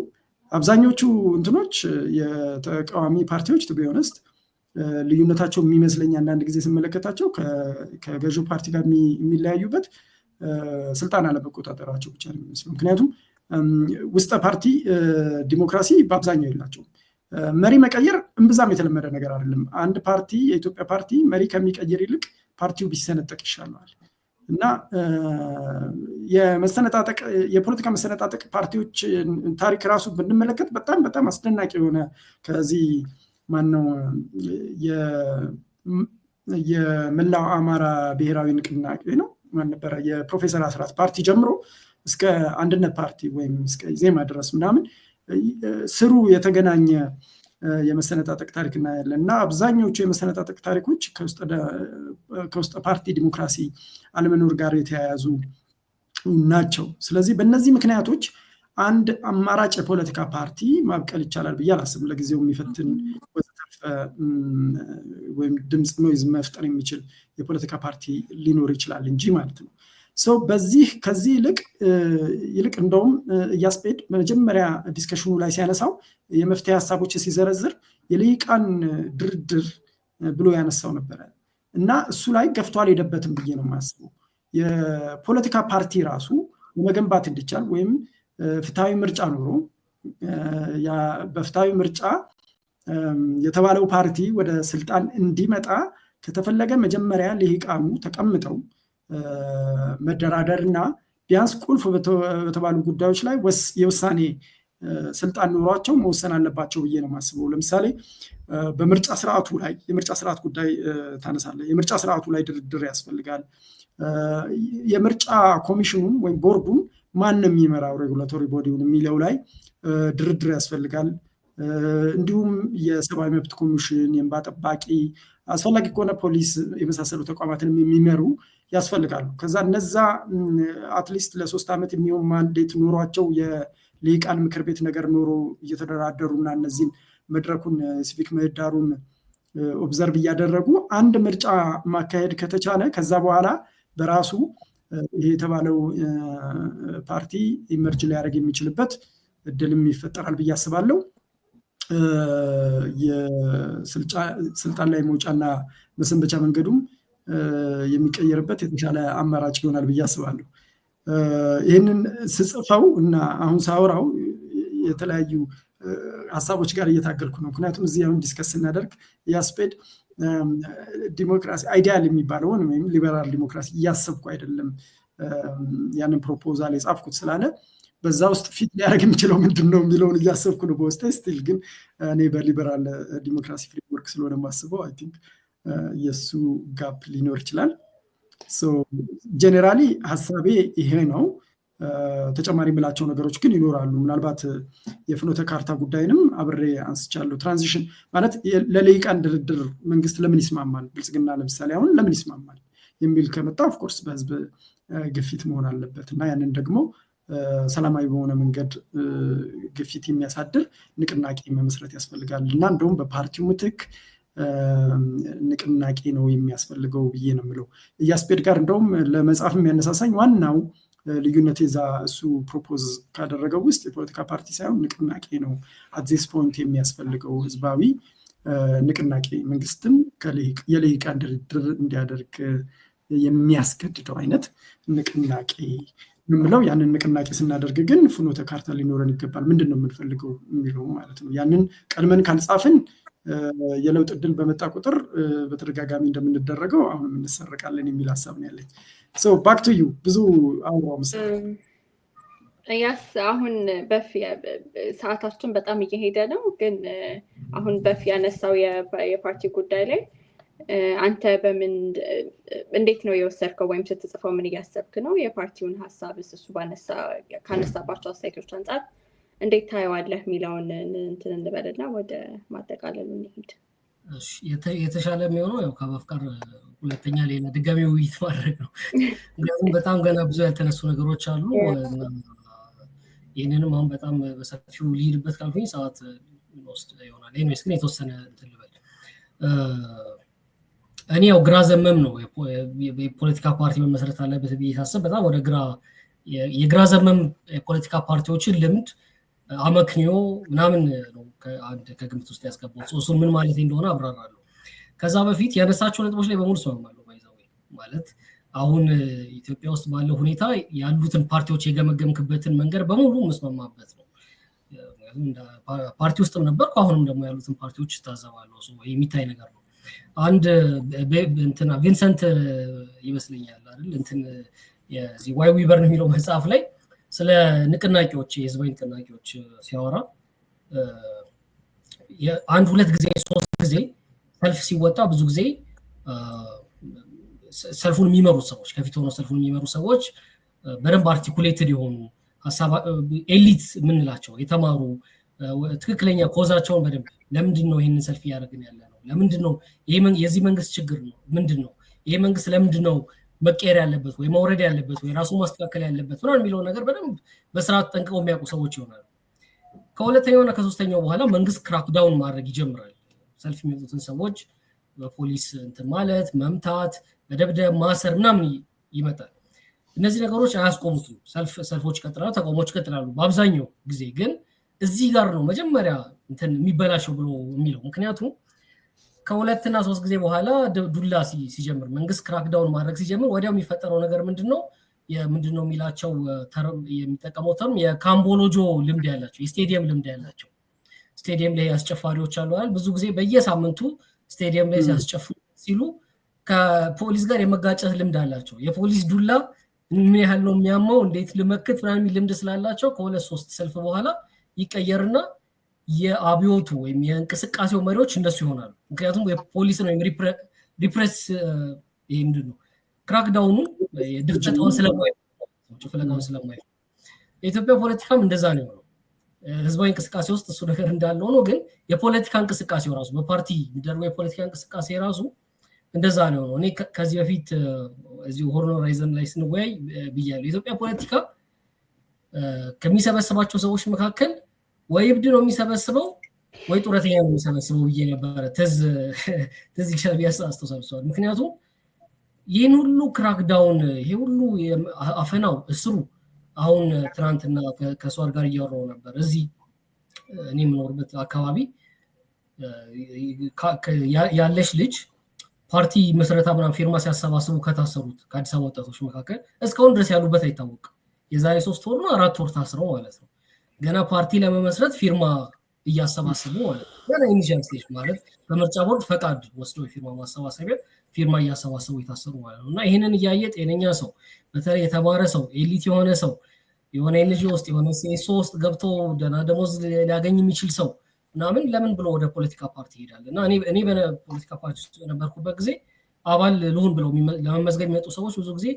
አብዛኞቹ እንትኖች የተቃዋሚ ፓርቲዎች ቱ ቢ ኦነስት ልዩነታቸው የሚመስለኝ አንዳንድ ጊዜ ስመለከታቸው ከገዢው ፓርቲ ጋር የሚለያዩበት ስልጣን አለመቆጣጠራቸው ብቻ ነው የሚመስለው። ምክንያቱም ውስጠ ፓርቲ ዲሞክራሲ በአብዛኛው የላቸውም። መሪ መቀየር እምብዛም የተለመደ ነገር አይደለም። አንድ ፓርቲ የኢትዮጵያ ፓርቲ መሪ ከሚቀይር ይልቅ ፓርቲው ቢሰነጠቅ ይሻለዋል እና የፖለቲካ መሰነጣጠቅ ፓርቲዎች ታሪክ ራሱ ብንመለከት በጣም በጣም አስደናቂ የሆነ ከዚህ ማነው የመላው አማራ ብሔራዊ ንቅናቄ ነው ማን ነበረ የፕሮፌሰር አስራት ፓርቲ ጀምሮ እስከ አንድነት ፓርቲ ወይም እስከ ኢዜማ ድረስ ምናምን ስሩ የተገናኘ የመሰነጣጠቅ ታሪክ እናያለን እና አብዛኞቹ የመሰነጣጠቅ ታሪኮች ከውስጥ ፓርቲ ዲሞክራሲ አለመኖር ጋር የተያያዙ ናቸው። ስለዚህ በእነዚህ ምክንያቶች አንድ አማራጭ የፖለቲካ ፓርቲ ማብቀል ይቻላል ብዬ አላስብም። ለጊዜው የሚፈትን ወይም ድምፅ ኖይዝ መፍጠር የሚችል የፖለቲካ ፓርቲ ሊኖር ይችላል እንጂ ማለት ነው። ከዚህ ይልቅ እንደውም እያስፔድ በመጀመሪያ ዲስከሽኑ ላይ ሲያነሳው የመፍትሄ ሀሳቦች ሲዘረዝር የልሂቃን ድርድር ብሎ ያነሳው ነበረ እና እሱ ላይ ገፍቶ አልሄደበትም ብዬ ነው የማስበው። የፖለቲካ ፓርቲ ራሱ መገንባት እንዲቻል ወይም ፍትሃዊ ምርጫ ኖሮ በፍትሃዊ ምርጫ የተባለው ፓርቲ ወደ ስልጣን እንዲመጣ ከተፈለገ መጀመሪያ ልሂቃኑ ተቀምጠው መደራደር እና ቢያንስ ቁልፍ በተባሉ ጉዳዮች ላይ የውሳኔ ስልጣን ኖሯቸው መወሰን አለባቸው ብዬ ነው የማስበው። ለምሳሌ በምርጫ ስርዓቱ ላይ የምርጫ ስርዓት ጉዳይ ታነሳለ። የምርጫ ስርዓቱ ላይ ድርድር ያስፈልጋል። የምርጫ ኮሚሽኑን ወይም ቦርዱን ማን ነው የሚመራው ሬጉላቶሪ ቦዲውን የሚለው ላይ ድርድር ያስፈልጋል። እንዲሁም የሰብአዊ መብት ኮሚሽን፣ የእንባ ጠባቂ፣ አስፈላጊ ከሆነ ፖሊስ የመሳሰሉ ተቋማትን የሚመሩ ያስፈልጋሉ። ከዛ እነዛ አትሊስት ለ3 ዓመት የሚሆን ማንዴት ኖሯቸው የልሂቃን ምክር ቤት ነገር ኖሮ እየተደራደሩና እነዚህን መድረኩን ሲቪክ ምህዳሩን ኦብዘርቭ እያደረጉ አንድ ምርጫ ማካሄድ ከተቻለ ከዛ በኋላ በራሱ ይሄ የተባለው ፓርቲ ኢመርጅ ሊያደርግ የሚችልበት እድልም ይፈጠራል ብዬ አስባለሁ። የስልጣን ላይ መውጫና መሰንበቻ መንገዱም የሚቀየርበት የተሻለ አማራጭ ይሆናል ብዬ አስባለሁ። ይህንን ስጽፈው እና አሁን ሳወራው የተለያዩ ሀሳቦች ጋር እየታገልኩ ነው። ምክንያቱም እዚህ አሁን ዲስከስ ስናደርግ የአስፔድ ዲሞክራሲ አይዲያል የሚባለውን ወይም ሊበራል ዲሞክራሲ እያሰብኩ አይደለም ያንን ፕሮፖዛል የጻፍኩት ስላለ በዛ ውስጥ ፊት ሊያደርግ የሚችለው ምንድን ነው የሚለውን እያሰብኩ ነው በውስጤ። ስቲል ግን እኔ በሊበራል ዲሞክራሲ ፍሬምወርክ ስለሆነ ማስበው አይ ቲንክ የእሱ ጋፕ ሊኖር ይችላል። ጀኔራሊ ሀሳቤ ይሄ ነው። ተጨማሪ የምላቸው ነገሮች ግን ይኖራሉ። ምናልባት የፍኖተ ካርታ ጉዳይንም አብሬ አንስቻለሁ። ትራንዚሽን ማለት ለልሂቃን ድርድር መንግስት ለምን ይስማማል፣ ብልጽግና ለምሳሌ አሁን ለምን ይስማማል የሚል ከመጣ ኦፍኮርስ በህዝብ ግፊት መሆን አለበት እና ያንን ደግሞ ሰላማዊ በሆነ መንገድ ግፊት የሚያሳድር ንቅናቄ መመስረት ያስፈልጋል እና እንደውም በፓርቲው ምትክ ንቅናቄ ነው የሚያስፈልገው ብዬ ነው የምለው። እያስፔድ ጋር እንደውም ለመጻፍ የሚያነሳሳኝ ዋናው ልዩነት የዛ እሱ ፕሮፖዝ ካደረገው ውስጥ የፖለቲካ ፓርቲ ሳይሆን ንቅናቄ ነው አትዚስ ፖይንት የሚያስፈልገው ህዝባዊ ንቅናቄ፣ መንግስትም የልሂቃን ድርድር እንዲያደርግ የሚያስገድደው አይነት ንቅናቄ የምለው። ያንን ንቅናቄ ስናደርግ ግን ፍኖተ ካርታ ሊኖረን ይገባል። ምንድን ነው የምንፈልገው የሚለው ማለት ነው። ያንን ቀድመን ካልጻፍን የለውጥ እድል በመጣ ቁጥር በተደጋጋሚ እንደምንደረገው አሁንም እንሰረቃለን የሚል ሀሳብ ነው ያለኝ። ባክ ቱ ዩ። ብዙ አውራው ያስ አሁን ሰዓታችን በጣም እየሄደ ነው፣ ግን አሁን ያነሳው የፓርቲ ጉዳይ ላይ አንተ እንዴት ነው የወሰድከው ወይም ስትጽፈው ምን እያሰብክ ነው? የፓርቲውን ሀሳብስ እሱ ካነሳባቸው አስተያየቶች አንጻር እንዴት ታየዋለህ የሚለውን እንትን እንበልና ወደ ማጠቃለሉ እንሂድ። የተሻለ የሚሆነው ያው ከማፍቀር ሁለተኛ ሌላ ድጋሚ ውይይት ማድረግ ነው። ምክንያቱም በጣም ገና ብዙ ያልተነሱ ነገሮች አሉ። ይህንንም አሁን በጣም በሰፊው ሊሄድበት ካልኩኝ ሰዓት ወስድ ይሆናል። ኤኒዌይስ ግን የተወሰነ እንትን ልበል። እኔ ያው ግራ ዘመም ነው የፖለቲካ ፓርቲ መመስረት አለበት ብዬ ሳስብ በጣም ወደ የግራ ዘመም የፖለቲካ ፓርቲዎችን ልምድ አመክንዮ ምናምን ነው ከግምት ውስጥ ያስገባው። እሱን ምን ማለት እንደሆነ አብራራለሁ። ከዛ በፊት ያነሳቸው ነጥቦች ላይ በሙሉ እስማማለሁ። ማለት አሁን ኢትዮጵያ ውስጥ ባለው ሁኔታ ያሉትን ፓርቲዎች የገመገምክበትን መንገድ በሙሉ መስማማበት ነው። ፓርቲ ውስጥም ነበርኩ፣ አሁንም ደግሞ ያሉትን ፓርቲዎች ታዘባለሁ። የሚታይ ነገር ነው። አንድ ቪንሰንት ይመስለኛል አይደል የዚህ ዋይ ዊበር የሚለው መጽሐፍ ላይ ስለ ንቅናቄዎች የህዝባዊ ንቅናቄዎች ሲያወራ አንድ 2 ጊዜ 3 ጊዜ ሰልፍ ሲወጣ ብዙ ጊዜ ሰልፉን የሚመሩ ሰዎች ከፊት ሆነው ሰልፉን የሚመሩ ሰዎች በደንብ አርቲኩሌትድ የሆኑ ሀሳብ ኤሊት የምንላቸው የተማሩ ትክክለኛ ኮዛቸውን በደንብ ለምንድን ነው ይህንን ሰልፍ እያደረግን ያለ ነው፣ ለምንድን ነው የዚህ መንግስት ችግር ነው ምንድን ነው፣ ይሄ መንግስት ለምንድን ነው መቀየር ያለበት ወይ መውረድ ያለበት ወይ ራሱ ማስተካከል ያለበት ምናምን የሚለው ነገር በደንብ በስርዓት ጠንቅቀው የሚያውቁ ሰዎች ይሆናሉ። ከሁለተኛውና ከሶስተኛው በኋላ መንግስት ክራክዳውን ማድረግ ይጀምራል። ሰልፍ የሚወጡትን ሰዎች በፖሊስ እንትን ማለት፣ መምታት፣ መደብደብ፣ ማሰር ምናምን ይመጣል። እነዚህ ነገሮች አያስቆሙትም። ሰልፎች ይቀጥላሉ፣ ተቃውሞች ይቀጥላሉ። በአብዛኛው ጊዜ ግን እዚህ ጋር ነው መጀመሪያ እንትን የሚበላሸው ብሎ የሚለው። ምክንያቱም ከ2 እና 3 ጊዜ በኋላ ዱላ ሲጀምር መንግስት ክራክዳውን ማድረግ ሲጀምር ወዲያው የሚፈጠረው ነገር ምንድነው የሚላቸው የሚጠቀመው ተርም የካምቦሎጆ ልምድ ያላቸው የስቴዲየም ልምድ ያላቸው ስቴዲየም ላይ አስጨፋሪዎች አሉ አይደል? ብዙ ጊዜ በየሳምንቱ ስቴዲየም ላይ ሲያስጨፍሩ ሲሉ ከፖሊስ ጋር የመጋጨት ልምድ አላቸው። የፖሊስ ዱላ ምን ያህል ነው የሚያማው እንዴት ልመክት ምናምን ልምድ ስላላቸው ከ2-3 ሰልፍ በኋላ ይቀየርና የአብዮቱ ወይም የእንቅስቃሴው መሪዎች እነሱ ይሆናሉ። ምክንያቱም የፖሊስ ነው ሪፕሬስ ይሄ ምንድነው ክራክዳውኑ የድፍጨታውን ስለማይ የኢትዮጵያ ፖለቲካም እንደዛ ነው የሆነው። ህዝባዊ እንቅስቃሴ ውስጥ እሱ ነገር እንዳለ ሆኖ ግን የፖለቲካ እንቅስቃሴው ራሱ በፓርቲ የሚደረገው የፖለቲካ እንቅስቃሴ ራሱ እንደዛ ነው የሆነው። እኔ ከዚህ በፊት እዚሁ ሆርን ሆራይዘን ላይ ስንወያይ ብያለሁ። የኢትዮጵያ ፖለቲካ ከሚሰበስባቸው ሰዎች መካከል ወይ እብድ ነው የሚሰበስበው ወይ ጡረተኛ ነው የሚሰበስበው ብዬ ነበረ። ትዝ ይሻል ቢያስተሳስባል። ምክንያቱም ይህን ሁሉ ክራክዳውን ይሄ ሁሉ አፈናው እስሩ አሁን ትናንትና ከሷር ጋር እያወራው ነበር። እዚህ እኔ የምኖርበት አካባቢ ያለሽ ልጅ ፓርቲ መስረታ ምናምን ፊርማ ሲያሰባስቡ ከታሰሩት ከአዲስ አበባ ወጣቶች መካከል እስካሁን ድረስ ያሉበት አይታወቅም። የዛሬ 3 ወር ነው 4 ወር ታስረው ማለት ነው። ገና ፓርቲ ለመመስረት ፊርማ እያሰባሰቡ ማለት ነው። ገና ኢኒሺያል ስቴጅ ማለት በምርጫ ቦርድ ፈቃድ ወስዶ ፊርማ ማሰባሰቢያ ፊርማ እያሰባሰቡ የታሰሩ ማለት ነው። እና ይህንን እያየ ጤነኛ ሰው በተለይ የተማረ ሰው ኤሊት የሆነ ሰው የሆነ ኤንጂኦ ውስጥ የሆነ ሴሶ ውስጥ ገብቶ ደህና ደሞዝ ሊያገኝ የሚችል ሰው ምናምን ለምን ብሎ ወደ ፖለቲካ ፓርቲ ይሄዳል? እና እኔ በፖለቲካ ፓርቲ ውስጥ በነበርኩበት ጊዜ አባል ልሁን ብለው ለመመዝገብ የሚመጡ ሰዎች ብዙ ጊዜ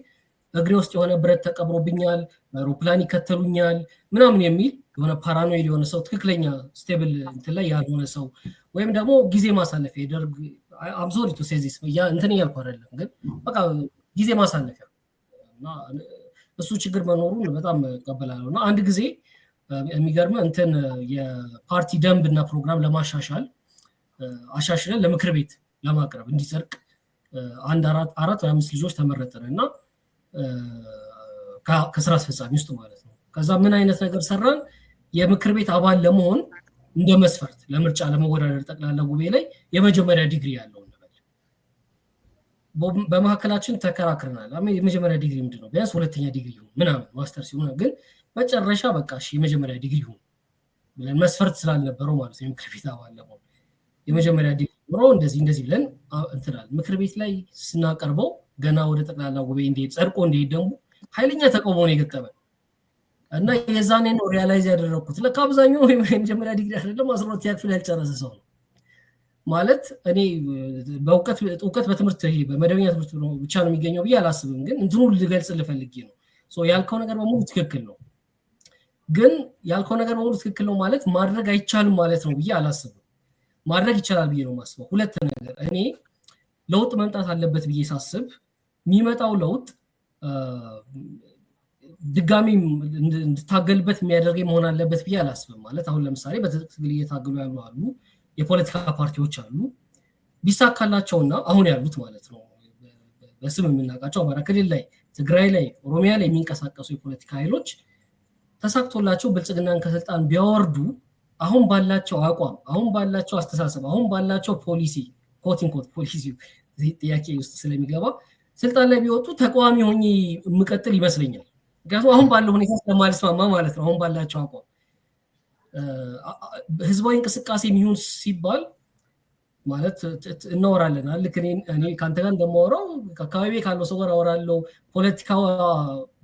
እግሬ ውስጥ የሆነ ብረት ተቀብሮብኛል፣ አውሮፕላን ይከተሉኛል ምናምን የሚል የሆነ ፓራኖይድ የሆነ ሰው ትክክለኛ ስቴብል እንትን ላይ ያልሆነ ሰው ወይም ደግሞ ጊዜ ማሳለፊያ ደርግ አብሶሉት ሴዚስ ያ እንትን እያልኩ አይደለም፣ ግን በቃ ጊዜ ማሳለፊያ እና እሱ ችግር መኖሩን በጣም እቀበላለሁ። እና አንድ ጊዜ የሚገርም እንትን የፓርቲ ደንብ እና ፕሮግራም ለማሻሻል አሻሽለን ለምክር ቤት ለማቅረብ እንዲጸድቅ አንድ አራት ወይ 5 ልጆች ተመረጠን እና ከስራ አስፈጻሚ ውስጥ ማለት ነው። ከዛ ምን አይነት ነገር ሰራን? የምክር ቤት አባል ለመሆን እንደ መስፈርት ለምርጫ ለመወዳደር ጠቅላላ ጉባኤ ላይ የመጀመሪያ ዲግሪ ያለው ነበር። በመካከላችን ተከራክረናል። የመጀመሪያ ዲግሪ ምንድነው? ቢያንስ 2ኛ ዲግሪ ይሁን ምናምን ማስተር ሲሆን ግን መጨረሻ በቃ እሺ የመጀመሪያ ዲግሪ ይሁን ብለን መስፈርት ስላልነበረው ማለት ነው የምክር ቤት አባል ለመሆን የመጀመሪያ ዲግሪ ኖሮ እንደዚህ ብለን እንትናል። ምክር ቤት ላይ ስናቀርበው ገና ወደ ጠቅላላ ጉባኤ እንዲሄድ ጸድቆ እንዲሄድ ደግሞ ኃይለኛ ተቃውሞ ነው የገጠመን እና የዛኔ ነው ሪያላይዝ ያደረኩት ለካ አብዛኛው የመጀመሪያ ዲግሪ አይደለም 12ኛ ክፍል ያልጨረሰ ሰው ነው ማለት። እኔ በእውቀት በትምህርት ይሄ በመደበኛ ትምህርት ብቻ ነው የሚገኘው ብዬ አላስብም፣ ግን እንትኑ ልገልጽ ልፈልግ ነው። ያልከው ነገር በሙሉ ትክክል ነው፣ ግን ያልከው ነገር በሙሉ ትክክል ነው ማለት ማድረግ አይቻልም ማለት ነው ብዬ አላስብም። ማድረግ ይቻላል ብዬ ነው የማስበው። ሁለት ነገር እኔ ለውጥ መምጣት አለበት ብዬ ሳስብ የሚመጣው ለውጥ ድጋሚ እንድታገልበት የሚያደርገኝ መሆን አለበት ብዬ አላስብም። ማለት አሁን ለምሳሌ በትግል እየታገሉ ያሉ የፖለቲካ ፓርቲዎች አሉ። ቢሳካላቸውና አሁን ያሉት ማለት ነው በስም የምናውቃቸው አማራ ክልል ላይ፣ ትግራይ ላይ፣ ኦሮሚያ ላይ የሚንቀሳቀሱ የፖለቲካ ኃይሎች ተሳክቶላቸው ብልጽግናን ከስልጣን ቢያወርዱ አሁን ባላቸው አቋም፣ አሁን ባላቸው አስተሳሰብ፣ አሁን ባላቸው ፖሊሲ ኮት ፖሊሲ ጥያቄ ውስጥ ስለሚገባ ስልጣን ላይ ቢወጡ ተቃዋሚ ሆኜ የምቀጥል ይመስለኛል። ምክንያቱም አሁን ባለው ሁኔታ ስለማልስማማ ማለት ነው። አሁን ባላቸው አቋም ህዝባዊ እንቅስቃሴ የሚሆን ሲባል ማለት እናወራለን ልክ እኔ ካንተ ጋር እንደማወራው አካባቢ ካለው ሰው ጋር አወራለሁ። ፖለቲካው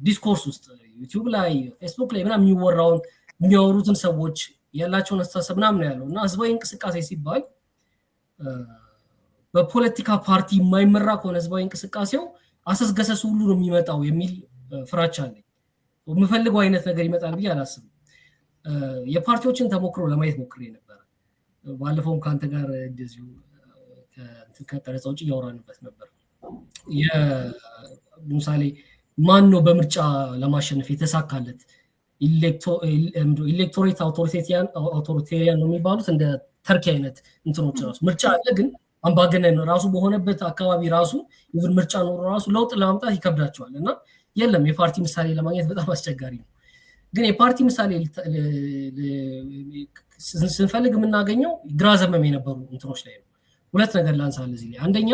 ዲስኮርስ ውስጥ ዩቲዩብ ላይ ፌስቡክ ላይ ምናምን የሚወራውን የሚያወሩትን ሰዎች ያላቸውን አስተሳሰብ ምናምን ያለው እና ህዝባዊ እንቅስቃሴ ሲባል በፖለቲካ ፓርቲ የማይመራ ከሆነ ህዝባዊ እንቅስቃሴው አሰስገሰስ ሁሉ ነው የሚመጣው የሚል ፍራቻ አለኝ። የምፈልገው አይነት ነገር ይመጣል ብዬ አላስብም። የፓርቲዎችን ተሞክሮ ለማየት ሞክሬ ነበር። ባለፈውም ከአንተ ጋር እንደዚሁ ከቀረጻ ውጭ እያወራንበት ነበር። ለምሳሌ ማን ነው በምርጫ ለማሸነፍ የተሳካለት? ኢሌክቶሬት አውቶሪቴሪያን ነው የሚባሉት እንደ ተርኪ አይነት እንትኖች ራሱ ምርጫ አለ፣ ግን አምባገነን ራሱ በሆነበት አካባቢ ራሱ ይሁን ምርጫ ኖሮ ራሱ ለውጥ ለማምጣት ይከብዳቸዋል። እና የለም የፓርቲ ምሳሌ ለማግኘት በጣም አስቸጋሪ ነው። ግን የፓርቲ ምሳሌ ስንፈልግ የምናገኘው ግራ ዘመም የነበሩ እንትኖች ላይ ነው። ሁለት ነገር ላንሳል እዚህ ላይ። አንደኛ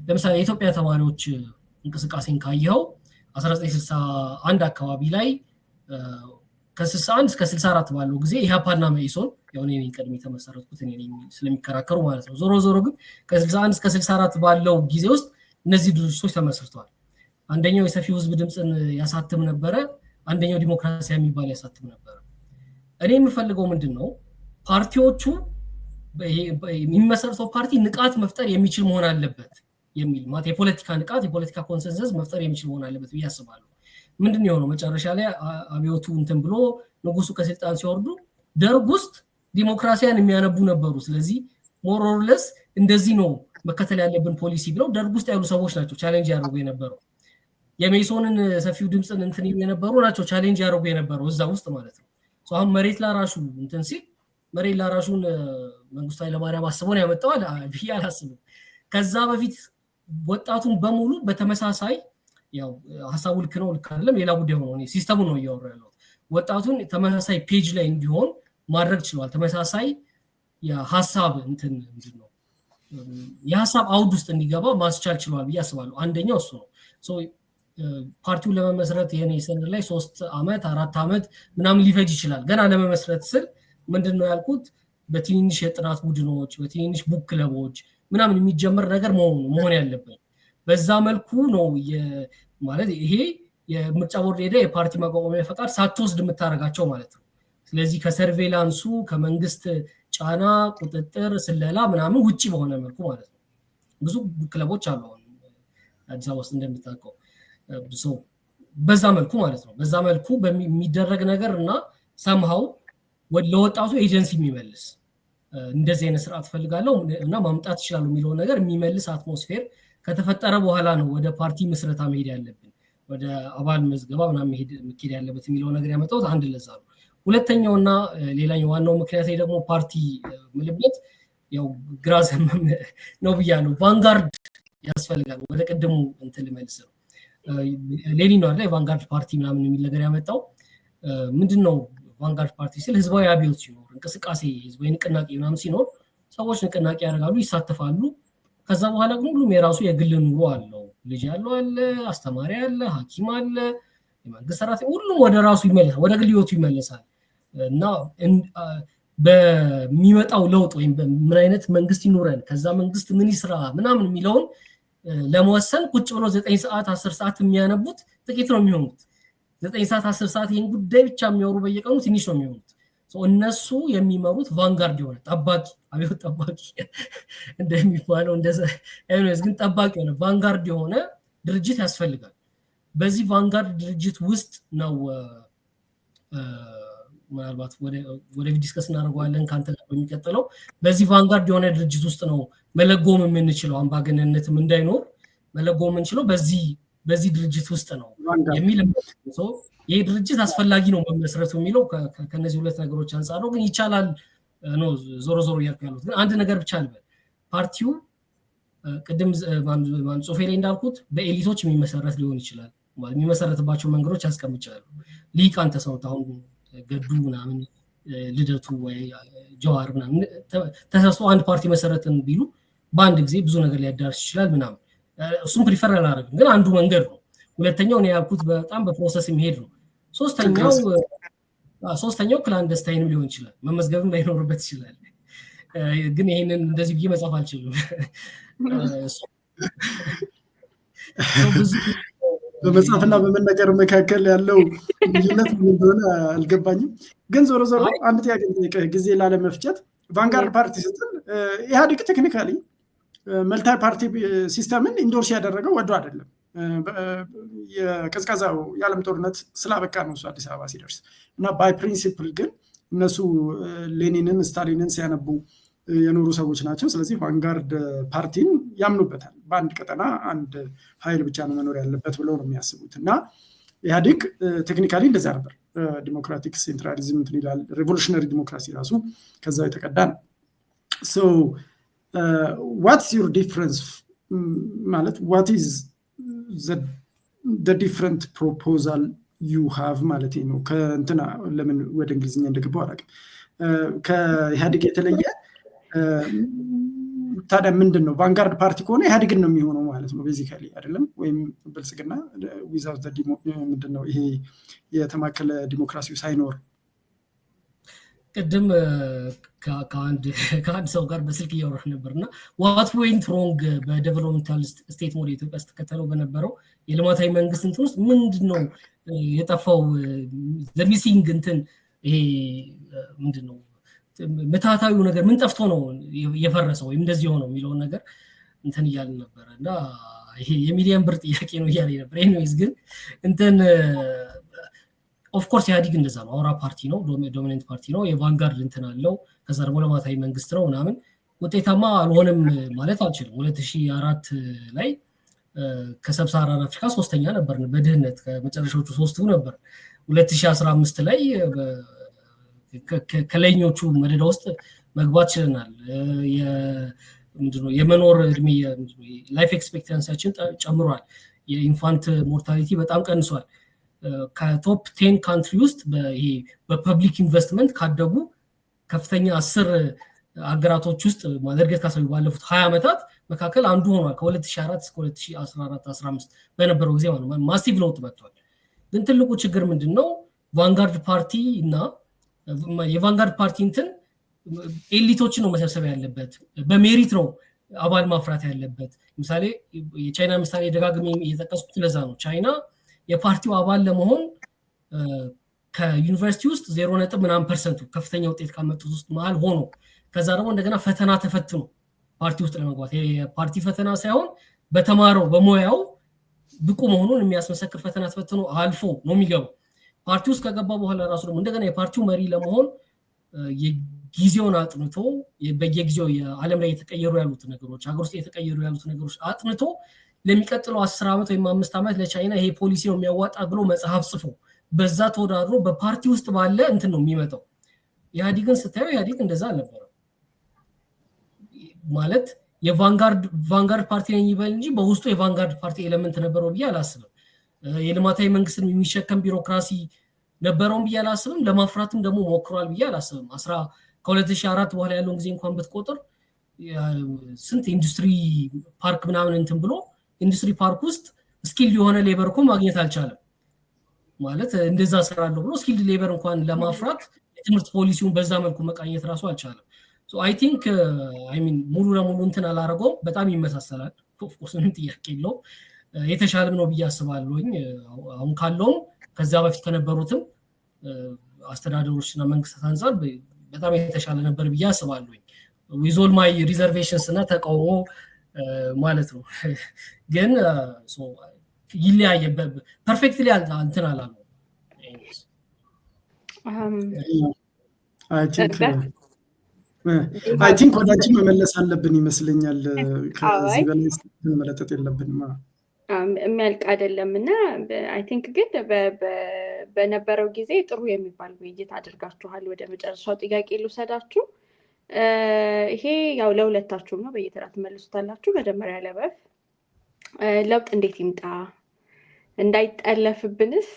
ለምሳሌ የኢትዮጵያ ተማሪዎች እንቅስቃሴን ካየኸው 1961 አካባቢ ላይ ከ61 እስከ 64 ባለው ጊዜ ኢህአፓና መኢሶን የሆነ እኔ ቀድሜ ተመሰረትኩት እኔ ስለሚከራከሩ ማለት ነው። ዞሮ ዞሮ ግን ከ61 እስከ 64 ባለው ጊዜ ውስጥ እነዚህ ድርጅቶች ተመስርተዋል። አንደኛው የሰፊው ህዝብ ድምጽን ያሳትም ነበረ፣ አንደኛው ዲሞክራሲያ የሚባል ያሳትም ነበረ። እኔ የምፈልገው ምንድነው ፓርቲዎቹ የሚመሰረተው ፓርቲ ንቃት መፍጠር የሚችል መሆን አለበት የሚል ማለት የፖለቲካ ንቃት የፖለቲካ ኮንሰንሰስ መፍጠር የሚችል መሆን አለበት ብዬ አስባለሁ። ምንድነው የሆነው መጨረሻ ላይ አብዮቱ እንትን ብሎ ንጉሱ ከስልጣን ሲወርዱ ደርግ ውስጥ ዲሞክራሲያን የሚያነቡ ነበሩ። ስለዚህ ሞር ኦር ለስ እንደዚህ ነው መከተል ያለብን ፖሊሲ ብለው ደርግ ውስጥ ያሉ ሰዎች ናቸው ቻሌንጅ ያደርጉ የነበረው። የሜሶንን ሰፊው ድምፅን እንትን የነበሩ ናቸው ቻሌንጅ ያደርጉ የነበረው እዛ ውስጥ ማለት ነው። አሁን መሬት ላራሹ እንትን ሲል መሬት ላራሹን መንግስቱ ኃይለማርያም አስቦ ነው ያመጣው ብዬ አላስብም። ከዛ በፊት ወጣቱን በሙሉ በተመሳሳይ ያው ሀሳቡ ልክ ነው ልክ አይደለም ሌላ ጉዳይ ሆኖ ነው ሲስተሙ ነው እያወራ ያለው። ወጣቱን ተመሳሳይ ፔጅ ላይ እንዲሆን ማድረግ ችሏል። ተመሳሳይ የሀሳብ እንትን ምንድነው የሀሳብ አውድ ውስጥ እንዲገባ ማስቻል ችሏል ብዬ አስባለሁ። አንደኛው እሱ ነው። ፓርቲውን ለመመስረት የኔ ሰነድ ላይ 3 አመት 4 አመት ምናምን ሊፈጅ ይችላል። ገና ለመመስረት ስል ምንድነው ያልኩት በትንንሽ የጥናት ቡድኖች በትንንሽ ቡክ ክለቦች ምናምን የሚጀመር ነገር መሆን ያለበት በዛ መልኩ ነው ማለት ይሄ የምርጫ ቦርድ ሄደ የፓርቲ ማቋቋሚያ ፈቃድ ሳትወስድ የምታረጋቸው ማለት ነው። ስለዚህ ከሰርቬላንሱ ከመንግስት ጫና ቁጥጥር ስለላ ምናምን ውጪ በሆነ መልኩ ማለት ነው። ብዙ ክለቦች አሉ አዲስ አበባ ውስጥ እንደምታውቀው በዛ መልኩ ማለት ነው። በዛ መልኩ በሚደረግ ነገር እና somehow ለወጣቱ ኤጀንሲ የሚመልስ እንደዚህ አይነት ስርዓት ፈልጋለሁ እና ማምጣት ይችላል የሚለው ነገር የሚመልስ አትሞስፌር ከተፈጠረ በኋላ ነው ወደ ፓርቲ መስረታ መሄድ ያለብን ወደ አባል መዝገባ ምናምን መሄድ ያለበት የሚለው ነገር ያመጣው አንድ ለዛ ነው። ሁለተኛውና ሌላኛው ዋናው ምክንያት ደግሞ ፓርቲ ምልበት ያው ግራ ዘመም ነው ብያለሁ። ቫንጋርድ ያስፈልጋል ወደ ቀደሙ እንትን ልመልስ ነው። ሌኒን ነው አይደል ቫንጋርድ ፓርቲ ምናምን የሚል ነገር ያመጣው ምንድነው? ቫንጋርድ ፓርቲ ሲል ህዝባዊ አብዮት ሲኖር እንቅስቃሴ ህዝባዊ ንቅናቄ ምናምን ሲኖር ሰዎች ንቅናቄ ያደርጋሉ ይሳተፋሉ። ከዛ በኋላ ግን ሁሉም የራሱ የግል ኑሮ አለው። ልጅ ያለው አለ፣ አስተማሪ አለ፣ ሐኪም አለ፣ የመንግስት ሰራተኛ ሁሉም ወደ ራሱ ይመለሳል፣ ወደ ግል ህይወቱ ይመለሳል። እና በሚመጣው ለውጥ ወይም ምን አይነት መንግስት ይኖረን ከዛ መንግስት ምን ይስራ ምናምን የሚለውን ለመወሰን ቁጭ ብሎ 9 ሰዓት 10 ሰዓት የሚያነቡት ጥቂት ነው የሚሆኑት። 9 ሰዓት 10 ሰዓት ይሄን ጉዳይ ብቻ የሚያወሩ በየቀኑ ትንሽ ነው የሚሆኑት። እነሱ የሚመሩት ቫንጋርድ የሆነ ጠባቂ አብዮት ጠባቂ እንደሚባለው እንደዛ አይነስ ግን ጠባቂ የሆነ ቫንጋርድ የሆነ ድርጅት ያስፈልጋል። በዚህ ቫንጋርድ ድርጅት ውስጥ ነው ምናልባት ወደ ዲስከስ እናደርጋለን ካንተ ጋር በሚቀጥለው በዚህ ቫንጋርድ የሆነ ድርጅት ውስጥ ነው መለጎም የምንችለው አምባገነንነትም እንዳይኖር መለጎም የምንችለው በዚህ ድርጅት ውስጥ ነው የሚል ነው። ይሄ ድርጅት አስፈላጊ ነው መመስረቱ የሚለው ከነዚህ ሁለት ነገሮች አንፃር ነው። ግን ይቻላል ነው ዞሮ ያልኩ ያሉት ግን አንድ ነገር ብቻ አልበል ፓርቲው ቅድም ማን ጾፌ ላይ እንዳልኩት በኤሊቶች የሚመሰረት ሊሆን ይችላል ማለት የሚመሰረትባቸው መንገዶች ያስቀምጫሉ። ሊቃን ተሰውት አሁን ገዱ ምናምን ልደቱ ወይ ጀዋር ምናምን ተሰብስቦ አንድ ፓርቲ መሰረትን ቢሉ በአንድ ጊዜ ብዙ ነገር ሊያዳርስ ይችላል ምናምን እሱም ፕሪፈር አላደርግም ግን አንዱ መንገድ ነው። ሁለተኛው ነው ያልኩት በጣም በፕሮሰስ የሚሄድ ነው። ሶስተኛው ክላንደስታይንም ሊሆን ይችላል መመዝገብም ላይኖርበት ይችላል። ግን ይሄንን እንደዚህ ብዬ መጻፍ አልችልም። በመጻፍና በመነገር መካከል ያለው ልዩነት ምን እንደሆነ አልገባኝም። ግን ዞሮ አንድ ጥያቄ ጊዜ ላለመፍጨት ቫንጋርድ ፓርቲ ስትል ኢህአዴግ ቴክኒካሊ መልታይ ፓርቲ ሲስተምን ኢንዶርስ ያደረገው ወዶ አይደለም። የቀዝቃዛው የዓለም ጦርነት ስላበቃ ነው እሱ አዲስ አበባ ሲደርስ እና ባይ ፕሪንሲፕል ግን እነሱ ሌኒንን ስታሊንን ሲያነቡ የኖሩ ሰዎች ናቸው። ስለዚህ ቫንጋርድ ፓርቲን ያምኑበታል። በአንድ ቀጠና አንድ ኃይል ብቻ ነው መኖር ያለበት ብለው ነው የሚያስቡት እና ኢህአዴግ ቴክኒካሊ እንደዛ ነበር። ዲሞክራቲክ ሴንትራሊዝም እንትን ይላል። ሪቮሉሽነሪ ዲሞክራሲ ራሱ ከዛው የተቀዳ ነው። ሶ ዋትስ ዩር ዲፍረንስ ማለት ዋት ኢዝ the different proposal you have ማለት ነው። ከእንትና ለምን ወደ እንግሊዝኛ እንደገባው አላውቅም። ከኢህአዴግ የተለየ ታዲያ ምንድን ነው? ቫንጋርድ ፓርቲ ከሆነ ኢህአዴግን ነው የሚሆነው ማለት ነው ቤዚካሊ አይደለም? ወይም ብልጽግና ዊዛውት ምንድን ነው ይሄ የተማከለ ዲሞክራሲው ሳይኖር ቅድም ከአንድ ሰው ጋር በስልክ እያወራህ ነበርና ዋት ዌንት ሮንግ በዴቨሎፕመንታል ስቴት ሞዴል ኢትዮጵያ ስትከተለው በነበረው የልማታዊ መንግስት እንትን ውስጥ ምንድነው የጠፋው? ለሚሲንግ እንትን ይሄ ምንድነው ምታታዊው ነገር ምን ጠፍቶ ነው የፈረሰው ወይም እንደዚህ ሆነው የሚለውን ነገር እንትን እያልን ነበረ እና ይሄ የሚሊየን ብር ጥያቄ ነው እያለ ነበር። ኤኒዌይስ ግን እንትን ኦፍኮርስ ኢህአዲግ እንደዛ ነው። አውራ ፓርቲ ነው፣ ዶሚናንት ፓርቲ ነው። የቫንጋርድ እንትን አለው። ከዛ ደግሞ ልማታዊ መንግስት ነው ምናምን። ውጤታማ አልሆነም ማለት አልችልም። 2004 ላይ ከሰብሳሃራን አፍሪካ 3ኛ ነበር በድህነት፣ ከመጨረሻዎቹ 3ቱ ነበር። 2015 ላይ ከላይኞቹ መደዳ ውስጥ መግባት ችለናል። የመኖር እድሜ ላይፍ ኤክስፔክታንሲያችን ጨምሯል። የኢንፋንት ሞርታሊቲ በጣም ቀንሷል። ከቶፕ 10 ካንትሪ ውስጥ በፐብሊክ ኢንቨስትመንት ካደጉ ከፍተኛ 10 አገራቶች ውስጥ ማደርገት ካሳዩ ባለፉት 20 ዓመታት መካከል አንዱ ሆኗል። ከ2004 እስከ 2014-15 በነበረው ጊዜ ማለት ማሲቭ ለውጥ መጥቷል። ግን ትልቁ ችግር ምንድነው? ቫንጋርድ ፓርቲ እና የቫንጋርድ ፓርቲ እንትን ኤሊቶችን ነው መሰብሰብ ያለበት፣ በሜሪት ነው አባል ማፍራት ያለበት። ምሳሌ የቻይና ምሳሌ ደጋግሜ እየጠቀስኩት ለዛ ነው። ቻይና የፓርቲው አባል ለመሆን ከዩኒቨርሲቲ ውስጥ 0.ምናምን% ከፍተኛ ውጤት ካመጡት ውስጥ መሃል ሆኖ ከዛ ደግሞ እንደገና ፈተና ተፈትኖ ፓርቲ ውስጥ ለመግባት የፓርቲ ፈተና ሳይሆን በተማረው በሙያው ብቁ መሆኑን የሚያስመሰክር ፈተና ተፈትኖ አልፎ ነው የሚገባው። ፓርቲ ውስጥ ከገባ በኋላ ራሱ ደግሞ እንደገና የፓርቲው መሪ ለመሆን የጊዜውን አጥንቶ በየጊዜው የዓለም ላይ የተቀየሩ ያሉት ነገሮች፣ ሀገር ውስጥ የተቀየሩ ያሉት ነገሮች አጥንቶ ለሚቀጥለው 10 ዓመት ወይም 5 ዓመት ለቻይና ይሄ ፖሊሲ ነው የሚያዋጣ ብሎ መጽሐፍ ጽፎ በዛ ተወዳድሮ በፓርቲ ውስጥ ባለ እንትን ነው የሚመጣው። ኢህአዲግን ስታየው ኢህአዲግ እንደዛ አልነበረም ማለት የቫንጋርድ ፓርቲ ነኝ ይበል እንጂ በውስጡ የቫንጋርድ ፓርቲ ኤሌመንት ነበረው ብዬ አላስብም። የልማታዊ መንግስትን የሚሸከም ቢሮክራሲ ነበረውም ብዬ አላስብም። ለማፍራትም ደግሞ ሞክሯል ብዬ አላስብም። ከ2004 በኋላ ያለውን ጊዜ እንኳን ብትቆጥር ስንት ኢንዱስትሪ ፓርክ ምናምን እንትን ብሎ ኢንዱስትሪ ፓርክ ውስጥ ስኪልድ የሆነ ሌበር እኮ ማግኘት አልቻለም። ማለት እንደዛ ሰራለሁ ብሎ ስኪልድ ሌበር እንኳን ለማፍራት የትምህርት ፖሊሲውን በዛ መልኩ መቃኘት ራሱ አልቻለም። ሶ አይ ቲንክ ሙሉ ለሙሉ እንትን አላረገውም። በጣም ይመሳሰላል። ኦፍኮርስ ምንም ጥያቄ የለው። የተሻለም ነው ብዬ አስባለሁኝ። አሁን ካለውም ከዛ በፊት ከነበሩትም አስተዳደሮችና መንግስታት አንፃር በጣም የተሻለ ነበር ብዬ አስባለሁኝ። with all my reservations እና ተቃውሞ ማለት ነው። ግን ይለያየ ፐርፌክትሊ እንትን አላለም። አይ ቲንክ ወዳችን መመለስ አለብን ይመስለኛል። ከዚህ በላይ መለጠጥ የለብንም። የሚያልቅ አይደለም እና አይ ቲንክ ግን በነበረው ጊዜ ጥሩ የሚባል ውይይት አድርጋችኋል። ወደ መጨረሻው ጥያቄ ልውሰዳችሁ። ይሄ ያው ለሁለታችሁም ነው፣ በየተራ ትመልሱታላችሁ። መጀመሪያ ለበፍ ለውጥ እንዴት ይምጣ እንዳይጠለፍብንስ?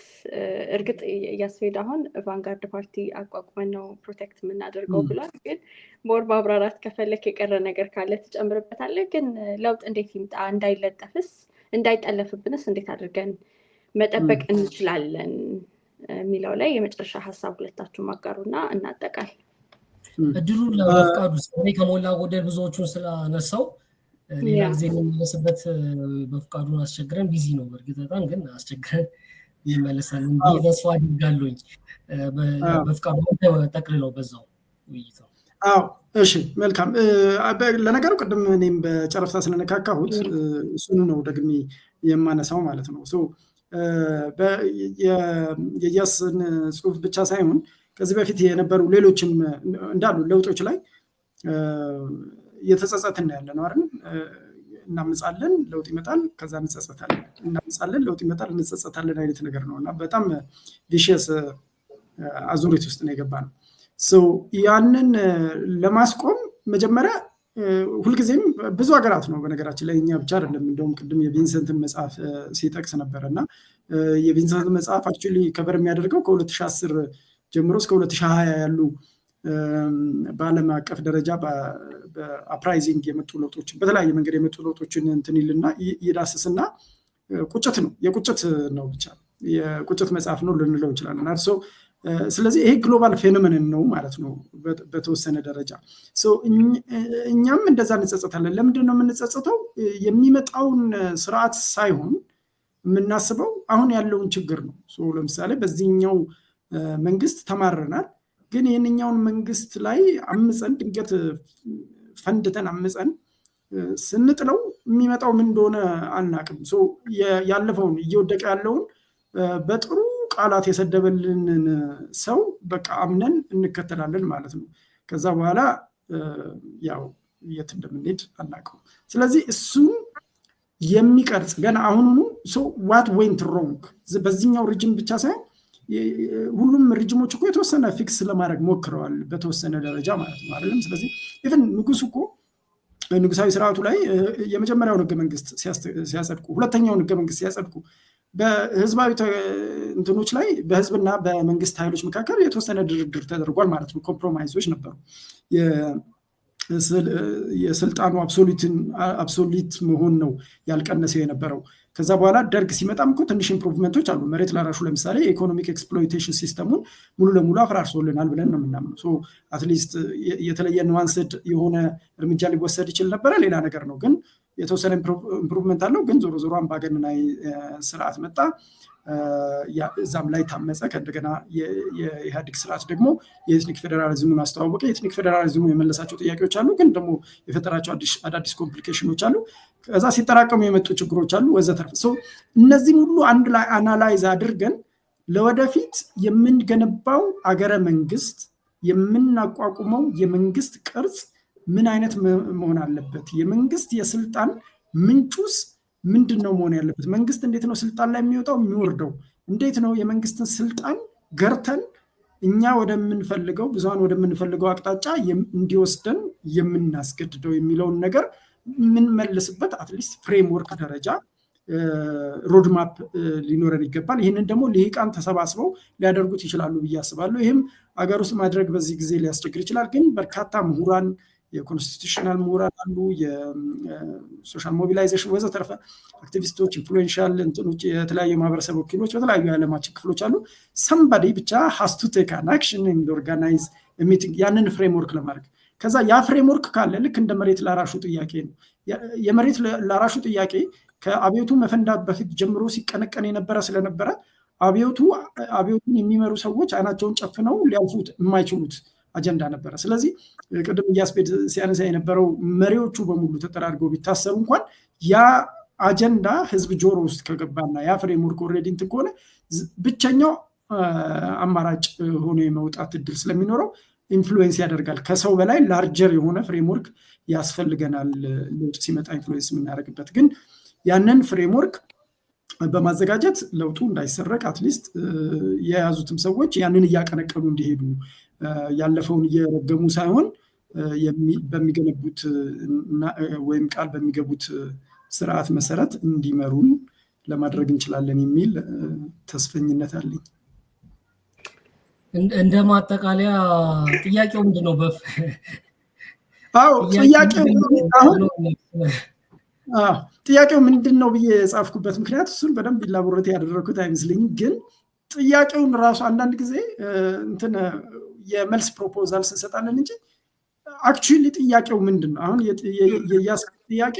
እርግጥ እያስፌድ አሁን ቫንጋርድ ፓርቲ አቋቁመን ነው ፕሮቴክት የምናደርገው ብሏል። ግን ሞር ማብራራት ከፈለክ የቀረ ነገር ካለ ትጨምርበታለህ። ግን ለውጥ እንዴት ይምጣ እንዳይለጠፍስ እንዳይጠለፍብንስ እንዴት አድርገን መጠበቅ እንችላለን የሚለው ላይ የመጨረሻ ሀሳብ ሁለታችሁ ማጋሩና እናጠቃል። እድሉን ለፍቃዱ ከሞላ ጎደል ብዙዎቹን ስላነሳው ሌላ ጊዜ የምንመለስበት በፍቃዱን አስቸግረን ቢዚ ነው። በእርግጥ በጣም ግን አስቸግረን ይመለሳለን ብዬ ተስፋ አድርጋለሁኝ። በፍቃዱ ጠቅልለው በዛው ውይይት ነው። አዎ እሺ መልካም። ለነገሩ ቅድም እኔም በጨረፍታ ስለነካካሁት እሱኑ ነው ደግሜ የማነሳው ማለት ነው። የኢያስን ጽሁፍ ብቻ ሳይሆን ከዚህ በፊት የነበሩ ሌሎችም እንዳሉ ለውጦች ላይ እየተጸጸትን ያለ ነው አይደል? እናምጻለን፣ ለውጥ ይመጣል፣ ከዛ እንጸጸታለን፣ እናምጻለን፣ ለውጥ ይመጣል፣ እንጸጸታለን አይነት ነገር ነው እና በጣም ቪሺየስ አዙሪት ውስጥ ነው የገባ ነው። ያንን ለማስቆም መጀመሪያ ሁልጊዜም ብዙ ሀገራት ነው በነገራችን ላይ እኛ ብቻ አይደለም። እንደውም ቅድም የቪንሰንትን መጽሐፍ ሲጠቅስ ነበረ እና የቪንሰንት መጽሐፍ አክቹዋሊ ከቨር የሚያደርገው ከ2010 ጀምሮ እስከ 2020 ያሉ በዓለም አቀፍ ደረጃ በአፕራይዚንግ የመጡ ለውጦችን በተለያየ መንገድ የመጡ ለውጦችን እንትን ይልና ይዳስስና ቁጭት ነው የቁጭት ነው ብቻ የቁጭት መጽሐፍ ነው ልንለው እንችላለን። ስለዚህ ይሄ ግሎባል ፌኖሜን ነው ማለት ነው በተወሰነ ደረጃ። እኛም እንደዛ እንጸጸታለን። ለምንድን ነው የምንጸጸተው? የሚመጣውን ስርዓት ሳይሆን የምናስበው አሁን ያለውን ችግር ነው። ለምሳሌ በዚህኛው መንግስት ተማረናል፣ ግን ይህንኛውን መንግስት ላይ አምፀን ድንገት ፈንድተን አምፀን ስንጥለው የሚመጣው ምን እንደሆነ አናቅም። ያለፈውን እየወደቀ ያለውን በጥሩ ቃላት የሰደበልንን ሰው በቃ አምነን እንከተላለን ማለት ነው። ከዛ በኋላ ያው የት እንደምንሄድ አናቅም። ስለዚህ እሱን የሚቀርጽ ገና አሁኑኑ ዋት ዌንት ሮንግ በዚህኛው ሪጅም ብቻ ሳይሆን ሁሉም ሪጅሞች እኮ የተወሰነ ፊክስ ለማድረግ ሞክረዋል በተወሰነ ደረጃ ማለት ነው አይደለም። ስለዚህ ኢቭን ንጉሱ እኮ ንጉሳዊ ስርዓቱ ላይ የመጀመሪያውን ህገ መንግስት ሲያጸድቁ፣ ሁለተኛውን ህገ መንግስት ሲያጸድቁ በህዝባዊ እንትኖች ላይ በህዝብና በመንግስት ኃይሎች መካከል የተወሰነ ድርድር ተደርጓል ማለት ነው። ኮምፕሮማይዞች ነበሩ። የስልጣኑ አብሶሉት መሆን ነው ያልቀነሰው የነበረው። ከዛ በኋላ ደርግ ሲመጣም እኮ ትንሽ ኢምፕሩቭመንቶች አሉ። መሬት ላራሹ ለምሳሌ የኢኮኖሚክ ኤክስፕሎይቴሽን ሲስተሙን ሙሉ ለሙሉ አፈራርሶልናል ብለን ነው የምናምነው። አትሊስት የተለየ ኑዋንስድ የሆነ እርምጃ ሊወሰድ ይችል ነበረ፣ ሌላ ነገር ነው። ግን የተወሰነ ኢምፕሩቭመንት አለው። ግን ዞሮ ዞሮ አምባገነናዊ ስርዓት መጣ፣ እዛም ላይ ታመፀ። ከእንደገና የኢህአዴግ ስርዓት ደግሞ የኤትኒክ ፌዴራሊዝሙን አስተዋወቀ። የኤትኒክ ፌዴራሊዝሙ የመለሳቸው ጥያቄዎች አሉ፣ ግን ደግሞ የፈጠራቸው አዳዲስ ኮምፕሊኬሽኖች አሉ። ከዛ ሲጠራቀሙ የመጡ ችግሮች አሉ ወዘተርፈ። እነዚህም ሁሉ አንድ ላይ አናላይዝ አድርገን ለወደፊት የምንገነባው አገረ መንግስት የምናቋቁመው የመንግስት ቅርጽ ምን አይነት መሆን አለበት? የመንግስት የስልጣን ምንጩስ ምንድን ነው መሆን ያለበት? መንግስት እንዴት ነው ስልጣን ላይ የሚወጣው የሚወርደው? እንዴት ነው የመንግስትን ስልጣን ገርተን እኛ ወደምንፈልገው ብዙሃን ወደምንፈልገው አቅጣጫ እንዲወስደን የምናስገድደው የሚለውን ነገር የምንመልስበት አትሊስት ፍሬምወርክ ደረጃ ሮድማፕ ሊኖረን ይገባል። ይህንን ደግሞ ልሂቃን ተሰባስበው ሊያደርጉት ይችላሉ ብዬ አስባለሁ። ይህም አገር ውስጥ ማድረግ በዚህ ጊዜ ሊያስቸግር ይችላል። ግን በርካታ ምሁራን፣ የኮንስቲቱሽናል ምሁራን አሉ፣ የሶሻል ሞቢላይዜሽን ወዘተርፈ አክቲቪስቶች፣ ኢንፍሉዌንሻል እንትኖች፣ የተለያዩ ማህበረሰብ ወኪሎች በተለያዩ የዓለማችን ክፍሎች አሉ። ሰምባዲ ብቻ ሃስ ቱ ቴክ አን አክሽን ኤንድ ኦርጋናይዝ ሚቲንግ ያንን ፍሬምወርክ ለማድረግ። ከዛ ያ ፍሬምወርክ ካለ ልክ እንደ መሬት ላራሹ ጥያቄ ነው። የመሬት ላራሹ ጥያቄ ከአብዮቱ መፈንዳት በፊት ጀምሮ ሲቀነቀን የነበረ ስለነበረ አብዮቱን የሚመሩ ሰዎች አይናቸውን ጨፍነው ሊያልፉት የማይችሉት አጀንዳ ነበረ። ስለዚህ ቅድም እያስፔድ ሲያነሳ የነበረው መሪዎቹ በሙሉ ተጠራርገው ቢታሰሩ እንኳን ያ አጀንዳ ህዝብ ጆሮ ውስጥ ከገባና ያ ፍሬምወርክ ኦልሬዲ እንትን ከሆነ ብቸኛው አማራጭ ሆኖ የመውጣት እድል ስለሚኖረው ኢንፍሉዌንስ ያደርጋል። ከሰው በላይ ላርጀር የሆነ ፍሬምወርክ ያስፈልገናል ለውጥ ሲመጣ ኢንፍሉዌንስ የምናደርግበት። ግን ያንን ፍሬምወርክ በማዘጋጀት ለውጡ እንዳይሰረቅ አትሊስት የያዙትም ሰዎች ያንን እያቀነቀሉ እንዲሄዱ ያለፈውን እየረገሙ ሳይሆን በሚገነቡት ወይም ቃል በሚገቡት ስርዓት መሰረት እንዲመሩን ለማድረግ እንችላለን የሚል ተስፈኝነት አለኝ። እንደ ማጠቃለያ ጥያቄው ምንድን ነው? ጥያቄው ምንድን ነው ብዬ የጻፍኩበት ምክንያት እሱን በደንብ ኢላቦሬት ያደረኩት አይመስለኝም። ግን ጥያቄውን ራሱ አንዳንድ ጊዜ እንትን የመልስ ፕሮፖዛል ስንሰጣለን እንጂ አክቹዋሊ ጥያቄው ምንድን ነው? አሁን የያስ ጥያቄ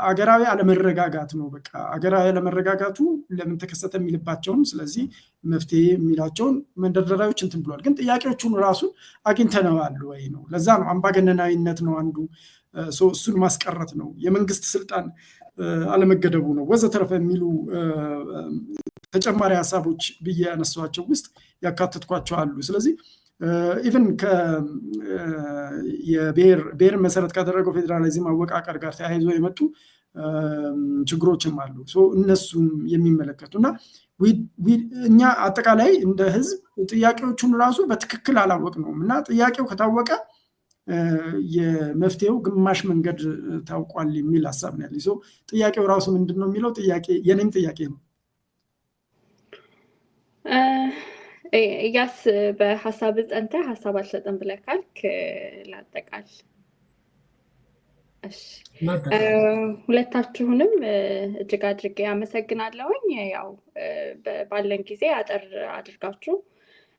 አገራዊ አለመረጋጋት ነው። በቃ አገራዊ አለመረጋጋቱ ለምን ተከሰተ የሚልባቸውን፣ ስለዚህ መፍትሄ የሚላቸውን መንደርደሪያዎች እንትን ብሏል። ግን ጥያቄዎቹን ራሱን አግኝተነዋል ወይ ነው። ለዛ ነው አምባገነናዊነት ነው አንዱ፣ እሱን ማስቀረት ነው፣ የመንግስት ስልጣን አለመገደቡ ነው ወዘተረፈ የሚሉ ተጨማሪ ሀሳቦች ብዬ ያነሷቸው ውስጥ ያካተትኳቸው አሉ። ስለዚህ ኢቨን የብሔር መሰረት ካደረገው ፌዴራሊዝም አወቃቀር ጋር ተያይዞ የመጡ ችግሮችም አሉ እነሱን የሚመለከቱ እና እኛ አጠቃላይ እንደ ህዝብ ጥያቄዎቹን ራሱ በትክክል አላወቅነውም እና ጥያቄው ከታወቀ የመፍትሄው ግማሽ መንገድ ታውቋል የሚል ሀሳብ ነው ያለኝ። ጥያቄው ራሱ ምንድን ነው የሚለው ጥያቄ የኔም ጥያቄ ነው። እያስ በሀሳብ ጸንተህ ሀሳብ አልሰጥም ብለህ ካልክ ላጠቃል። ሁለታችሁንም እጅግ አድርጌ አመሰግናለሁኝ። ያው ባለን ጊዜ አጠር አድርጋችሁ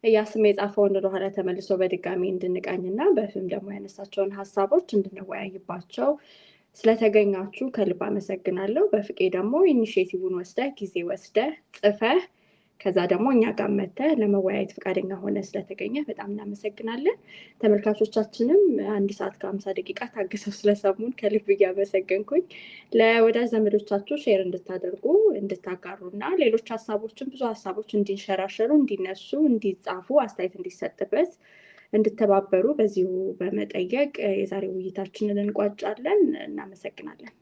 እያስም የጻፈውን ወደኋላ ተመልሶ በድጋሚ እንድንቃኝና በፊልም ደግሞ ያነሳቸውን ሀሳቦች እንድንወያይባቸው ስለተገኛችሁ ከልብ አመሰግናለሁ። በፍቄ ደግሞ ኢኒሼቲቭን ወስደህ ጊዜ ወስደህ ጽፈህ ከዛ ደግሞ እኛ ጋር መተህ ለመወያየት ፈቃደኛ ሆነ ስለተገኘ በጣም እናመሰግናለን። ተመልካቾቻችንም 1 ሰዓት ከ50 ደቂቃ ታግሰው ስለሰሙን ከልብ እያመሰገንኩኝ ለወዳጅ ዘመዶቻችሁ ሼር እንድታደርጉ እንድታጋሩ እና ሌሎች ሀሳቦችን ብዙ ሀሳቦች እንዲንሸራሸሩ እንዲነሱ እንዲጻፉ አስተያየት እንዲሰጥበት እንድተባበሩ በዚሁ በመጠየቅ የዛሬ ውይይታችንን እንቋጫለን። እናመሰግናለን።